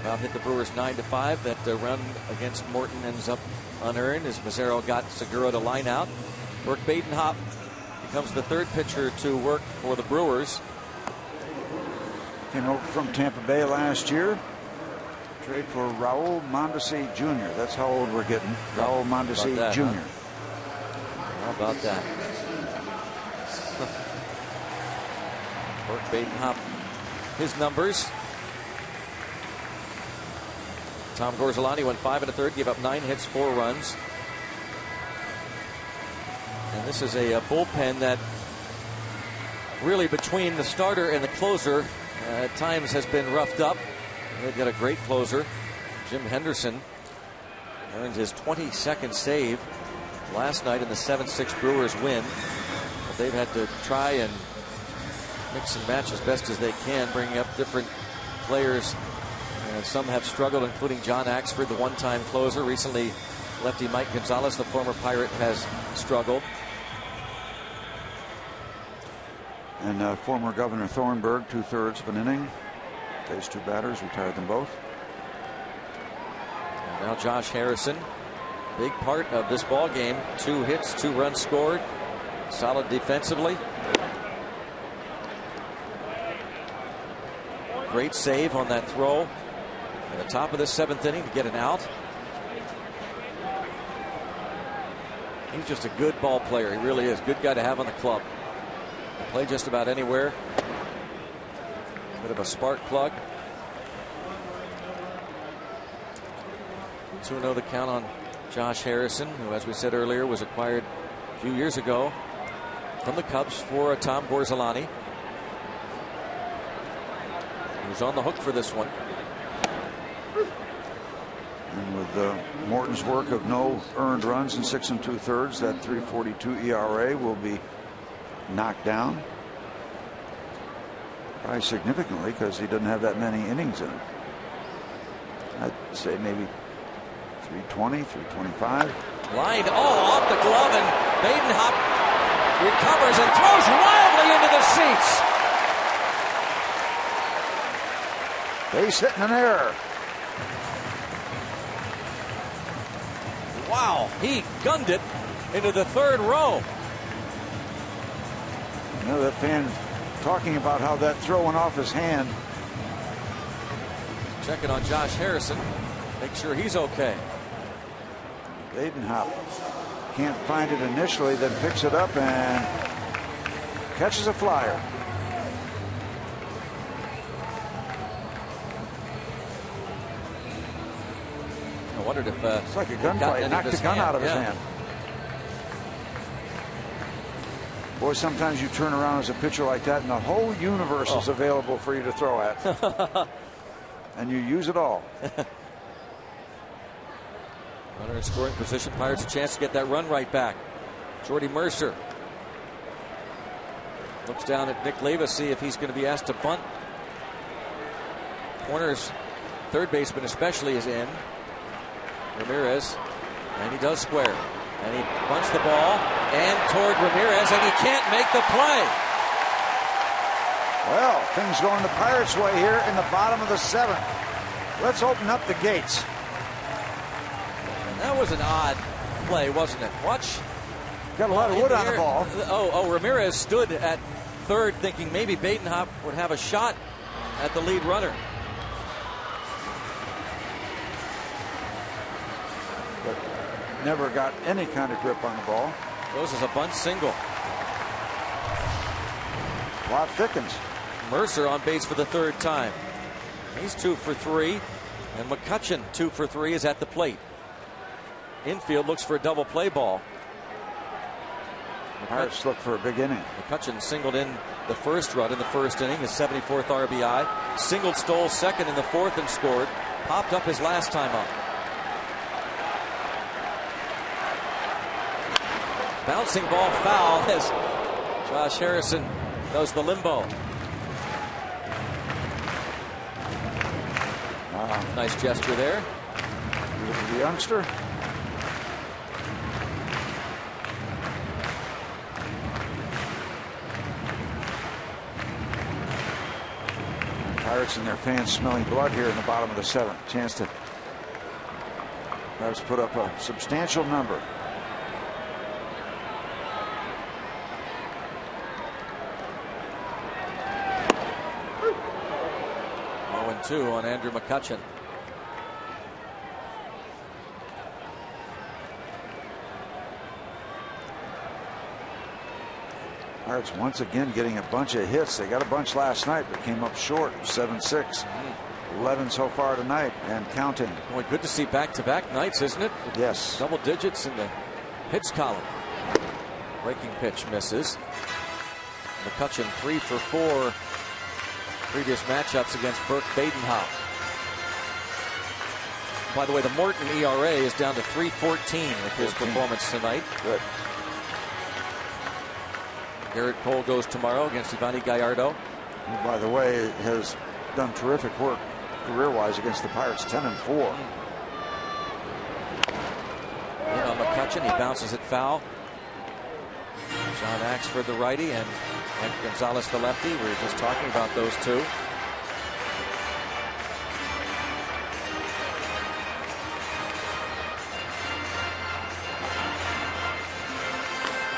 About hit the Brewers 9-5. That run against Morton ends up unearned as Mazzaro got Segura to line out. Burke Badenhop becomes the 3rd pitcher to work for the Brewers.
Came over from Tampa Bay last year. Trade for Raul Mondesi Jr. That's how old we're getting. Raul Mondesi Jr.
How about that? Burke Badenhop, his numbers. Tom Gorzolani went 5 1/3, gave up 9 hits, 4 runs. And this is a bullpen that really, between the starter and the closer, at times has been roughed up. They've got a great closer. Jim Henderson earned his 22nd save last night in the 7-6 Brewers win. But they've had to try and mix and match as best as they can, bringing up different players. And some have struggled, including John Axford, the one-time closer. Recently, lefty Mike Gonzalez, the former Pirate, has struggled.
And former Governor Thornburg, 2/3 of an inning. Faced 2 batters, retired them both.
And now Josh Harrison, big part of this ball game. 2 hits, 2 runs scored. Solid defensively. Great save on that throw at the top of the 7th inning to get an out. He's just a good ball player. He really is. Good guy to have on the club. Can play just about anywhere. Bit of a spark plug. 2-0 the count on Josh Harrison, who, as we said earlier, was acquired a few years ago from the Cubs for Tom Gorzelani. He was on the hook for this one.
And with Morton's work of no earned runs in 6 2/3, that 3.42 ERA will be knocked down. Probably significantly, because he doesn't have that many innings in it. I'd say maybe 320, 325.
Line, off the glove, and Badenhop recovers and throws wildly into the seats.
Base hit and an error.
Wow, he gunned it into the third row.
You know, that fan talking about how that throw went off his hand.
Checking on Josh Harrison. Make sure he's okay.
Badenhop can't find it initially, then picks it up and catches a flyer.
I wondered if
it's like a gunfight. Knocked the gun out of his hand. Boy, sometimes you turn around as a pitcher like that and the whole universe is available for you to throw at. And you use it all.
Runner in scoring position. Pirates a chance to get that run right back. Jordy Mercer looks down at Nick Leyva, see if he's going to be asked to bunt. Corners, third baseman especially, is in. Ramirez, and he does square. And he bunts the ball and toward Ramirez, and he can't make the play.
Well, things going the Pirates' way here in the bottom of the 7th. Let's open up the gates.
That was an odd play, wasn't it? Watch.
Got a lot of wood on the ball.
Ramirez stood at third thinking maybe Badenhop would have a shot at the lead runner.
But never got any kind of grip on the ball.
Goes as a bunt single.
Plot thickens.
Mercer on base for the third time. He's 2 for 3. And McCutchen, 2 for 3, is at the plate. Infield looks for a double play ball.
Pirates look for a big inning.
McCutchen singled in the first run in the first inning, his 74th RBI. Singled, stole second in the fourth and scored. Popped up his last time up. Bouncing ball foul as Josh Harrison does the limbo. Nice gesture there.
The youngster. Pirates and their fans smelling blood here in the bottom of the 7th. Chance to perhaps put up a substantial number.
0-2 on Andrew McCutchen.
Pirates once again getting a bunch of hits. They got a bunch last night, but came up short. 7-6. 11 so far tonight and counting.
Boy, good to see back-to-back nights, isn't it?
Yes.
Double digits in the hits column. Breaking pitch misses. McCutchen 3 for 4 previous matchups against Burke Badenhop. By the way, the Morton ERA is down to 3.14 with his performance tonight.
Good.
Garrett Cole goes tomorrow against Ivani Gallardo.
Who, by the way, has done terrific work career-wise against the Pirates, 10-4.
In on McCutchen, he bounces it foul. John Axford, the righty, and Gonzalez, the lefty. We were just talking about those two.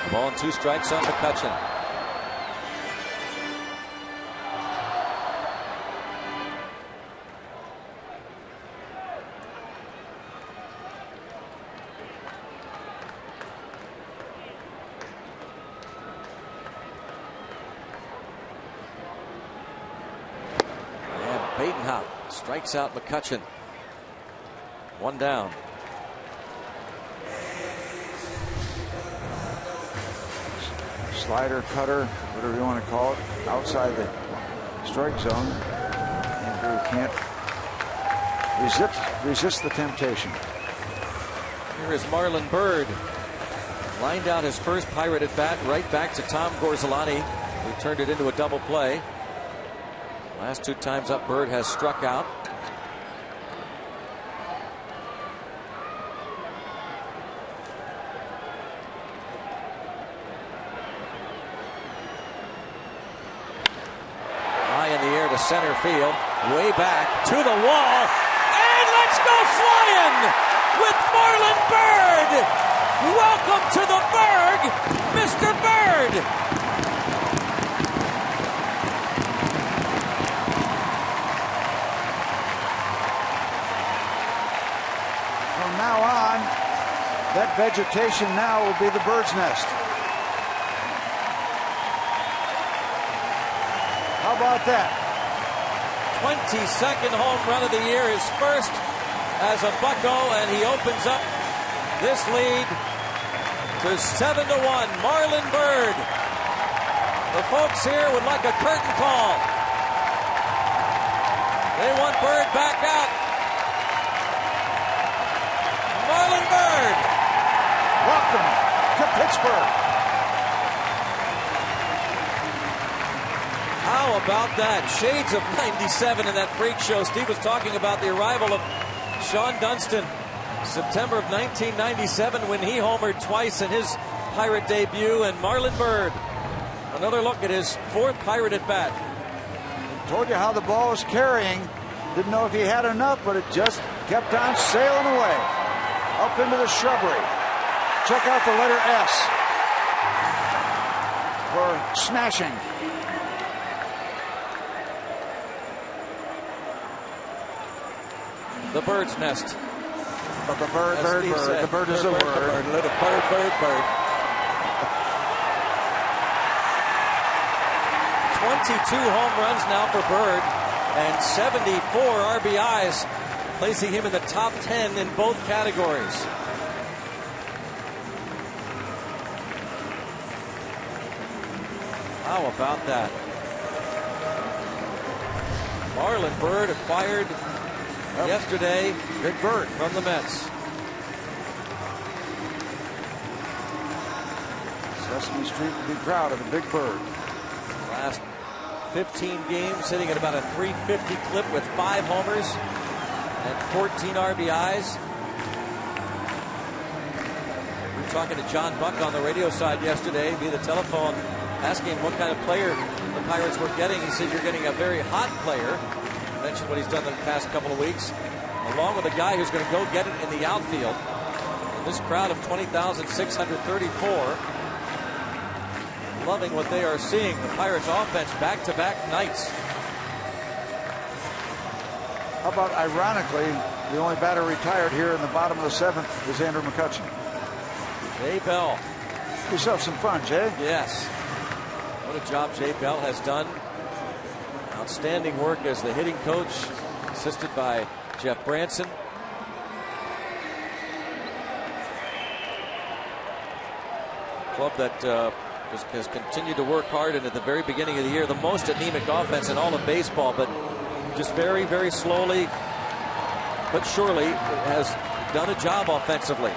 A ball and 2 strikes on McCutchen. Strikes out McCutchen. 1 down.
Slider, cutter, whatever you want to call it, outside the strike zone. Andrew can't resist the temptation.
Here is Marlon Byrd. Lined out his first Pirate at bat right back to Tom Gorzolani, who turned it into a double play. Last 2 times up, Byrd has struck out. High in the air to center field, way back to the wall, and let's go flying with Marlon Byrd. Welcome to the Berg, Mr. Byrd.
From now on, that vegetation now will be the bird's nest. How about that?
22nd home run of the year, his first as a Bucco, and he opens up this lead to 7-1. Marlon Byrd. The folks here would like a curtain call. They want Byrd back out. Marlon Byrd.
Welcome to Pittsburgh.
How about that? Shades of 97 in that freak show. Steve was talking about the arrival of Sean Dunston, September of 1997, when he homered twice in his Pirate debut, and Marlon Byrd. Another look at his 4th Pirate at bat.
Told you how the ball was carrying. Didn't know if he had enough, but it just kept on sailing away. Up into the shrubbery. Check out the letter S for smashing.
The bird's nest.
But the bird, the bird is a word.
Little bird. 22 home runs now for Byrd and 74 RBIs, placing him in the top 10 in both categories. How about that? Marlon Byrd acquired yesterday,
Big Bird
from the Mets.
Sesame Street would be proud of the Big Bird.
Last 15 games, hitting at about a .350 clip with 5 homers and 14 RBIs. We were talking to John Buck on the radio side yesterday via the telephone, asking him what kind of player the Pirates were getting. He said, "You're getting a very hot player." Mentioned what he's done in the past couple of weeks, along with a guy who's going to go get it in the outfield. And this crowd of 20,634 loving what they are seeing. The Pirates offense back-to-back nights.
How about, ironically, the only batter retired here in the bottom of the 7th is Andrew McCutchen.
Jay Bell.
Have yourself some fun, Jay.
Yes. What a job Jay Bell has done. Outstanding work as the hitting coach, assisted by Jeff Branson. Club that has continued to work hard, and at the very beginning of the year, the most anemic offense in all of baseball, but just very, very slowly but surely has done a job offensively.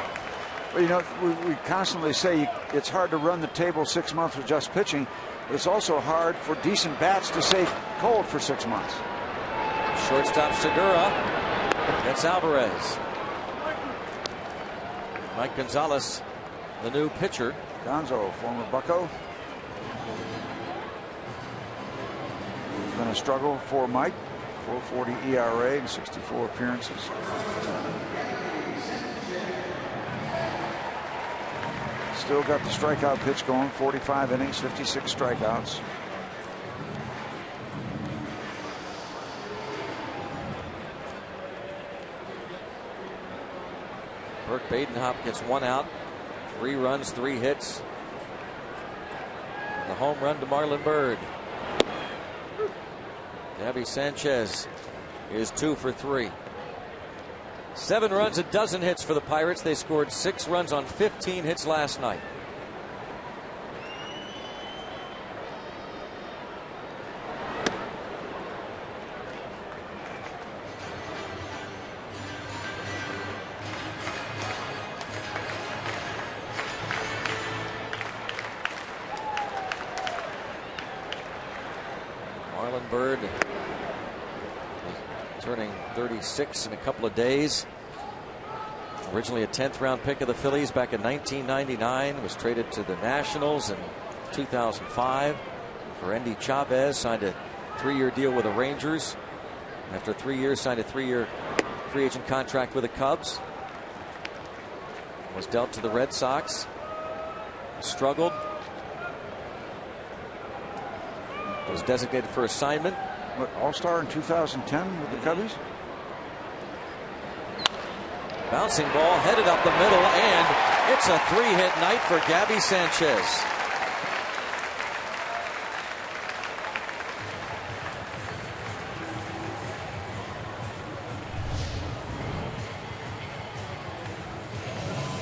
Well, you know, we constantly say it's hard to run the table 6 months with just pitching, but it's also hard for decent bats to stay cold for 6 months.
Shortstop Segura gets Alvarez. Mike Gonzalez, the new pitcher.
Gonzo, former Bucco. Been a struggle for Mike. 4.40 ERA and 64 appearances. Still got the strikeout pitch going. 45 innings, 56 strikeouts.
Burke Badenhop gets 1 out. 3 runs, 3 hits. The home run to Marlon Byrd. Gabby Sanchez is 2 for 3. 7 runs, a dozen hits for the Pirates. They scored 6 runs on 15 hits last night. Marlon Byrd turning 36 in a couple of days. Originally a 10th round pick of the Phillies back in 1999. Was traded to the Nationals in 2005 for Endy Chavez. Signed a 3-year deal with the Rangers. After 3 years, signed a 3-year free agent contract with the Cubs. Was dealt to the Red Sox. Struggled. Was designated for assignment.
What, All-Star in 2010 with the Cubbies?
Bouncing ball headed up the middle, and it's a 3-hit night for Gabby Sanchez.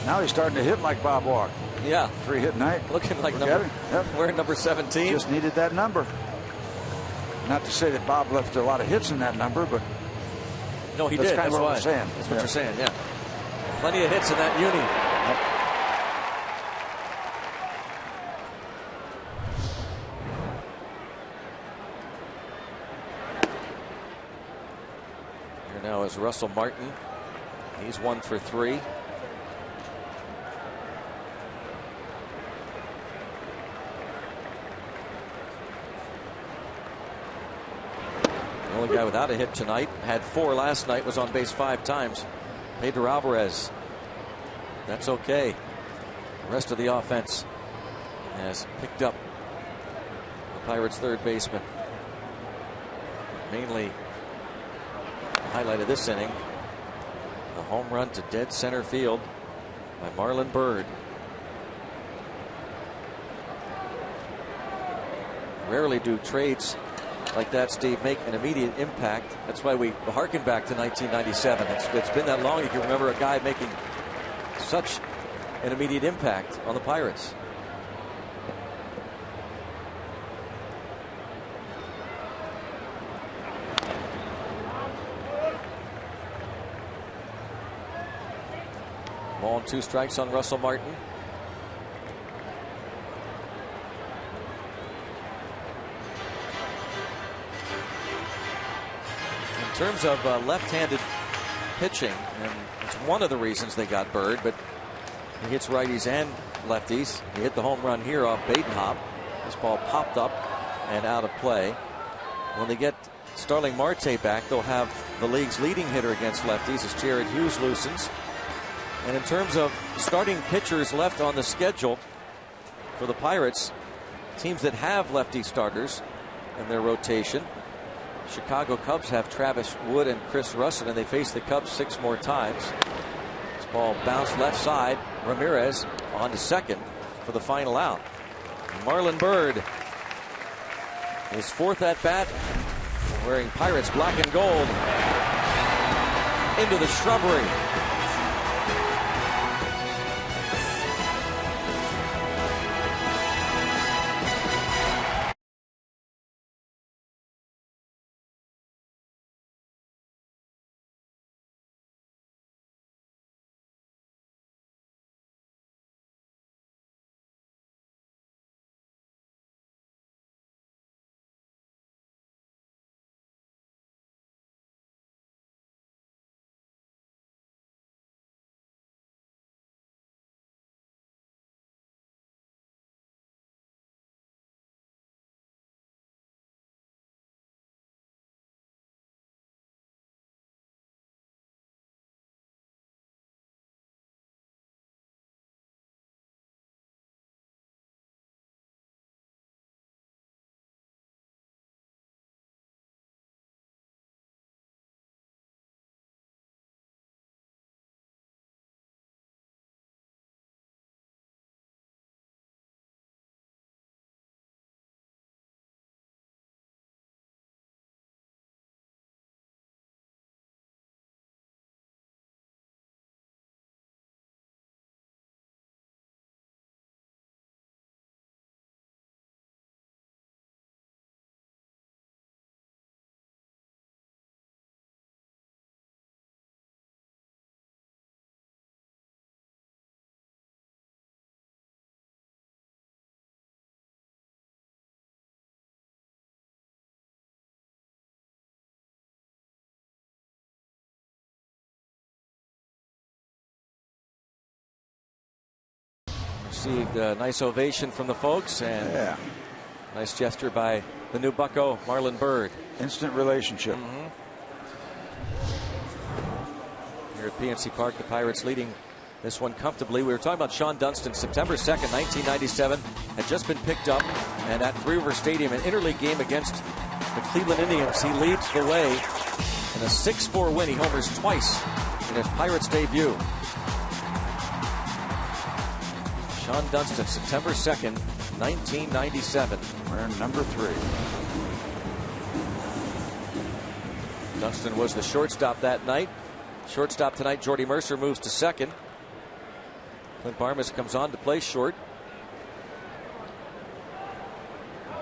Now he's starting to hit like Bob Walk.
Yeah.
3-hit night.
Looking like wearing number 17.
Just needed that number. Not to say that Bob left a lot of hits in that number, but
no, he
that's
did.
kind of what we're saying.
That's what you're saying, yeah. Plenty of hits in that uni. Here now is Russell Martin. He's 1 for 3. The only guy without a hit tonight, had 4 last night, was on base 5 times. Pedro Alvarez. That's okay. The rest of the offense has picked up the Pirates' third baseman. Mainly the highlight of this inning, the home run to dead center field by Marlon Byrd. Rarely do trades like that, Steve, make an immediate impact. That's why we harken back to 1997. It's been that long you can remember a guy making such an immediate impact on the Pirates. Ball and 2 strikes on Russell Martin. In terms of left-handed pitching, and it's one of the reasons they got Byrd, but he hits righties and lefties. He hit the home run here off Badenhop. This ball popped up and out of play. When they get Starling Marte back, they'll have the league's leading hitter against lefties as Jared Hughes loosens. And in terms of starting pitchers left on the schedule for the Pirates, teams that have lefty starters in their rotation, Chicago Cubs have Travis Wood and Chris Russell, and they face the Cubs 6 more times. This ball bounced left side. Ramirez on to second for the final out. Marlon Byrd, his 4th at bat, wearing Pirates black and gold, into the shrubbery. received a nice ovation from the folks, and nice gesture by the new bucko, Marlon Byrd.
Instant relationship.
Here at PNC Park, the Pirates leading this one comfortably. We were talking about Sean Dunston. September 2nd, 1997, had just been picked up, and at Three River Stadium, an interleague game against the Cleveland Indians, he leads the way in a 6-4 win. He homers twice in his Pirates debut. Sean Dunston, September 2nd, 1997.
We're number 3.
Dunston was the shortstop that night. Shortstop tonight, Jordy Mercer moves to second. Clint Barmas comes on to play short.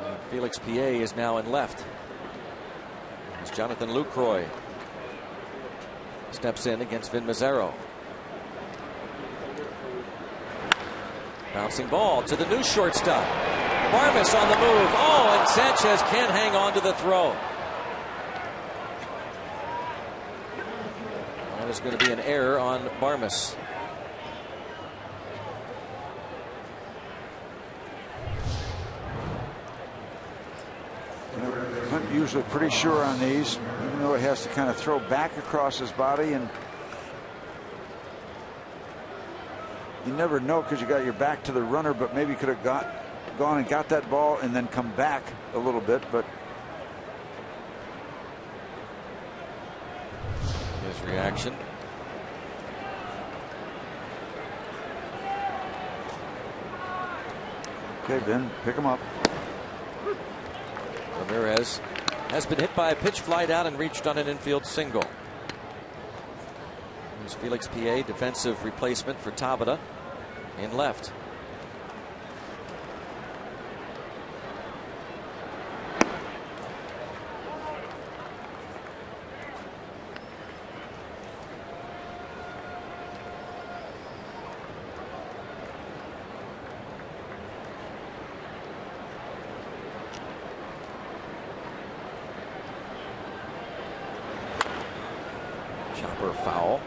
And Felix Piet is now in left. As Jonathan Lucroy steps in against Vin Mazzaro. Bouncing ball to the new shortstop. Barmas on the move. Oh, and Sanchez can't hang on to the throw. That is going to be an error on Barmas.
Clint usually pretty sure on these, even though he has to kind of throw back across his body, and you never know because you got your back to the runner, but maybe you could have gone and got that ball and then come back a little bit. But
his reaction.
Okay, Ben, pick him up.
Ramirez has been hit by a pitch fly down and reached on an infield single. Here's Felix Piet, defensive replacement for Tabata, in left. Chopper foul.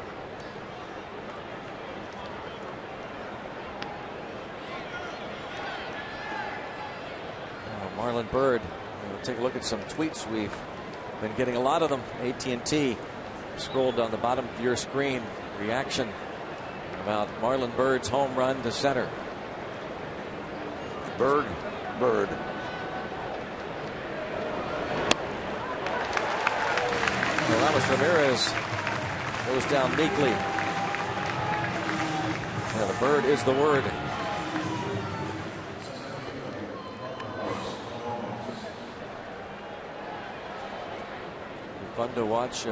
Marlon Byrd. We'll take a look at some tweets. We've been getting a lot of them. AT&T scrolled on the bottom of your screen. Reaction about Marlon Byrd's home run to center.
Byrd.
Ramos Ramirez goes down meekly. Yeah, the bird is the word. Fun to watch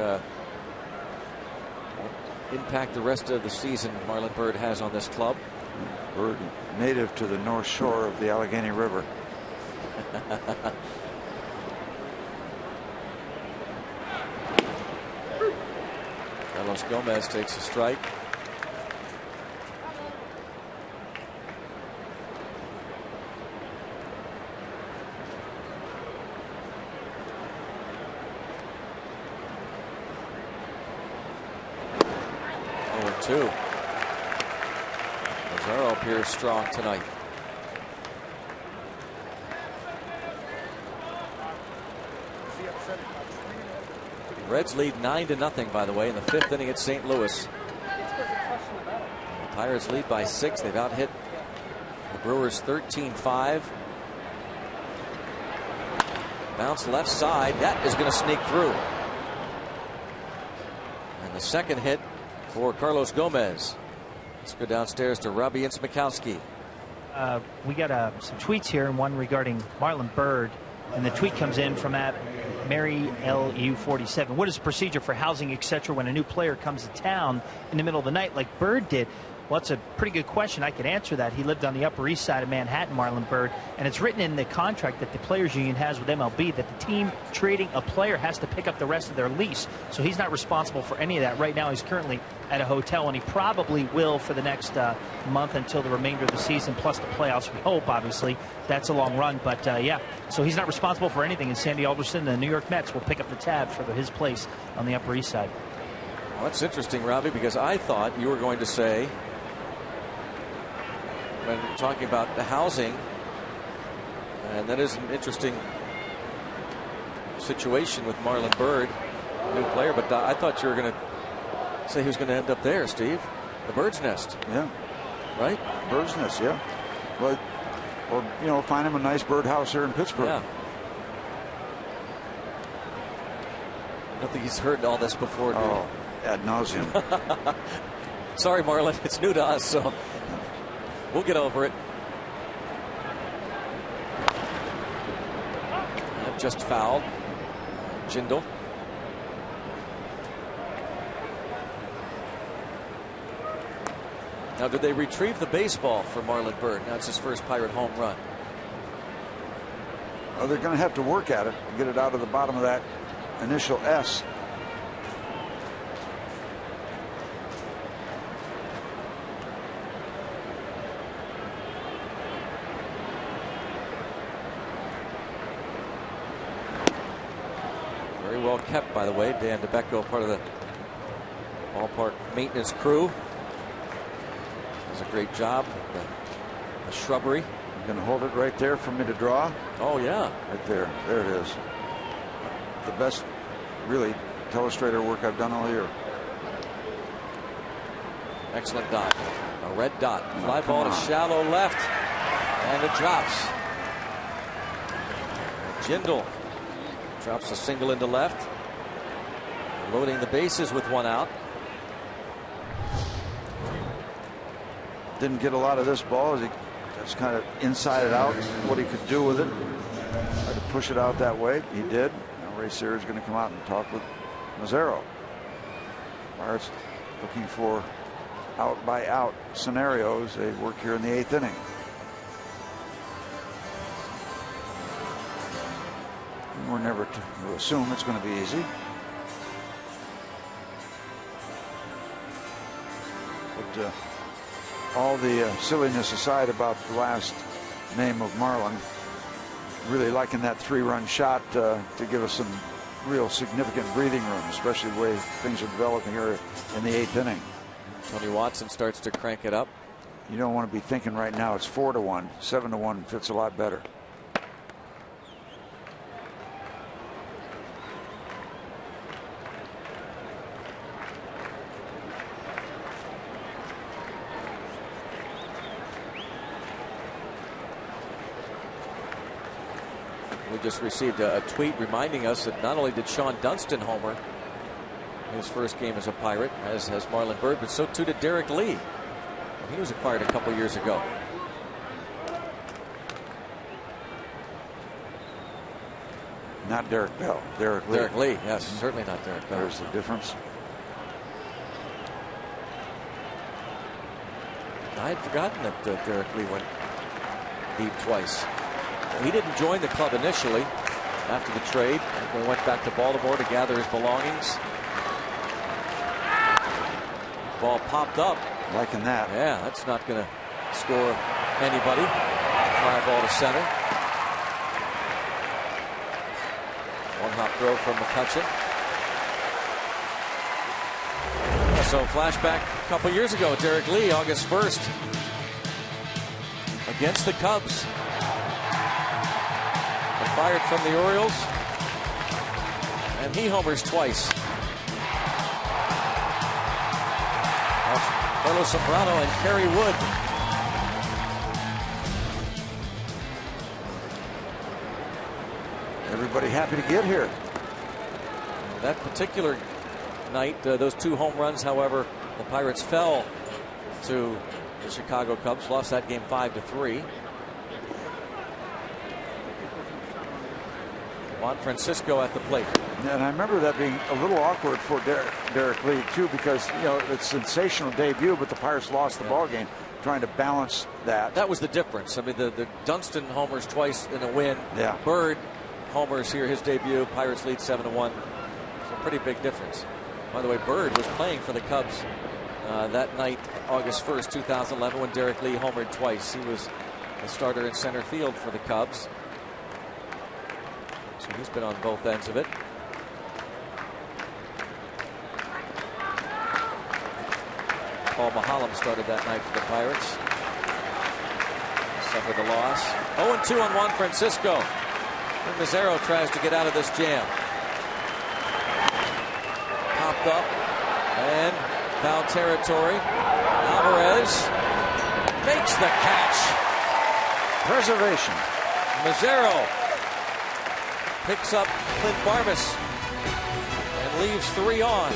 impact the rest of the season Marlon Byrd has on this club.
Byrd, native to the north shore of the Allegheny River.
Carlos Gomez takes a strike. Two. Mazzaro appears strong tonight. Reds lead 9-0, by the way, in the 5th inning at St. Louis. The Pirates lead by 6. They've out-hit the Brewers 13-5. Bounce left side. That is going to sneak through. And the second hit for Carlos Gomez. Let's go downstairs to Robbie Ince-Mikowski.
We got some tweets here, and one regarding Marlon Byrd. And the tweet comes in from Mary LU47. What is the procedure for housing, etc., when a new player comes to town in the middle of the night like Byrd did? Well, that's a pretty good question. I could answer that. He lived on the Upper East Side of Manhattan, Marlon Byrd, and it's written in the contract that the Players Union has with MLB that the team trading a player has to pick up the rest of their lease. So he's not responsible for any of that. Right now, he's currently at a hotel, and he probably will for the next month until the remainder of the season, plus the playoffs, we hope, obviously. That's a long run, but yeah. So he's not responsible for anything, and Sandy Alderson and the New York Mets will pick up the tab for his place on the Upper East Side.
Well, that's interesting, Robbie, because I thought you were going to say when talking about the housing, and that is an interesting situation with Marlon Byrd, new player. But I thought you were going to say he was going to end up there, Steve. The Bird's Nest.
Yeah.
Right?
Bird's Nest, yeah. But, or, you know, find him a nice birdhouse here in Pittsburgh.
Yeah. I don't think he's heard all this before, dude.
Oh, ad nauseum.
Sorry, Marlon. It's new to us, so we'll get over it. Just fouled. Jindal. Now, did they retrieve the baseball for Marlon Byrd? Now it's his first Pirate home run.
Well, they're going to have to work at it to get it out of the bottom of that initial S.
Very well kept, by the way. Dan DeBecco, part of the ballpark maintenance crew. Does a great job. The shrubbery.
You can hold it right there for me to draw.
Oh, yeah.
Right there. There it is. The best, really, telestrator work I've done all year.
Excellent dot. A red dot. Fly ball to shallow left. And it drops. Jindal drops a single into left. Loading the bases with one out.
Didn't get a lot of this ball as he just kind of inside it out what he could do with it. Tried to push it out that way. He did. Now Ray Sears is going to come out and talk with Mazzaro. Pirates looking for out by out scenarios. They work here in the 8th inning. We're never to assume it's going to be easy. But all the silliness aside about the last name of Marlon, really liking that 3-run shot to give us some real significant breathing room, especially the way things are developing here in the 8th inning.
Tony Watson starts to crank it up.
You don't want to be thinking right now it's 4-1. 7-1 fits a lot better.
We just received a tweet reminding us that not only did Sean Dunston homer his first game as a Pirate, as has Marlon Byrd, but so too did Derek Lee. He was acquired a couple years ago.
Not Derek Bell. Derek Lee.
Derek Lee, yes, certainly not Derek Bell.
There's the difference.
I had forgotten that Derek Lee went deep twice. He didn't join the club initially after the trade. He went back to Baltimore to gather his belongings. Ball popped up.
Liking that.
Yeah, that's not going to score anybody. Fly ball to center. One hop throw from McCutchen. So flashback a couple years ago, Derek Lee, August 1st, against the Cubs. Fired from the Orioles, and he homers twice. Carlos Zambrano and Kerry Wood.
Everybody happy to get here.
That particular night, those 2 home runs, however, the Pirates fell to the Chicago Cubs, lost that game 5-3. Juan Francisco at the plate.
And I remember that being a little awkward for Derek Lee, too, because, you know, it's a sensational debut, but the Pirates lost the ball game, trying to balance that.
That was the difference. I mean, the Dunston homers twice in a win.
Yeah.
Byrd homers here, his debut. Pirates lead 7-1. It's a pretty big difference. By the way, Byrd was playing for the Cubs that night, August 1st, 2011, when Derek Lee homered twice. He was a starter in center field for the Cubs. So he's been on both ends of it. Paul Maholm started that night for the Pirates. suffered the loss. 0-2 on Juan Francisco. And Mazzaro tries to get out of this jam. Popped up and foul territory. Alvarez makes the catch.
Preservation.
Mazzaro picks up Clint Barmes and leaves 3 on.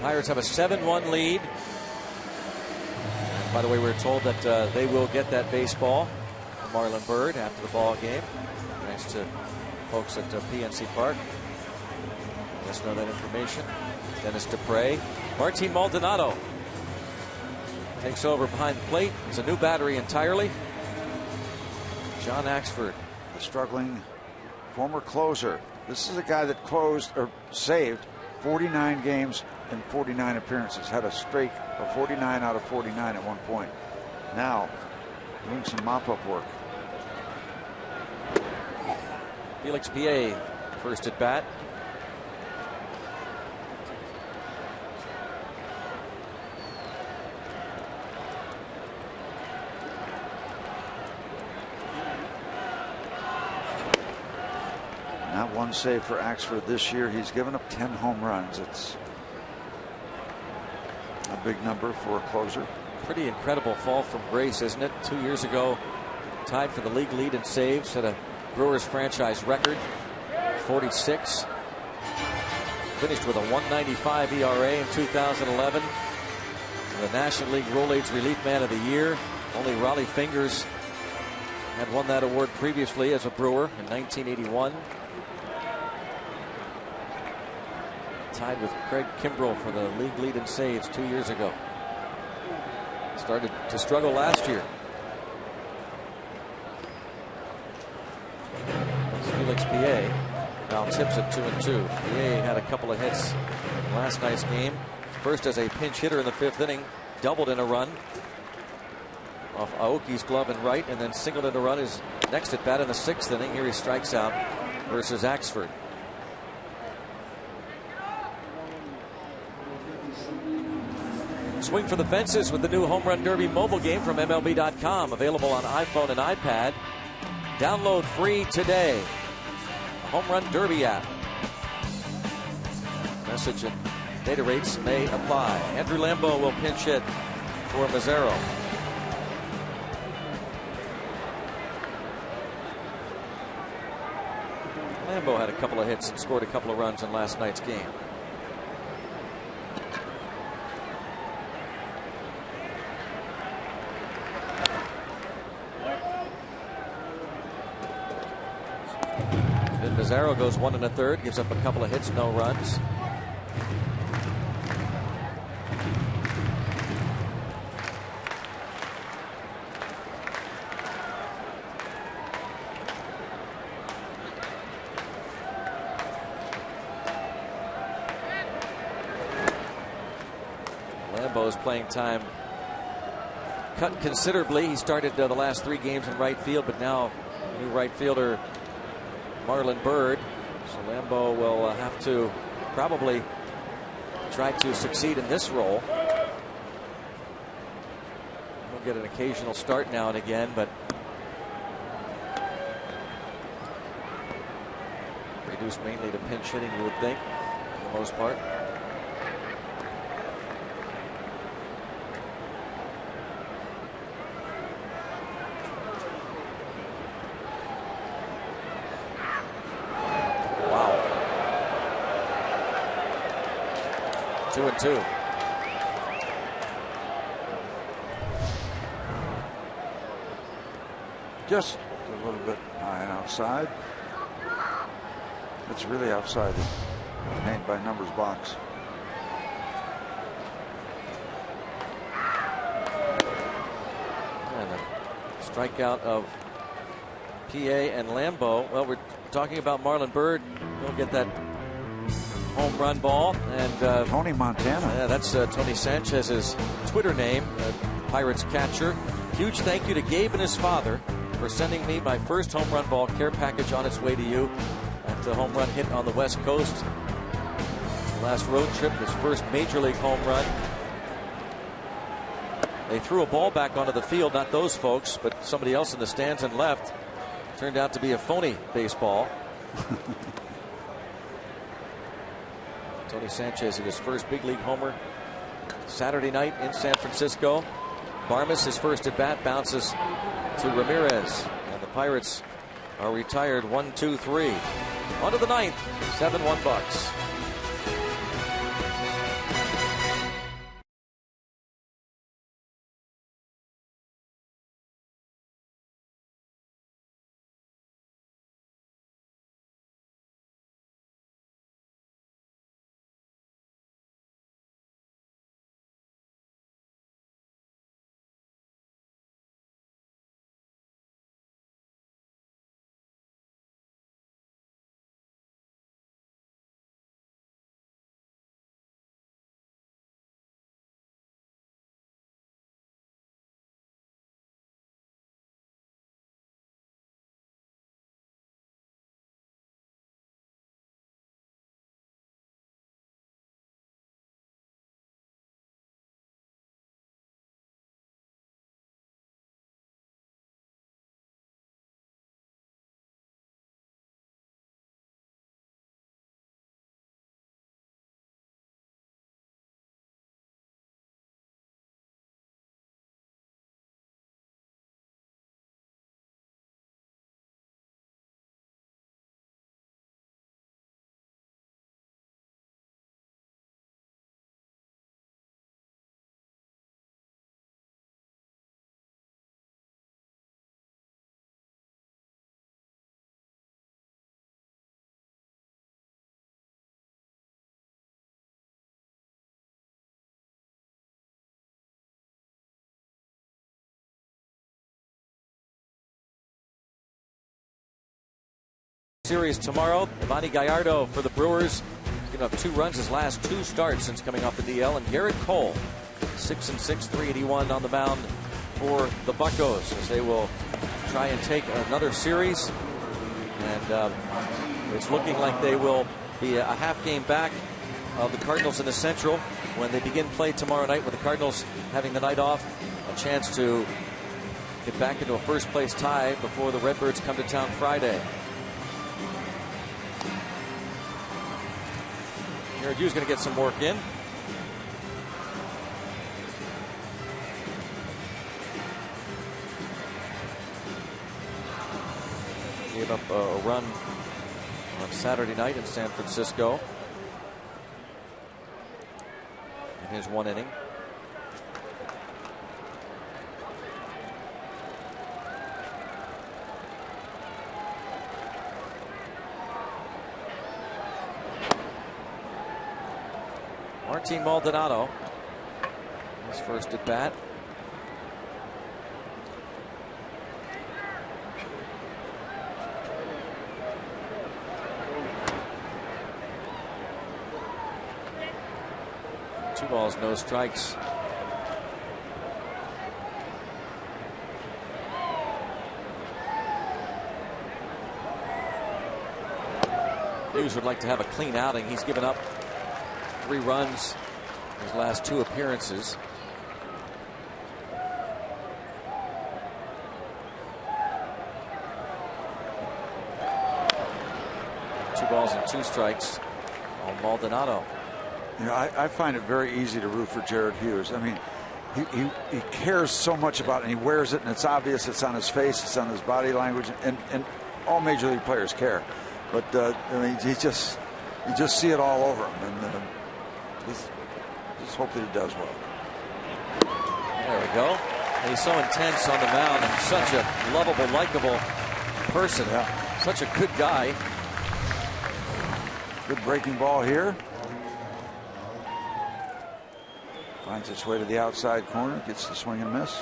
Pirates have a 7-1 lead. By the way, we're told that they will get that baseball from Marlon Byrd after the ball game. Thanks to folks at PNC Park. Let us know that information. Dennis Dupre. Martin Maldonado takes over behind the plate. It's a new battery entirely. John Axford,
the struggling former closer. This is a guy that closed or saved 49 games and 49 appearances. Had a streak of 49 out of 49 at one point. Now doing some mop-up work.
Felix Pié first at bat.
Not one save for Axford this year. He's given up 10 home runs. It's a big number for a closer.
Pretty incredible fall from grace, isn't it? 2 years ago, tied for the league lead in saves, set a Brewers franchise record, 46. Finished with a 1.95 ERA in 2011. The National League Roll Age Relief Man of the Year. Only Raleigh Fingers had won that award previously as a Brewer in 1981. Tied with Craig Kimbrell for the league lead in saves 2 years ago. Started to struggle last year. It's Felix Pié. Now tips at 2-2. Pié had a couple of hits last night's game. First as a pinch hitter in the 5th inning, doubled in a run off Aoki's glove in right, and then singled in a run his next at bat in the 6th inning. Here he strikes out versus Axford. Swing for the fences with the new Home Run Derby mobile game from MLB.com. Available on iPhone and iPad. Download free today. The Home Run Derby app. Message and data rates may apply. Andrew Lambeau will pinch hit for Mazzaro. Lambeau had a couple of hits and scored a couple of runs in last night's game. Then Mazzaro goes 1 1/3, gives up a couple of hits, no runs. Lambeau's playing time cut considerably. He started the last 3 games in right field, but now new right fielder Marlon Byrd. So Lambeau will have to probably try to succeed in this role. He'll get an occasional start now and again, but reduced mainly to pinch hitting, you would think, for the most part. Wow. 2-2.
Just a little bit high outside. It's really outside the paint by numbers box.
And a strikeout of PA and Lambeau. Well, we're talking about Marlon Byrd. He'll get that home run ball. And
Tony Montana.
Yeah, that's Tony Sanchez's Twitter name, Pirates catcher. Huge thank you to Gabe and his father for sending me my first home run ball care package on its way to you. That's a home run hit on the West Coast. Last road trip, his first major league home run. They threw a ball back onto the field, not those folks, but somebody else in the stands and left. Turned out to be a phony baseball. Tony Sanchez hit his first big league homer Saturday night in San Francisco. Barmes, his first at bat, bounces to Ramirez, and the Pirates are retired 1-2-3. On to the ninth, 7-1 Bucks. Series tomorrow. Ivani Gallardo for the Brewers. He's given up 2 runs his last 2 starts since coming off the DL. And Garrett Cole, 6-6, 381 on the mound for the Buccos as they will try and take another series. And it's looking like they will be a half game back of the Cardinals in the Central when they begin play tomorrow night, with the Cardinals having the night off. A chance to get back into a first place tie before the Redbirds come to town Friday. Jared Hughes going to get some work in. Gave up a run on Saturday night in San Francisco in his 1 inning. Martin Maldonado, his first at bat. Two balls, no strikes. Hughes would like to have a clean outing. He's given up 3 runs in his last 2 appearances. Two balls and 2 strikes on Maldonado.
You know, I find it very easy to root for Jared Hughes. I mean, he cares so much about it, and he wears it, and it's obvious. It's on his face, it's on his body language, and all major league players care. But I mean, you just see it all over him, and just hope that he does well.
There we go. And he's so intense on the mound, and such a lovable, likable person.
Yeah.
Such a good guy.
Good breaking ball here. Finds its way to the outside corner, gets the swing and miss.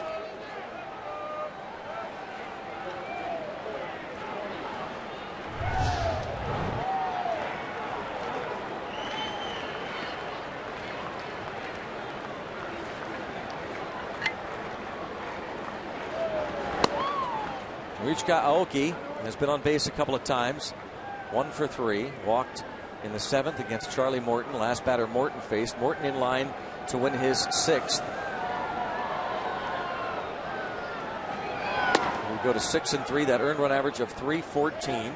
Yuichiro Aoki has been on base a couple of times. 1 for 3. Walked in the 7th against Charlie Morton. Last batter Morton faced. Morton in line to win his 6th. We go to 6 and 3. That earned run average of .314.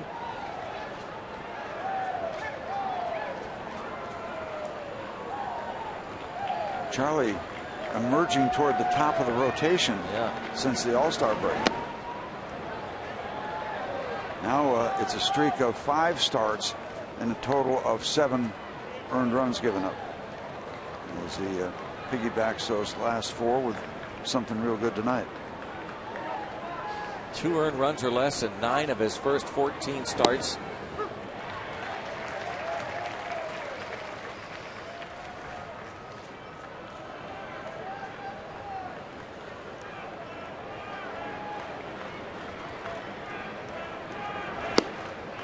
Charlie emerging toward the top of the rotation since the All-Star break. Now it's a streak of 5 starts and a total of 7 earned runs given up, as he piggybacks those last 4 with something real good tonight.
2 earned runs or less in 9 of his first 14 starts.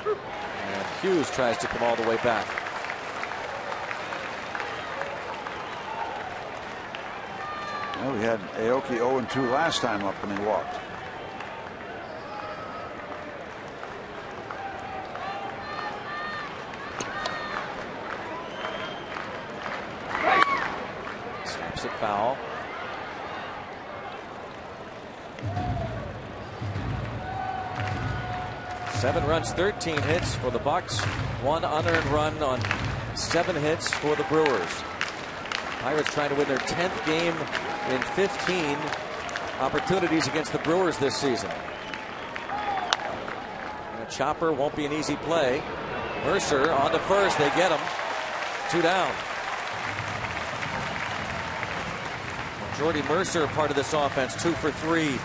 And Hughes tries to come all the way back.
Well, we had Aoki 0-2 last time up when he walked.
Snaps it foul. Seven runs, 13 hits for the Bucks. 1 unearned run on 7 hits for the Brewers. Pirates trying to win their 10th game in 15 opportunities against the Brewers this season. And a chopper won't be an easy play. Mercer on to first. They get him. 2 down. Jordy Mercer part of this offense. 2 for 3.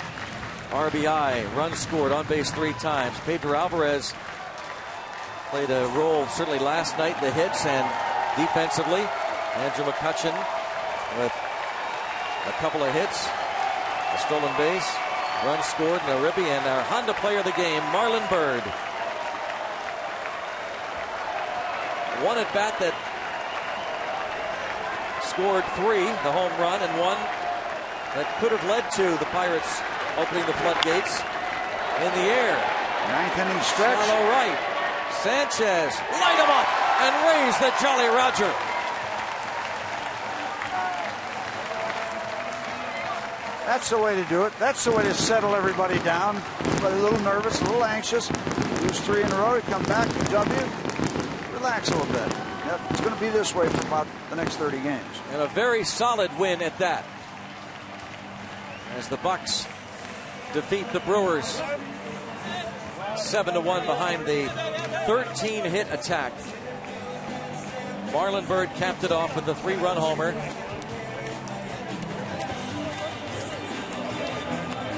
RBI, runs scored, on base 3 times. Pedro Alvarez played a role certainly last night, the hits and defensively. Andrew McCutchen with a couple of hits, a stolen base, runs scored, and a ribby, and our Honda player of the game, Marlon Byrd. One at bat that scored 3, the home run, and one that could have led to the Pirates opening the floodgates. In the air.
9th inning stretch.
Shallow right. Sanchez light him up and raise the Jolly Roger.
That's the way to do it. That's the way to settle everybody down. Everybody a little nervous, a little anxious. Lose 3 in a row, you come back to W. Relax a little bit. Yep, it's going to be this way for about the next 30 games.
And a very solid win at that, as the Bucks defeat the Brewers 7-1 behind the 13-hit attack. Marlon Byrd capped it off with a 3-run homer.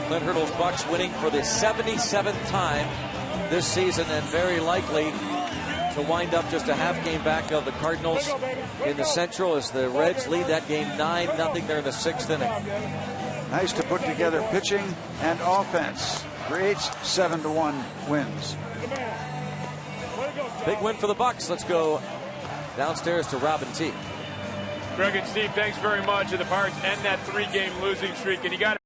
Clint Hurdle's Bucks winning for the 77th time this season, and very likely to wind up just a half game back of the Cardinals in the Central as the Reds lead that game 9-0 there in the 6th inning.
Nice to put together pitching and offense. Creates 7-1 wins.
Big win for the Bucks. Let's go downstairs to Robin T.
Greg and Steve, thanks very much. And the Pirates end that 3-game losing streak, and you got to